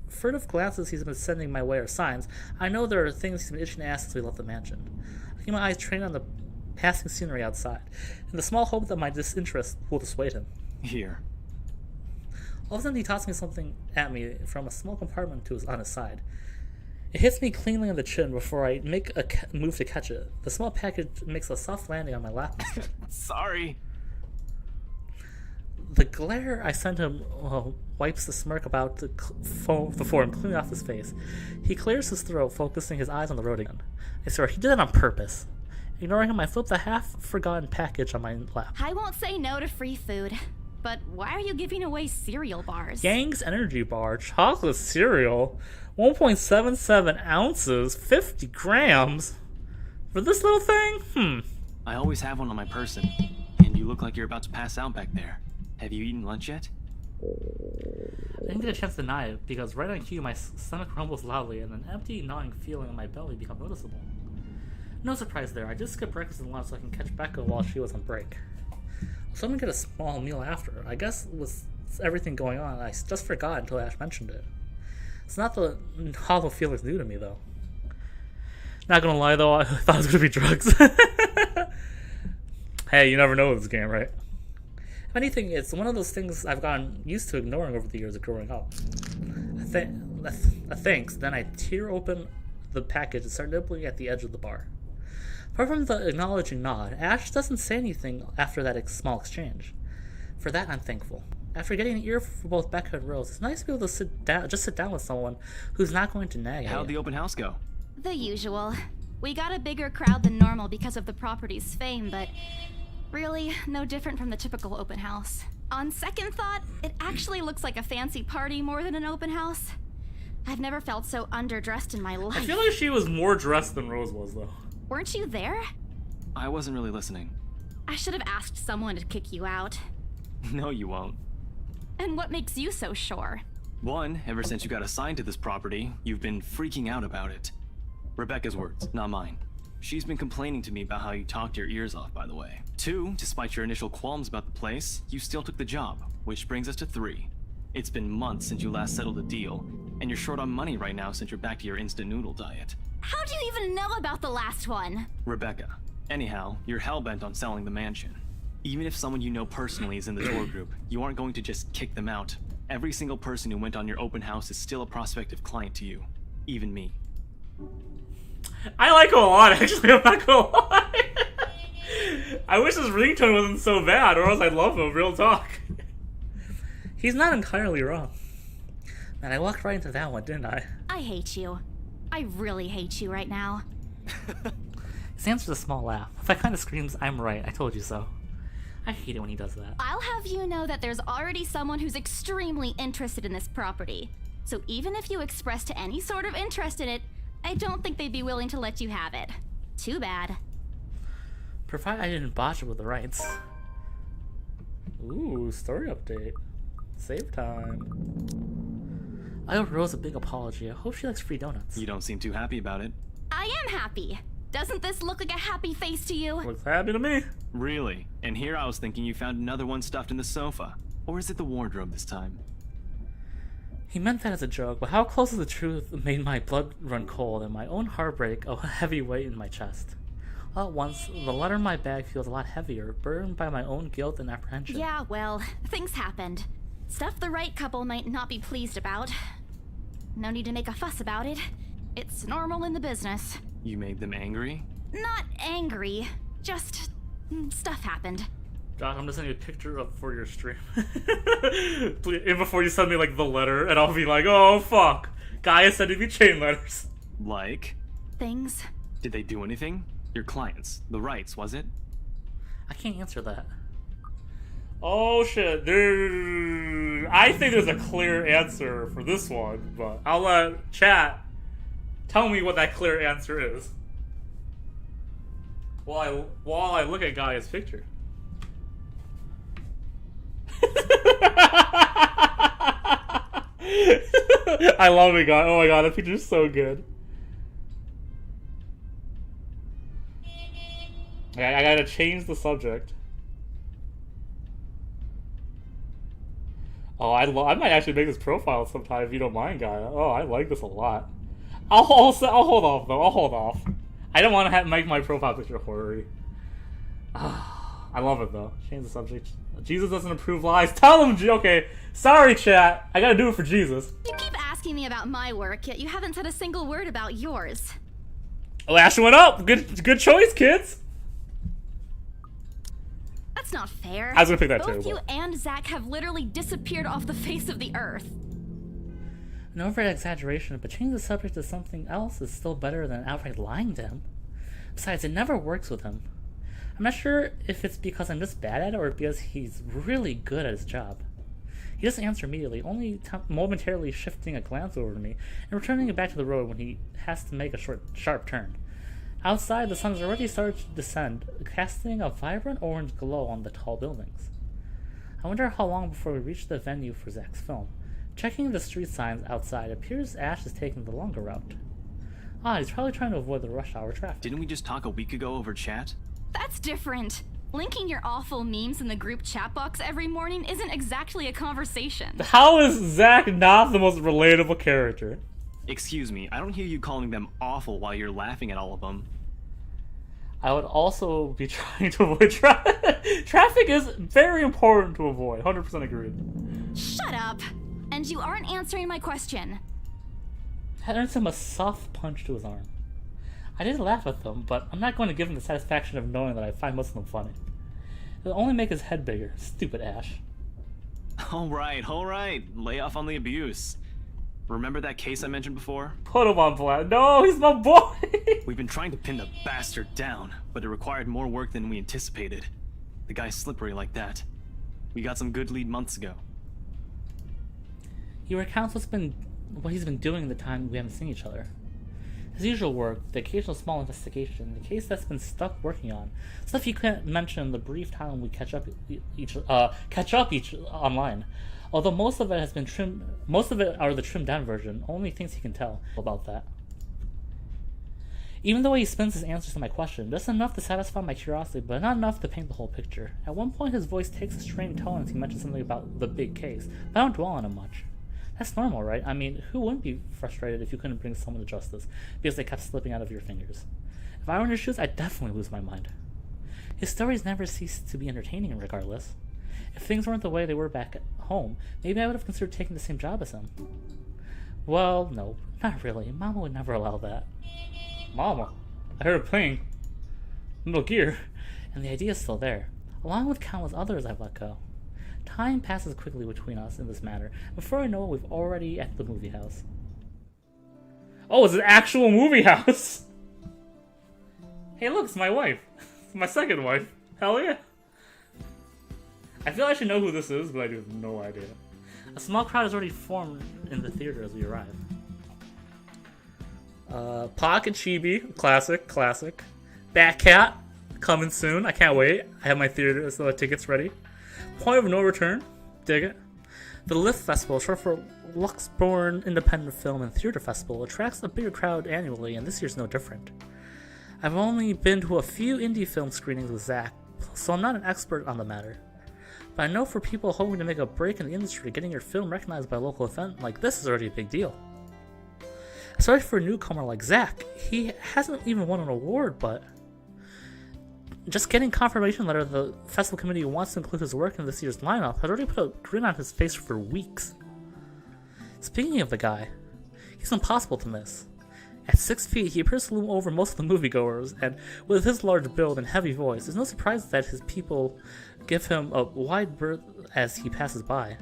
furtive glances he's been sending my way are signs, I know there are things he's been itching to ask since we left the mansion. I keep my eyes trained on the passing scenery outside, in the small hope that my disinterest will dissuade him. Here. All of a sudden he tosses me something at me from a small compartment on his side. It hits me cleanly on the chin before I make a move to catch it. The small package makes a soft landing on my lap instead. Sorry. The glare I send him wipes the smirk about the form cleanly off his face. He clears his throat, focusing his eyes on the road again. I swear, he did that on purpose. Ignoring him, I flip the half-forgotten package on my lap. I won't say no to free food, but why are you giving away cereal bars? Gang's Energy Bar, chocolate cereal, 1.77 ounces, 50 grams. For this little thing? I always have one on my person, and you look like you're about to pass out back there. Have you eaten lunch yet? I didn't get a chance to deny it, because right on cue my stomach rumbles loudly and an empty, gnawing feeling in my belly becomes noticeable. No surprise there, I just skipped breakfast and lunch so I can catch Becca while she was on break. So I'm gonna get a small meal after. I guess with everything going on, I just forgot until Ash mentioned it. It's not the hollow feelings new to me, though. Not gonna lie, though, I thought it was gonna be drugs. Hey, you never know with this game, right? If anything, it's one of those things I've gotten used to ignoring over the years of growing up. Thanks, then I tear open the package and start nibbling at the edge of the bar. Apart from the acknowledging nod, Ash doesn't say anything after that small exchange. For that, I'm thankful. After getting an ear for both Becca and Rose, it's nice to be able to sit down with someone who's not going to nag at you. How'd the open house go? The usual. We got a bigger crowd than normal because of the property's fame, but really, no different from the typical open house. On second thought, it actually looks like a fancy party more than an open house. I've never felt so underdressed in my life. I feel like she was more dressed than Rose was, though. Weren't you there? I wasn't really listening. I should have asked someone to kick you out. No, you won't. And what makes you so sure? One, ever since you got assigned to this property, you've been freaking out about it. Rebecca's words, not mine. She's been complaining to me about how you talked your ears off, by the way. Two, despite your initial qualms about the place, you still took the job, which brings us to three. It's been months since you last settled a deal, and you're short on money right now since you're back to your instant noodle diet. How do you even know about the last one? Rebecca. Anyhow, you're hellbent on selling the mansion. Even if someone you know personally is in the tour group, you aren't going to just kick them out. Every single person who went on your open house is still a prospective client to you. Even me. I like him a lot, actually, I'm not gonna lie. I wish his ringtone wasn't so bad, or else I'd love him, real talk. He's not entirely wrong. Man, I walked right into that one, didn't I? I hate you. I really hate you right now. His answer's a small laugh. That kind of screams, I'm right, I told you so. I hate it when he does that. I'll have you know that there's already someone who's extremely interested in this property. So even if you expressed any sort of interest in it, I don't think they'd be willing to let you have it. Too bad. Provided I didn't botch it with the rights. Ooh, story update. Save time. I owe Rose a big apology. I hope she likes free donuts. You don't seem too happy about it. I am happy. Doesn't this look like a happy face to you? Looks happy to me. Really? And here I was thinking you found another one stuffed in the sofa. Or is it the wardrobe this time? He meant that as a joke, but how close to the truth made my blood run cold and my own heartbreak a heavy weight in my chest. All at once, the letter in my bag feels a lot heavier, burdened by my own guilt and apprehension. Yeah, well, things happened. Stuff the right couple might not be pleased about. No need to make a fuss about it. It's normal in the business. You made them angry? Not angry, just stuff happened. Josh, I'm just sending you a picture up for your stream. And before you send me, like, the letter, and I'll be like, oh, fuck. Guy is sending me chain letters. Like? Things. Did they do anything? Your clients. The rights, was it? I can't answer that. Oh, shit. Dude. I think there's a clear answer for this one, but I'll let chat tell me what that clear answer is. While I look at Gaia's picture. I love it, God. Oh my god, that picture's so good. I gotta change the subject. Oh, I might actually make this profile sometime if you don't mind, guy. Oh, I like this a lot. I'll hold off though. I'll hold off. I don't want to make my profile picture horror-y. I love it though. Change the subject. Jesus doesn't approve lies. Tell him. Okay, sorry, chat. I gotta do it for Jesus. You keep asking me about my work, yet you haven't said a single word about yours. Lash went up. Good choice, kids. That's not fair. I was gonna pick that too. Both you and Zach have literally disappeared off the face of the earth. An overt exaggeration, but changing the subject to something else is still better than outright lying to him. Besides, it never works with him. I'm not sure if it's because I'm just bad at it or because he's really good at his job. He doesn't answer immediately, only momentarily shifting a glance over to me and returning it back to the road when he has to make a sharp turn. Outside, the sun has already started to descend, casting a vibrant orange glow on the tall buildings. I wonder how long before we reach the venue for Zach's film. Checking the street signs outside, it appears Ash is taking the longer route. He's probably trying to avoid the rush hour traffic. Didn't we just talk a week ago over chat? That's different. Linking your awful memes in the group chat box every morning isn't exactly a conversation. How is Zach not the most relatable character? Excuse me, I don't hear you calling them awful while you're laughing at all of them. I would also be trying to avoid traffic. Traffic is very important to avoid. 100% agreed. Shut up! And you aren't answering my question. That earns him a soft punch to his arm. I did laugh at them, but I'm not going to give him the satisfaction of knowing that I find most of them funny. It'll only make his head bigger. Stupid Ash. Alright. Lay off on the abuse. Remember that case I mentioned before? Put him on blast. No, he's my boy! We've been trying to pin the bastard down, but it required more work than we anticipated. The guy's slippery like that. We got some good lead months ago. He recounts what he's been doing in the time we haven't seen each other. His usual work, the occasional small investigation, the case that's been stuck working on, stuff you couldn't mention in the brief time we catch up each online. Although most of it are the trimmed down version, only things he can tell about that. Even the way he spins his answers to my question, just enough to satisfy my curiosity, but not enough to paint the whole picture. At one point his voice takes a strained tone as he mentions something about the big case, but I don't dwell on it much. That's normal, right? I mean, who wouldn't be frustrated if you couldn't bring someone to justice because they kept slipping out of your fingers? If I were in his shoes, I'd definitely lose my mind. His stories never cease to be entertaining regardless. If things weren't the way they were back at home, maybe I would have considered taking the same job as him. Well, no, not really. Mama would never allow that. Mama? I heard her playing Little Gear. And the idea is still there, along with countless others I've let go. Time passes quickly between us in this matter. Before I know it, we've already at the movie house. Oh, it's an actual movie house! Hey look, it's my wife. It's my second wife. Hell yeah. I feel I should know who this is, but I have no idea. A small crowd has already formed in the theater as we arrive. Pock and Chibi, classic. Batcat, coming soon. I can't wait. I have my theater tickets ready. Point of No Return, dig it. The Lift Festival, short for Luxembourg Independent Film and Theater Festival, attracts a bigger crowd annually, and this year's no different. I've only been to a few indie film screenings with Zach, so I'm not an expert on the matter. But I know for people hoping to make a break in the industry, getting your film recognized by a local event like this is already a big deal. Especially for a newcomer like Zach, he hasn't even won an award, but just getting confirmation letter the festival committee wants to include his work in this year's lineup had already put a grin on his face for weeks. Speaking of the guy, he's impossible to miss. At 6 feet, he appears to loom over most of the moviegoers, and with his large build and heavy voice, it's no surprise that his people give him a wide berth as he passes by.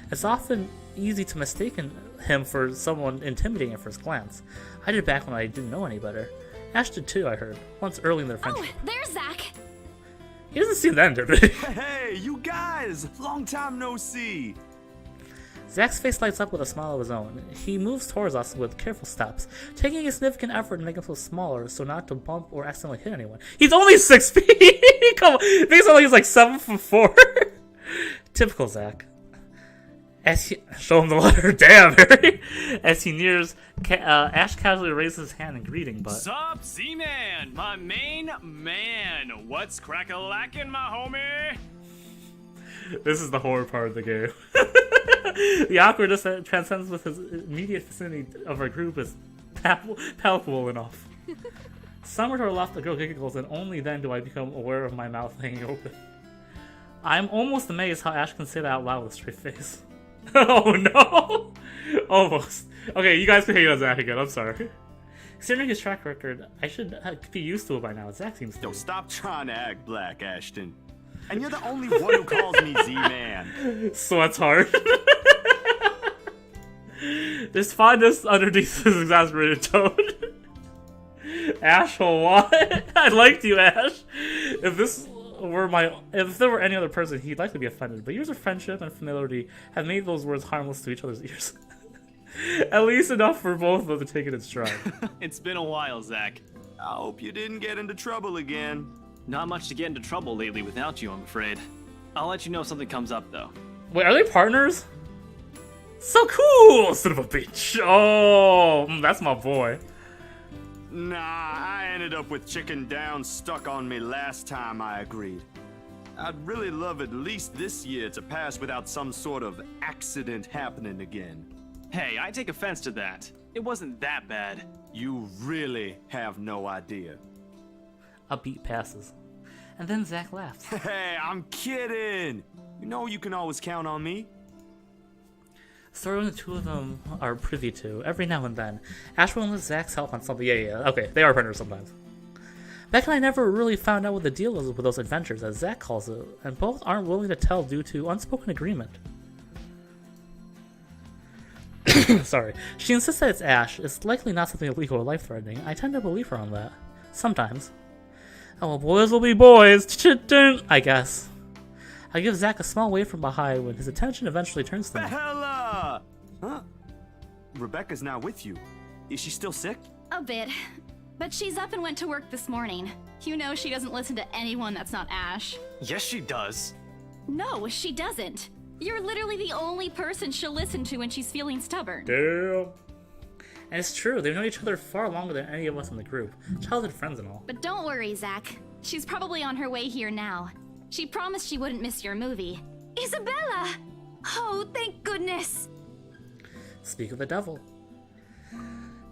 It's often easy to mistake him for someone intimidating at first glance. I did back when I didn't know any better. Ash did too, I heard, once early in their friendship. Oh, there's Zach! He doesn't seem that intimidating. Hey, you guys! Long time no see! Zach's face lights up with a smile of his own. He moves towards us with careful steps, taking a significant effort to make himself smaller so not to bump or accidentally hit anyone. He's only 6 feet! Come on, it makes it like he's like 7'4". Typical Zach. As he show him the letter, damn, Harry. As he nears, Ash casually raises his hand in greeting, but Sup, Z-Man, my main man. What's crack-a-lackin', my homie? This is the horror part of the game. The awkwardness that transcends with his immediate vicinity of our group is palpable enough. Somewhere to our left, the girl giggles, and only then do I become aware of my mouth hanging open. I'm almost amazed how Ash can say that out loud with a straight face. Oh no! Almost. Okay, you guys can hate on Zach again, I'm sorry. Considering his track record, I should be used to it by now. Zach seems to Yo, be. stop trying to act black, Ashton. And you're the only one who calls me Z-Man. Sweats hard. There's fondness underneath his exasperated tone. Ash, what? I liked you, Ash. If there were any other person, he'd likely be offended. But years of friendship and familiarity have made those words harmless to each other's ears. At least enough for both of them to take it in stride. It's been a while, Zach. I hope you didn't get into trouble again. Not much to get into trouble lately without you, I'm afraid. I'll let you know if something comes up, though. Wait, are they partners? So cool, son of a bitch. Oh, that's my boy. Nah, I ended up with chicken down stuck on me last time I agreed. I'd really love at least this year to pass without some sort of accident happening again. Hey, I take offense to that. It wasn't that bad. You really have no idea. A beat passes. And then Zach laughs. Hey, I'm kidding! You know you can always count on me. Story the two of them are privy to, every now and then. Ash will enlist Zach's help on something. Yeah. Okay, they are partners sometimes. Beck and I never really found out what the deal is with those adventures, as Zach calls it, and both aren't willing to tell due to unspoken agreement. Sorry. She insists that it's Ash. It's likely not something illegal or life-threatening. I tend to believe her on that. Sometimes. Oh, well, boys will be boys. I guess. I give Zach a small wave from behind when his attention eventually turns to me. Bella! Huh? Rebecca's not with you. Is she still sick? A bit. But she's up and went to work this morning. You know she doesn't listen to anyone that's not Ash. Yes, she does. No, she doesn't. You're literally the only person she'll listen to when she's feeling stubborn. Damn. And it's true, they've known each other far longer than any of us in the group. Childhood friends and all. But don't worry, Zach. She's probably on her way here now. She promised she wouldn't miss your movie. Isabella! Oh, thank goodness! Speak of the devil.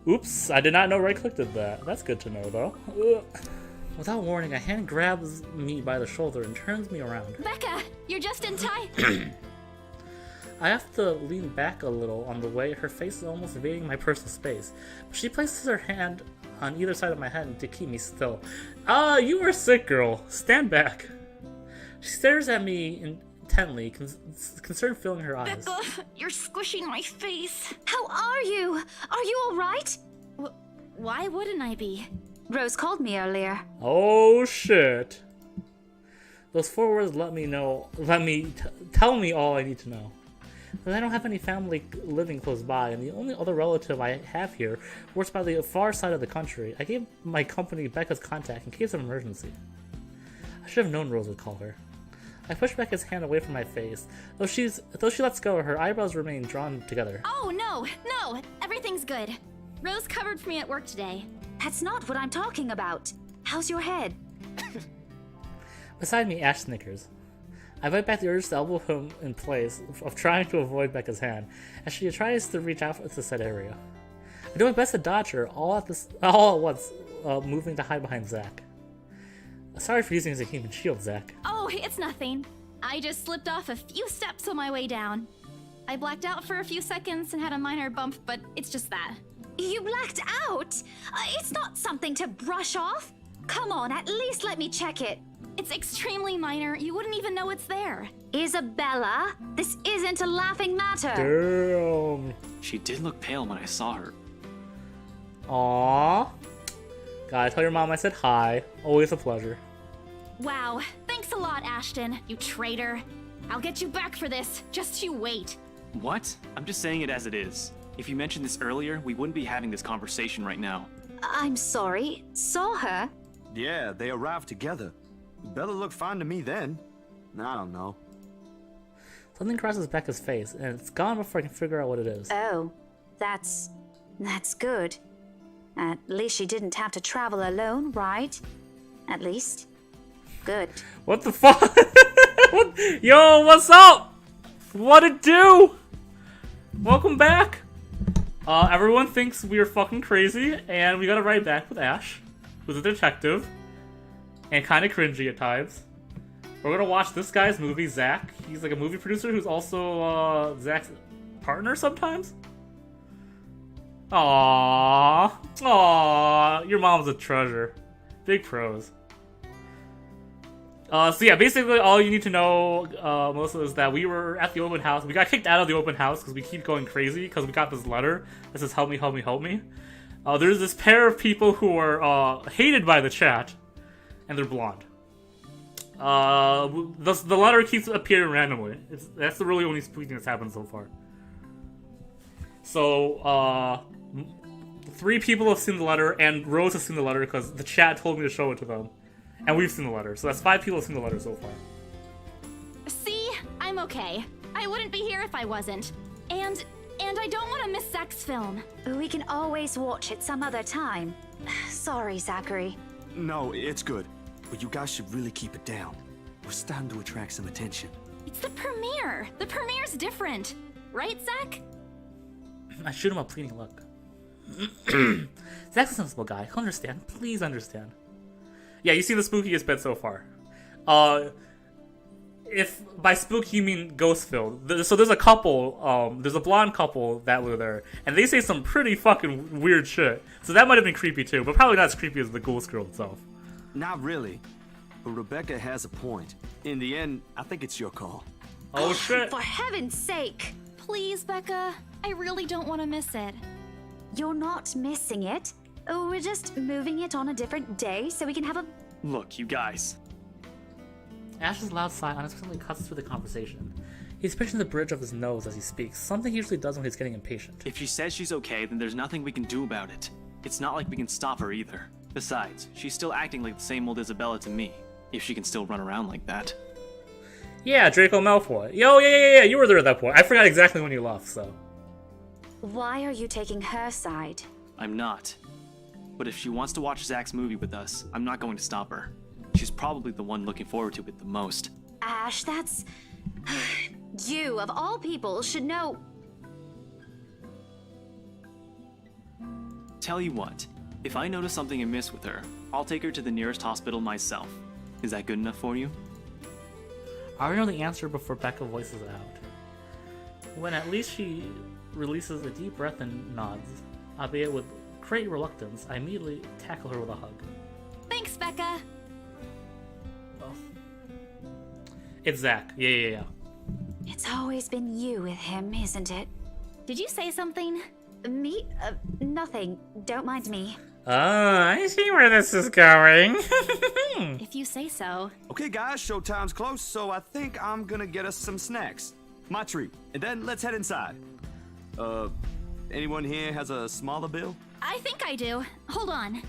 Oops, I did not know right-click did that. That's good to know, though. Ugh. Without warning, a hand grabs me by the shoulder and turns me around. Becca, you're just in time. I have to lean back a little on the way, her face is almost invading my personal space. But she places her hand on either side of my head to keep me still. You are sick, girl. Stand back. She stares at me intently, concern filling her eyes. Becca, you're squishing my face. How are you? Are you alright? Why wouldn't I be? Rose called me earlier. Oh shit. Those 4 words tell me all I need to know. But I don't have any family living close by, and the only other relative I have here works by the far side of the country. I gave my company Becca's contact in case of emergency. I should have known Rose would call her. I push Becca's hand away from my face. Though she lets go, her eyebrows remain drawn together. Oh, no, everything's good. Rose covered for me at work today. That's not what I'm talking about. How's your head? Beside me, Ash snickers. I bite back the urge to elbow him in place, of trying to avoid Becca's hand, as she tries to reach out to said area. I do my best to dodge her, all at once, moving to hide behind Zach. Sorry for using as a human shield, Zach. Oh, it's nothing. I just slipped off a few steps on my way down. I blacked out for a few seconds and had a minor bump, but it's just that. You blacked out? It's not something to brush off. Come on, at least let me check it. It's extremely minor. You wouldn't even know it's there. Isabella, this isn't a laughing matter. Damn. She did look pale when I saw her. Aww. Gotta tell your mom I said hi. Always a pleasure. Wow. Thanks a lot, Ashton, you traitor. I'll get you back for this. Just you wait. What? I'm just saying it as it is. If you mentioned this earlier, we wouldn't be having this conversation right now. I'm sorry. Saw her? Yeah, they arrived together. Bella looked fine to me then. I don't know. Something crosses Becca's face, and it's gone before I can figure out what it is. Oh, that's good. At least she didn't have to travel alone, right? At least. Good. What the fuck? Yo, what's up? What it do? Welcome back! Everyone thinks we are fucking crazy, and we gotta write back with Ash, who's a detective, and kinda cringy at times. We're gonna watch this guy's movie, Zach. He's like a movie producer who's also, Zach's partner sometimes? Aww. Aww. Your mom's a treasure. Big pros. So yeah, basically all you need to know, Melissa, is that we were at the open house. We got kicked out of the open house because we keep going crazy because we got this letter that says, help me, help me, help me. There's this pair of people who are hated by the chat, and they're blonde. The letter keeps appearing randomly. That's the really only spooky thing that's happened so far. So, 3 people have seen the letter, and Rose has seen the letter because the chat told me to show it to them. And we've seen the letter, so that's 5 people have seen the letter so far. See? I'm okay. I wouldn't be here if I wasn't. And I don't want to miss Zach's film. We can always watch it some other time. Sorry, Zachary. No, it's good. But you guys should really keep it down. We're starting to attract some attention. It's the premiere. The premiere's different. Right, Zach? I shoot him a pleading look. Zach's a sensible guy. He'll understand. Please understand. Yeah, you see the spookiest bit so far. If by spooky you mean ghost-filled. So there's a couple, there's a blonde couple that were there, and they say some pretty fucking weird shit. So that might have been creepy too, but probably not as creepy as the ghost girl itself. Not really. But Rebecca has a point. In the end, I think it's your call. Oh shit. For heaven's sake! Please, Becca. I really don't want to miss it. You're not missing it. We're just moving it on a different day so we can have a... Look, you guys. Ash's loud sigh unexpectedly cuts through the conversation. He's pinching the bridge of his nose as he speaks, something he usually does when he's getting impatient. If she says she's okay, then there's nothing we can do about it. It's not like we can stop her either. Besides, she's still acting like the same old Isabella to me, if she can still run around like that. Yeah, Draco Malfoy. Yo, yeah, you were there at that point. I forgot exactly when you left, so. Why are you taking her side? I'm not. But if she wants to watch Zach's movie with us, I'm not going to stop her. She's probably the one looking forward to it the most. Ash, that's... You, of all people, should know... Tell you what, if I notice something amiss with her, I'll take her to the nearest hospital myself. Is that good enough for you? I already know the answer before Becca voices it out. When at least she releases a deep breath and nods, albeit with great reluctance, I immediately tackle her with a hug. Thanks, Becca. Oh. It's Zach. Yeah. It's always been you with him, isn't it? Did you say something? Me? Nothing. Don't mind me. I see where this is going. If you say so. Okay, guys, showtime's close, so I think I'm gonna get us some snacks. My treat. And then let's head inside. Anyone here has a smaller bill? I think I do. Hold on.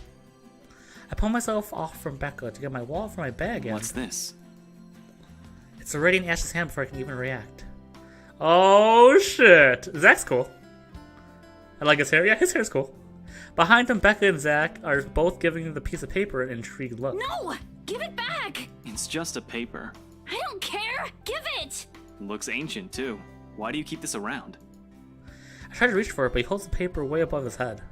I pull myself off from Becca to get my wallet from my bag and... What's this? It's already in Ash's hand before I can even react. Oh shit. Zach's cool. I like his hair. Yeah, his hair's cool. Behind him, Becca and Zach are both giving him the piece of paper an intrigued look. No! Give it back! It's just a paper. I don't care! Give it! Looks ancient, too. Why do you keep this around? I try to reach for it, but he holds the paper way above his head.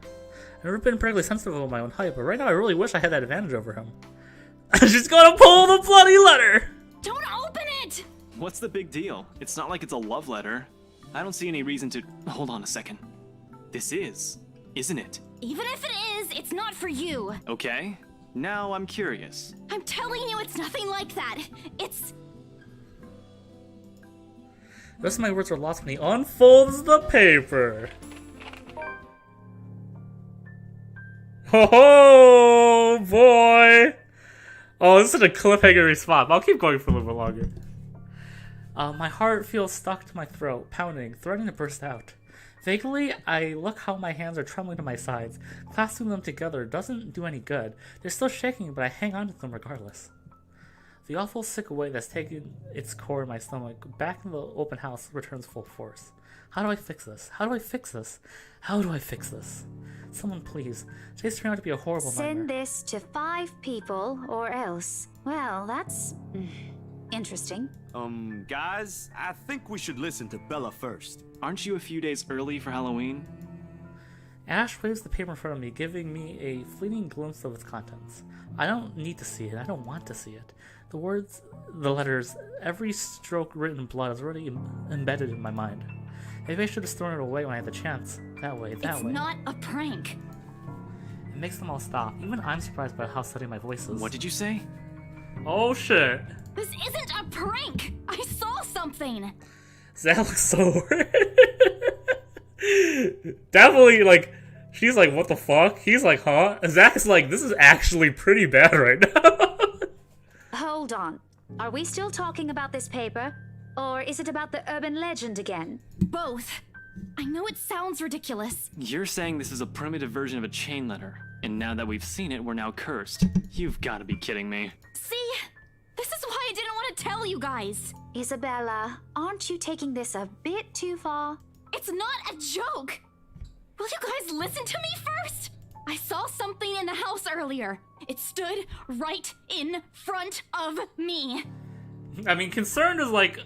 I've never been particularly sensitive of my own height, but right now I really wish I had that advantage over him. She's gonna pull the bloody letter! Don't open it! What's the big deal? It's not like it's a love letter. I don't see any reason to... Hold on a second. This is, isn't it? Even if it is, it's not for you. Okay. Now I'm curious. I'm telling you it's nothing like that. It's... The rest of my words are lost when he unfolds the paper. Oh boy! Oh, this is such a cliffhanger spot, but I'll keep going for a little bit longer. My heart feels stuck to my throat, pounding, threatening to burst out. Vaguely, I look how my hands are trembling to my sides. Clasping them together doesn't do any good. They're still shaking, but I hang on to them regardless. The awful sick weight that's taken its core in my stomach back in the open house returns full force. How do I fix this? How do I fix this? How do I fix this? Someone please. Today's turned out to be a horrible nightmare. Send this to 5 people or else. Well, that's... Interesting. Guys, I think we should listen to Bella first. Aren't you a few days early for Halloween? Ash waves the paper in front of me, giving me a fleeting glimpse of its contents. I don't need to see it. I don't want to see it. The words, the letters, every stroke written in blood is already embedded in my mind. Maybe I should have thrown it away when I had the chance. That way, that way. It's not a prank. It makes them all stop. Even I'm surprised by how steady my voice is. What did you say? Oh shit. This isn't a prank! I saw something! Zach looks so worried. Definitely, like, she's like, what the fuck? He's like, huh? And Zach's like, this is actually pretty bad right now. Hold on. Are we still talking about this paper? Or is it about the urban legend again? Both. I know it sounds ridiculous. You're saying this is a primitive version of a chain letter, and now that we've seen it, we're now cursed. You've got to be kidding me. See? This is why I didn't want to tell you guys. Isabella, aren't you taking this a bit too far? It's not a joke. Will you guys listen to me first? I saw something in the house earlier. It stood right in front of me. I mean, concerned is like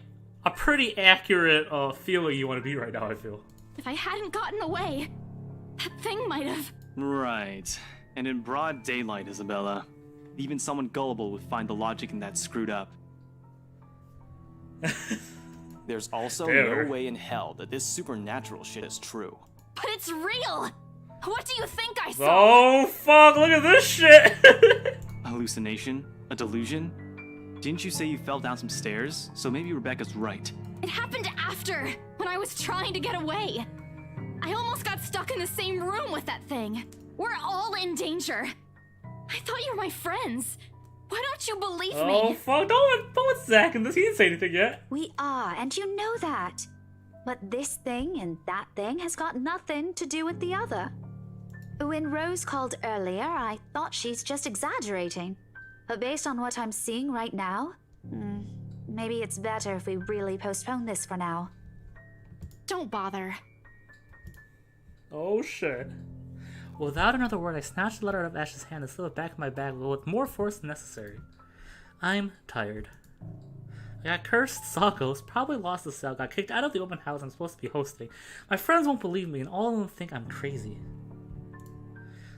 a pretty accurate feeling you want to be right now, I feel. If I hadn't gotten away, that thing might have... Right. And in broad daylight, Isabella. Even someone gullible would find the logic in that screwed up. There's also Damn. no way in hell that this supernatural shit is true. But it's real! What do you think I saw? Oh, fuck, look at this shit! A hallucination? A delusion? Didn't you say you fell down some stairs? So maybe Rebecca's right. It happened after, when I was trying to get away. I almost got stuck in the same room with that thing. We're all in danger. I thought you were my friends. Why don't you believe me? Oh, fuck, don't let Zach in this. He didn't say anything yet. We are, and you know that. But this thing and that thing has got nothing to do with the other. When Rose called earlier, I thought she's just exaggerating. But based on what I'm seeing right now, maybe it's better if we really postpone this for now. Don't bother. Oh, shit. Without another word, I snatched the letter out of Ash's hand and slid it back in my bag with more force than necessary. I'm tired. I got cursed, saw ghosts, probably lost the cell, got kicked out of the open house I'm supposed to be hosting. My friends won't believe me, and all of them think I'm crazy.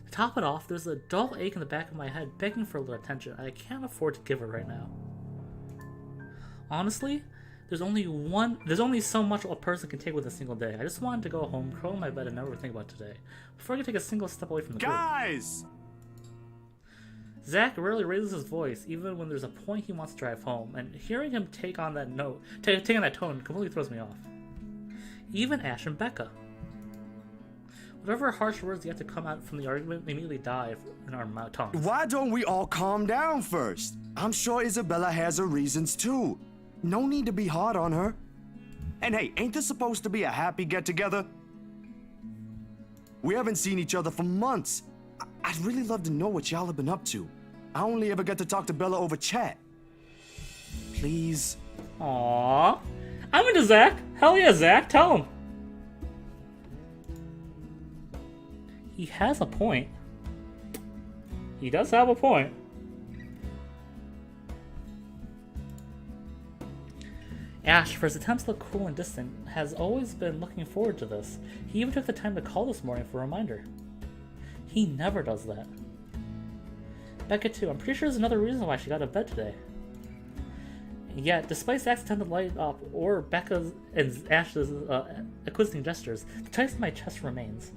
To top it off, there's a dull ache in the back of my head begging for a little attention. I can't afford to give it right now. Honestly, there's only so much a person can take with a single day. I just wanted to go home, curl in my bed, and never think about today, before I could take a single step away from the group. Guys! Zach rarely raises his voice, even when there's a point he wants to drive home, and hearing him take on that tone completely throws me off. Even Ash and Becca. Whatever harsh words yet to come out from the argument immediately die in our tongues. Why don't we all calm down first? I'm sure Isabella has her reasons too. No need to be hard on her. And hey, ain't this supposed to be a happy get-together? We haven't seen each other for months. I'd really love to know what y'all have been up to. I only ever get to talk to Bella over chat. Please. Aww. I'm into Zach. Hell yeah, Zach. Tell him. He has a point. He does have a point. Ash, for his attempts to look cool and distant, has always been looking forward to this. He even took the time to call this morning for a reminder. He never does that. Becca too, I'm pretty sure there's another reason why she got out of bed today. Yet, despite Zach's attempt to light up, or Becca's and Ash's acquiescing gestures, the tightness in my chest remains.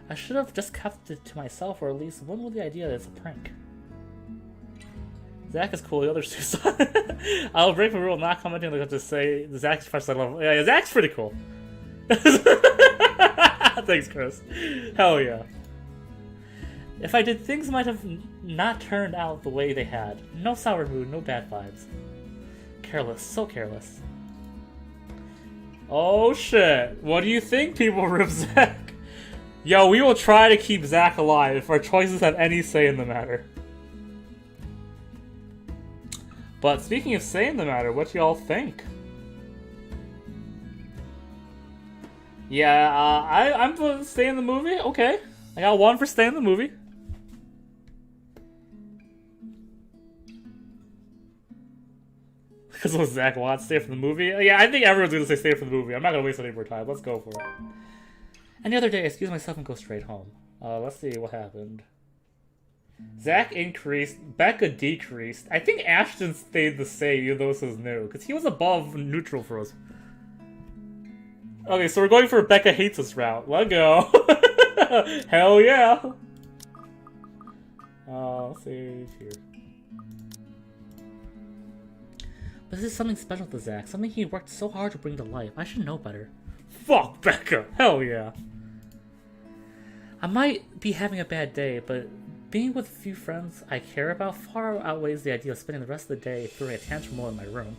I should have just kept it to myself, or at least went with the idea that it's a prank. Zach is cool, the others too suck. I'll break the rule not commenting like to say Zach's first level. Yeah, Zach's pretty cool. Thanks, Chris. Hell yeah. If I did, things might have not turned out the way they had. No sour mood, no bad vibes. Careless, so careless. Oh shit. What do you think, people, Rip Zach? Yo, we will try to keep Zach alive if our choices have any say in the matter. But speaking of say in the matter, what do y'all think? Yeah, I'm for stay in the movie. Okay, I got one for stay in the movie. Because what Zach wants, stay for the movie. Yeah, I think everyone's gonna say stay for the movie. I'm not gonna waste any more time. Let's go for it. Any other day, I excuse myself and go straight home. Let's see what happened. Zach increased, Becca decreased. I think Ashton stayed the same, even though this was new, because he was above neutral for us. Okay, so we're going for Becca hates us route. Let's go. Hell yeah. Let's see here. But this is something special to Zach, something he worked so hard to bring to life. I should know better. Fuck Becca! Hell yeah. I might be having a bad day, but being with a few friends I care about far outweighs the idea of spending the rest of the day throwing a tantrum in my room.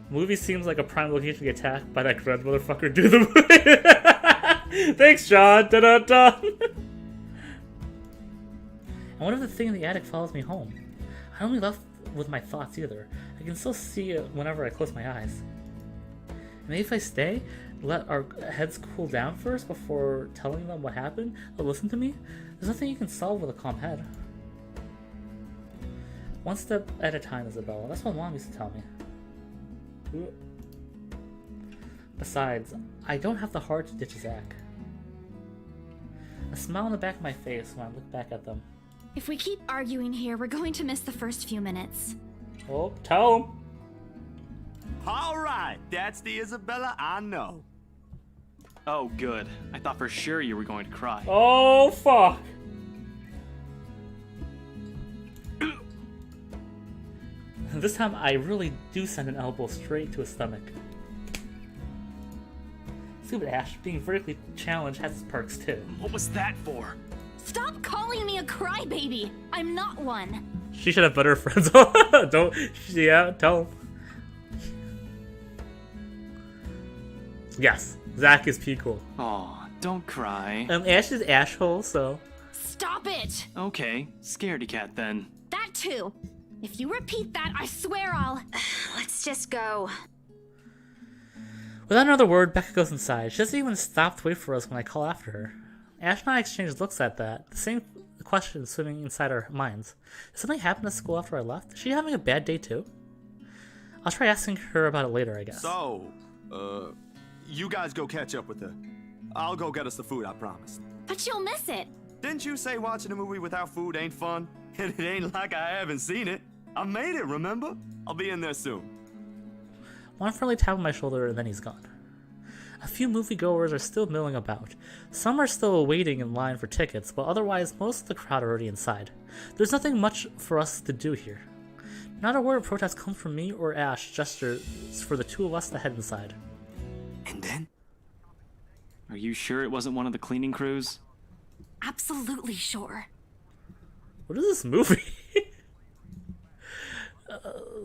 The movie seems like a prime location to get attacked by that grudge motherfucker. Do the movie. Thanks, John. Da da da. And what if the thing in the attic follows me home? I only left with my thoughts either. I can still see it whenever I close my eyes. Maybe if I stay, let our heads cool down first before telling them what happened, they'll listen to me. There's nothing you can solve with a calm head. One step at a time, Isabella. That's what Mom used to tell me. Besides, I don't have the heart to ditch Zach. A smile on the back of my face when I look back at them. If we keep arguing here, we're going to miss the first few minutes. Oh, tell him. All right, that's the Isabella I know. Oh, good. I thought for sure you were going to cry. Oh, fuck. This time I really do send an elbow straight to his stomach. Stupid Ash, being vertically challenged has its perks too. What was that for? Stop calling me a crybaby! I'm not one! She should have better friends. Don't, yeah, tell him. Yes, Zach is P-cool. Aw, don't cry. Ash is Ashhole, so. Stop it! Okay, scaredy cat then. That too! If you repeat that, I swear I'll... Let's just go. Without another word, Becca goes inside. She doesn't even stop to wait for us when I call after her. Ash and I exchange looks at that. The same question swimming inside our minds. Did something happen at school after I left? Is she having a bad day too? I'll try asking her about it later, I guess. So, you guys go catch up with her. I'll go get us the food I promised. But you'll miss it. Didn't you say watching a movie without food ain't fun? And it ain't like I haven't seen it. I made it, remember? I'll be in there soon. One friendly tap on my shoulder and then he's gone. A few moviegoers are still milling about. Some are still waiting in line for tickets, but otherwise most of the crowd are already inside. There's nothing much for us to do here. Not a word of protest comes from me or Ash gestures for the two of us to head inside. And then? Are you sure it wasn't one of the cleaning crews? Absolutely sure. What is this movie?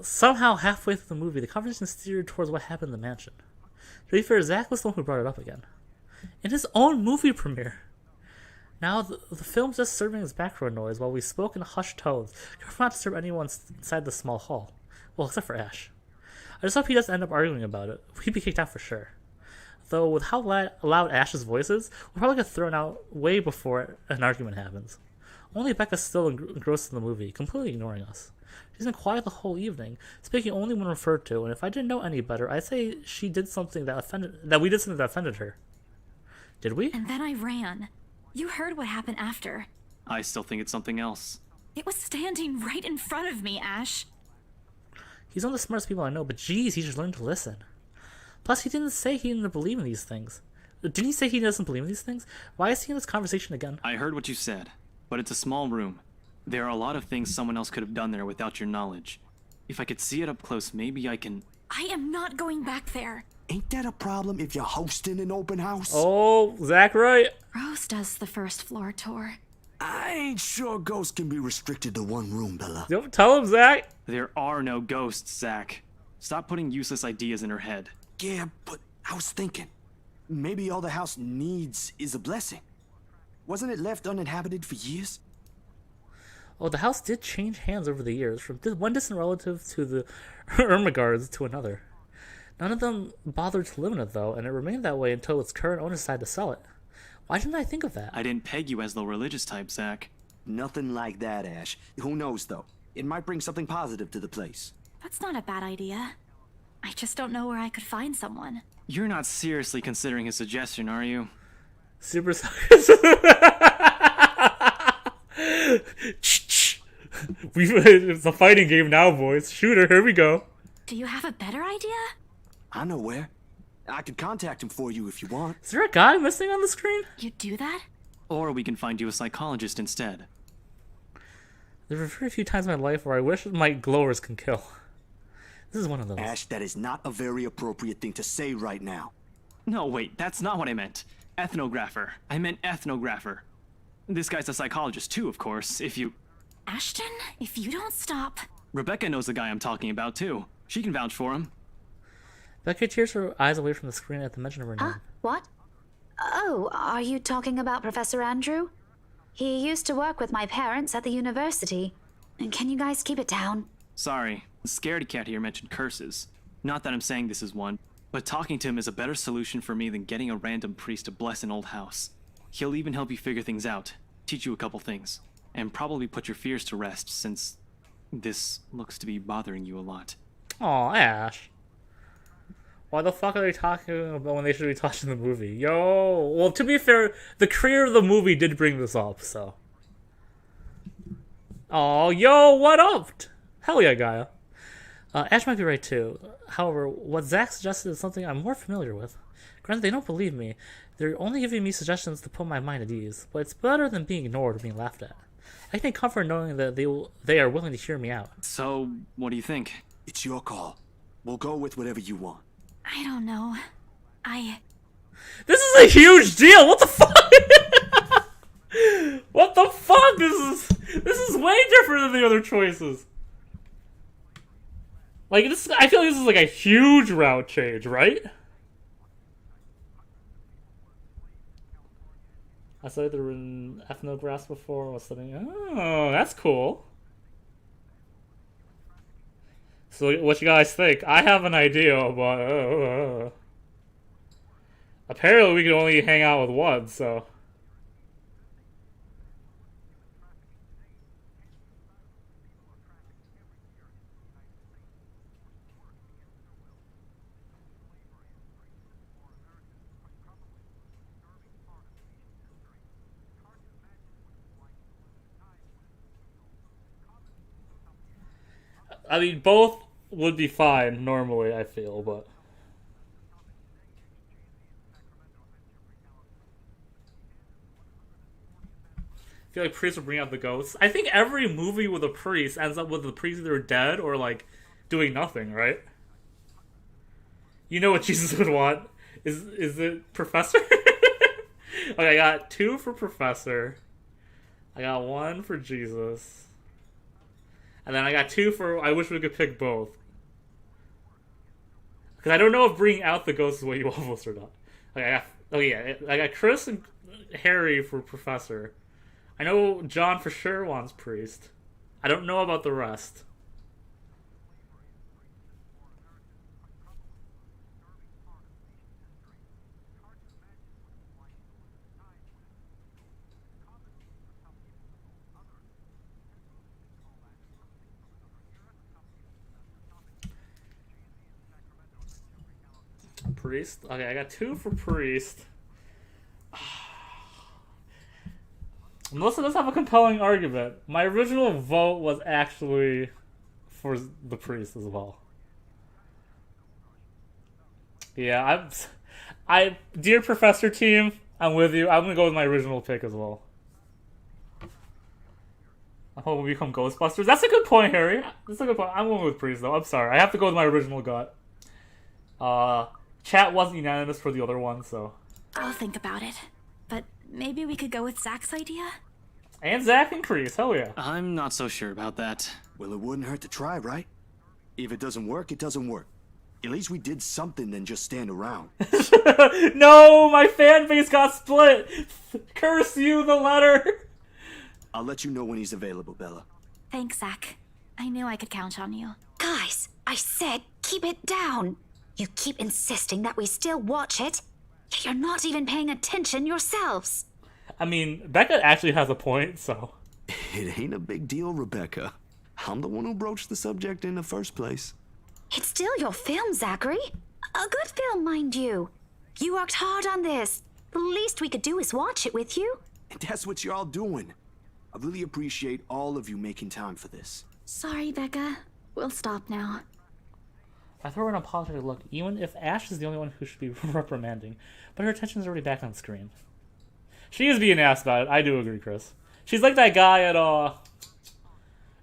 Somehow, halfway through the movie, the conversation steered towards what happened in the mansion. To be fair, Zach was the one who brought it up again. In his own movie premiere. Now, the film's just serving as background noise while we spoke in hushed tones, careful not to disturb anyone inside the small hall. Well, except for Ash. I just hope he doesn't end up arguing about it. We'd be kicked out for sure. Though, with how loud Ash's voice is, we'll probably get thrown out way before an argument happens. Only Becca's still engrossed in the movie, completely ignoring us. She's been quiet the whole evening, speaking only when referred to, and if I didn't know any better, I'd say she did something that we did something that offended her. Did we? And then I ran. You heard what happened after. I still think it's something else. It was standing right in front of me, Ash. He's one of the smartest people I know, but geez, he should learn to listen. Plus, he didn't say he didn't believe in these things. Didn't he say he doesn't believe in these things? Why is he in this conversation again? I heard what you said, but it's a small room. There are a lot of things someone else could have done there without your knowledge. If I could see it up close, maybe I can... I am not going back there. Ain't that a problem if you're hosting an open house? Oh, Zach, right? Rose does the first floor tour. I ain't sure ghosts can be restricted to one room, Bella. Don't tell him, Zach. There are no ghosts, Zach. Stop putting useless ideas in her head. Yeah, but I was thinking, maybe all the house needs is a blessing. Wasn't it left uninhabited for years? Oh, the house did change hands over the years, from one distant relative to the Ermengardes to another. None of them bothered to live in it, though, and it remained that way until its current owner decided to sell it. Why didn't I think of that? I didn't peg you as the religious type, Zach. Nothing like that, Ash. Who knows, though? It might bring something positive to the place. That's not a bad idea. I just don't know where I could find someone. You're not seriously considering his suggestion, are you? Super. It's a fighting game now, boys. Shooter, here we go. Do you have a better idea? I know where. I could contact him for you if you want. Is there a guy missing on the screen? You do that? Or we can find you a psychologist instead. There were very few times in my life where I wish my glowers can kill. This is one of those. Ash, that is not a very appropriate thing to say right now. No, wait, that's not what I meant. Ethnographer. I meant ethnographer. This guy's a psychologist too, of course, if you... Ashton, if you don't stop... Rebecca knows the guy I'm talking about too. She can vouch for him. Becca tears her eyes away from the screen at the mention of her name. What? Oh, are you talking about Professor Andrew? He used to work with my parents at the university. And can you guys keep it down? Sorry, the scaredy cat here mentioned curses. Not that I'm saying this is one, but talking to him is a better solution for me than getting a random priest to bless an old house. He'll even help you figure things out, teach you a couple things, and probably put your fears to rest since this looks to be bothering you a lot. Aw, Ash. Why the fuck are they talking about when they should be talking the movie? Yo, well, to be fair, the creator of the movie did bring this up, so. Oh, yo, what up? Hell yeah, Gaia. Ash might be right too. However, what Zach suggested is something I'm more familiar with. Granted, they don't believe me. They're only giving me suggestions to put my mind at ease, but it's better than being ignored or being laughed at. I take comfort knowing that they are willing to hear me out. So, what do you think? It's your call. We'll go with whatever you want. I don't know. This is a huge deal! What the fuck? What the fuck? This is way different than the other choices. Like, this, I feel like this is like a huge route change, right? I saw there were ethnographs before. What's something? Oh, that's cool. So, what you guys think? I have an idea, but apparently we can only hang out with one. So. I mean, both would be fine normally, I feel, but... I feel like priests would bring out the ghosts. I think every movie with a priest ends up with the priest either dead or, like, doing nothing, right? You know what Jesus would want. Is it Professor? Okay, I got 2 for Professor. I got 1 for Jesus. And then I got 2 for I wish we could pick both. Because I don't know if bringing out the ghost is what you want most or not. Okay, I got Chris and Harry for Professor. I know John for sure wants Priest. I don't know about the rest. Priest? Okay, I got 2 for Priest. Melissa does have a compelling argument. My original vote was actually for the Priest as well. Yeah, dear Professor team, I'm with you. I'm gonna go with my original pick as well. I hope we become Ghostbusters. That's a good point, Harry. That's a good point. I'm going with Priest though. I'm sorry. I have to go with my original gut. Chat wasn't unanimous for the other one, so... I'll think about it. But maybe we could go with Zach's idea? And Zach and Chris, hell yeah. I'm not so sure about that. Well, it wouldn't hurt to try, right? If it doesn't work, it doesn't work. At least we did something than just stand around. No, my fan base got split! Curse you, the letter! I'll let you know when he's available, Bella. Thanks, Zach. I knew I could count on you. Guys, I said keep it down. You keep insisting that we still watch it. You're not even paying attention yourselves. I mean, Becca actually has a point, so... It ain't a big deal, Rebecca. I'm the one who broached the subject in the first place. It's still your film, Zachary. A good film, mind you. You worked hard on this. The least we could do is watch it with you. And that's what you're all doing. I really appreciate all of you making time for this. Sorry, Becca. We'll stop now. I throw her an apologetic look, even if Ash is the only one who should be reprimanding, but her attention is already back on the screen. She is being asked about it. I do agree, Chris. She's like that guy at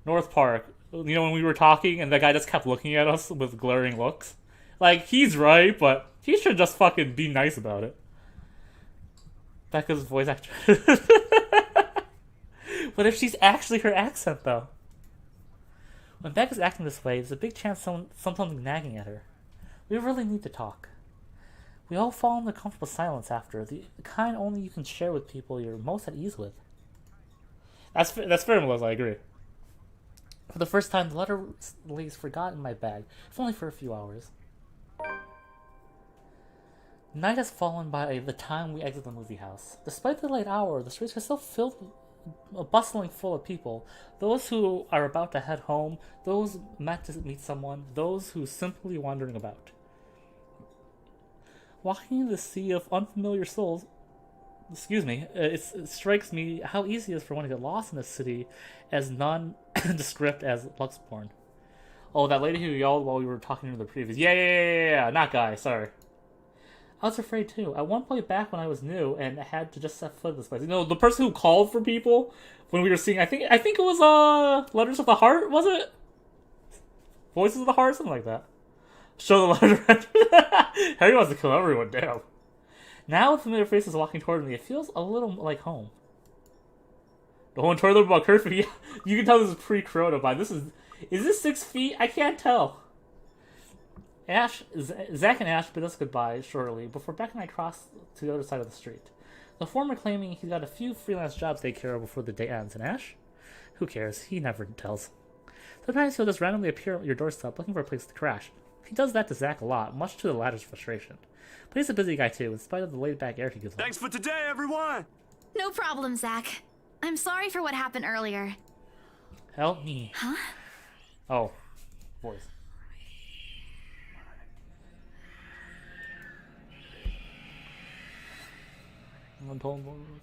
North Park. You know, when we were talking and that guy just kept looking at us with glaring looks. Like, he's right, but he should just fucking be nice about it. Becca's voice actor. What if she's actually her accent, though? When Becca's acting this way, there's a big chance something's nagging at her. We really need to talk. We all fall into comfortable silence after, the kind only you can share with people you're most at ease with. That's fair, Melissa, I agree. For the first time, the letter lays forgotten in my bag, if only for a few hours. Night has fallen by the time we exit the movie house. Despite the late hour, the streets are still filled, bustling full of people. Those who are about to head home, those meant to meet someone, those who simply wandering about. Walking in the sea of unfamiliar souls, it strikes me how easy it is for one to get lost in a city as nondescript as Luxporn. Oh, that lady who yelled while we were talking to the previous. Yeah, not guy, sorry. I was afraid too. At one point back when I was new and had to just set foot in this place. You know, the person who called for people when we were seeing, I think it was Letters of the Heart, was it? Voices of the Heart, something like that. Show the letter. Harry wants to kill everyone, damn. Now with familiar faces walking toward me, it feels a little like home. The whole toilet about curfew. You can tell this is pre-corona, but is this 6 feet? I can't tell. Zach and Ash bid us goodbye shortly before Beck and I cross to the other side of the street. The former claiming he's got a few freelance jobs to take care of before the day ends, and Ash? Who cares? He never tells. Sometimes he'll just randomly appear at your doorstep looking for a place to crash. He does that to Zach a lot, much to the latter's frustration. But he's a busy guy too, in spite of the laid-back air he gives off. Thanks for today, everyone! No problem, Zach. I'm sorry for what happened earlier. Help me. Huh? Oh, voice.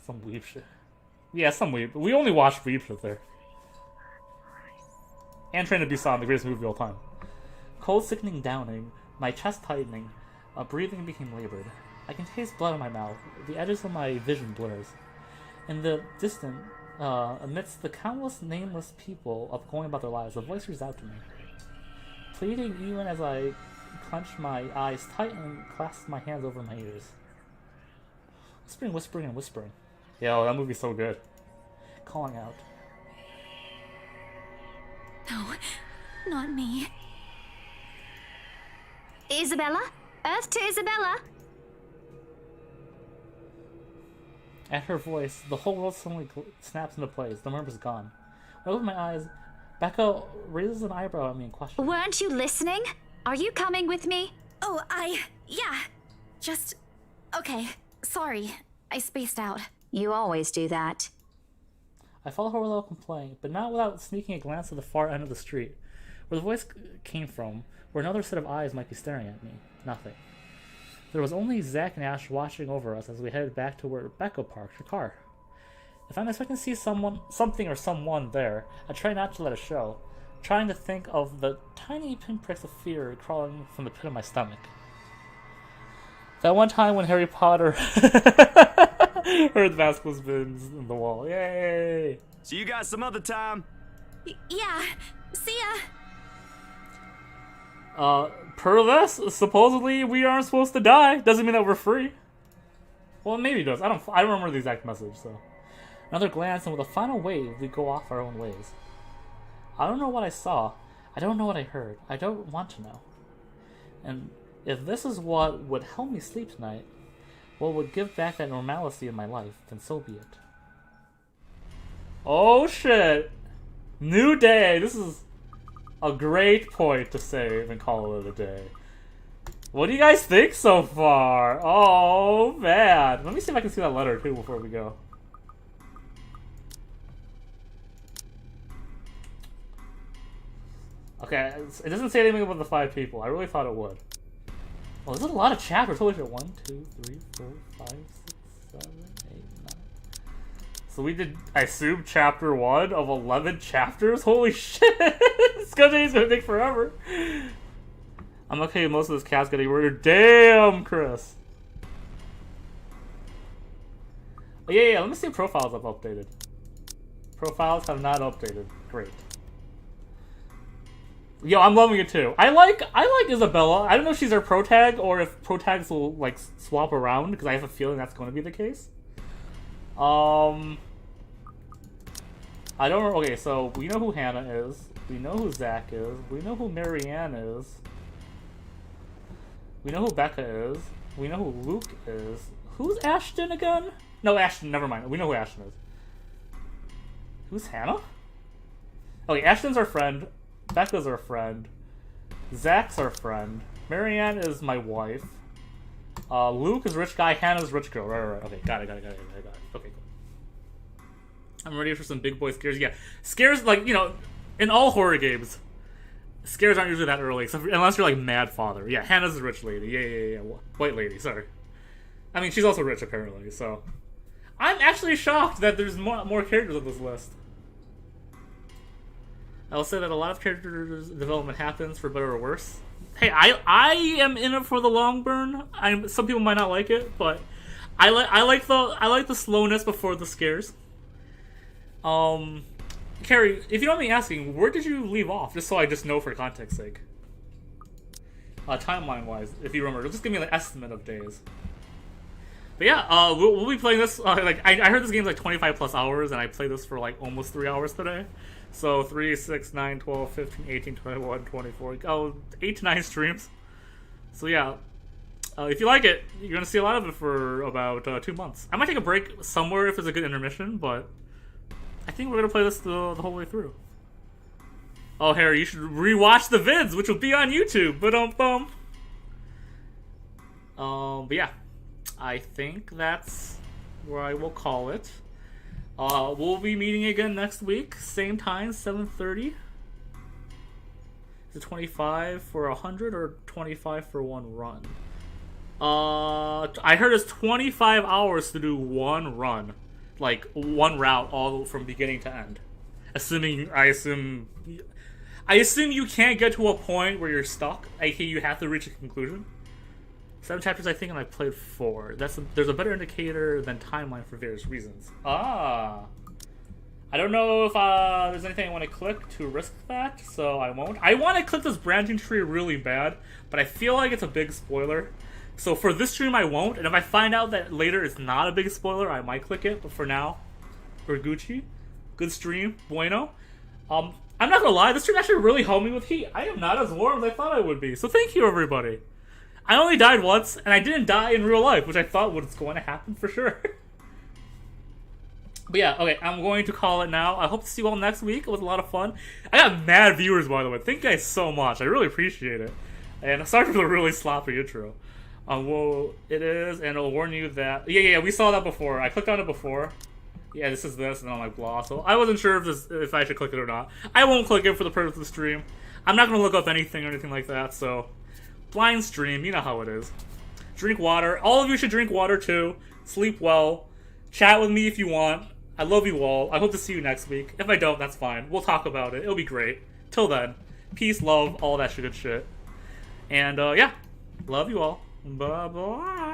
Some weeb shit. Yeah, some weeb. We only watched weeb shit there. And Train to Busan, the greatest movie of all time. Cold sickening downing, my chest tightening, breathing became labored. I can taste blood in my mouth. The edges of my vision blurs. In the distant, amidst the countless nameless people up going about their lives, a voice reaches out to me. Pleading even as I clench my eyes tight and clasp my hands over my ears. Whispering, and whispering. Yo, that movie's so good. Calling out. No, not me. Isabella? Earth to Isabella? At her voice, the whole world suddenly snaps into place. The murmur's gone. I open my eyes. Becca raises an eyebrow at me and questions. Weren't you listening? Are you coming with me? Oh, yeah. Just... Okay, sorry. I spaced out. You always do that. I follow her without complaining, but not without sneaking a glance at the far end of the street, where the voice came from, where another set of eyes might be staring at me. Nothing. There was only Zach and Ash watching over us as we headed back to where Becca parked her car. If I'm expecting to see something or someone there, I try not to let it show, trying to think of the tiny pinpricks of fear crawling from the pit of my stomach. That one time when Harry Potter heard the basketball spins in the wall. Yay! See you guys some other time. Yeah. See ya. Per this, supposedly we aren't supposed to die. Doesn't mean that we're free. Well, maybe it does. I don't remember the exact message, so. Another glance, and with a final wave, we go off our own ways. I don't know what I saw. I don't know what I heard. I don't want to know. And if this is what would help me sleep tonight, what would give back that normalcy in my life, then so be it. Oh shit! New day! This is a great point to save and call it a day. What do you guys think so far? Oh man! Let me see if I can see that letter too before we go. Okay, it doesn't say anything about the 5 people. I really thought it would. Oh, there's a lot of chapters. Holy shit. 1, 2, 3, 4, 5, 6, 7, 8, 9. So we did, I assume, chapter 1 of 11 chapters? Holy shit! This gonna take forever. I'm okay with most of this cast getting murdered. Damn, Chris. Oh, yeah, let me see if profiles have updated. Profiles have not updated. Great. Yo, I'm loving it too. I like Isabella. I don't know if she's our protag or if protags will like swap around because I have a feeling that's going to be the case. I don't know. Okay, so we know who Hannah is. We know who Zach is. We know who Marianne is. We know who Becca is. We know who Luke is. Who's Ashton again? No, Ashton. Never mind. We know who Ashton is. Who's Hannah? Okay, Ashton's our friend. Becca's our friend. Zach's our friend. Marianne is my wife. Luke is rich guy. Hannah's rich girl. Right. Okay, got it. Okay, cool. I'm ready for some big boy scares. Yeah, scares, like, you know, in all horror games, scares aren't usually that early, unless you're like Mad Father. Yeah, Hannah's a rich lady. Yeah. White lady, sorry. I mean, she's also rich, apparently, so. I'm actually shocked that there's more characters on this list. I'll say that a lot of character development happens for better or worse. Hey, I am in it for the long burn. Some people might not like it, but I like the slowness before the scares. Carrie, if you don't mind me asking, where did you leave off? Just so I just know for context sake. Timeline-wise, if you remember, just give me an estimate of days. But yeah, we'll be playing this. Like I heard this game's like 25 plus hours, and I played this for like almost 3 hours today. So 3, 6, 9, 12, 15, 18, 21, 24. Oh, 8 to 9 streams. So yeah, if you like it, you're gonna see a lot of it for about 2 months. I might take a break somewhere if there's a good intermission, but I think we're gonna play this the whole way through. Oh, Harry, you should rewatch the vids, which will be on YouTube. But yeah, I think that's where I will call it. We'll be meeting again next week, same time, 7:30. Is it 25 for 100 or 25 for one run? I heard it's 25 hours to do one run, like one route, all from beginning to end. I assume you can't get to a point where you're stuck. aka you have to reach a conclusion. 7 chapters, I think, and I played 4. There's a better indicator than timeline for various reasons. I don't know if there's anything I want to click to risk that, so I won't. I want to click this branching tree really bad, but I feel like it's a big spoiler. So for this stream, I won't, and if I find out that later it's not a big spoiler, I might click it, but for now, we're Gucci. Good stream, bueno. I'm not gonna lie, this stream actually really helped me with heat. I am not as warm as I thought I would be, so thank you, everybody. I only died once, and I didn't die in real life, which I thought was going to happen for sure. But yeah, okay, I'm going to call it now. I hope to see you all next week. It was a lot of fun. I got mad viewers, by the way. Thank you guys so much. I really appreciate it. And sorry for the really sloppy intro. Well, it is, and it'll warn you that... Yeah, we saw that before. I clicked on it before. Yeah, this is this, and I'm like, blah. So I wasn't sure if I should click it or not. I won't click it for the purpose of the stream. I'm not going to look up anything or anything like that, so... Blind stream, you know how it is. Drink water. All of you should drink water too. Sleep well. Chat with me if you want. I love you all. I hope to see you next week. If I don't, that's fine. We'll talk about it. It'll be great. Till then, peace, love, all that good shit. And yeah, love you all. Bye-bye.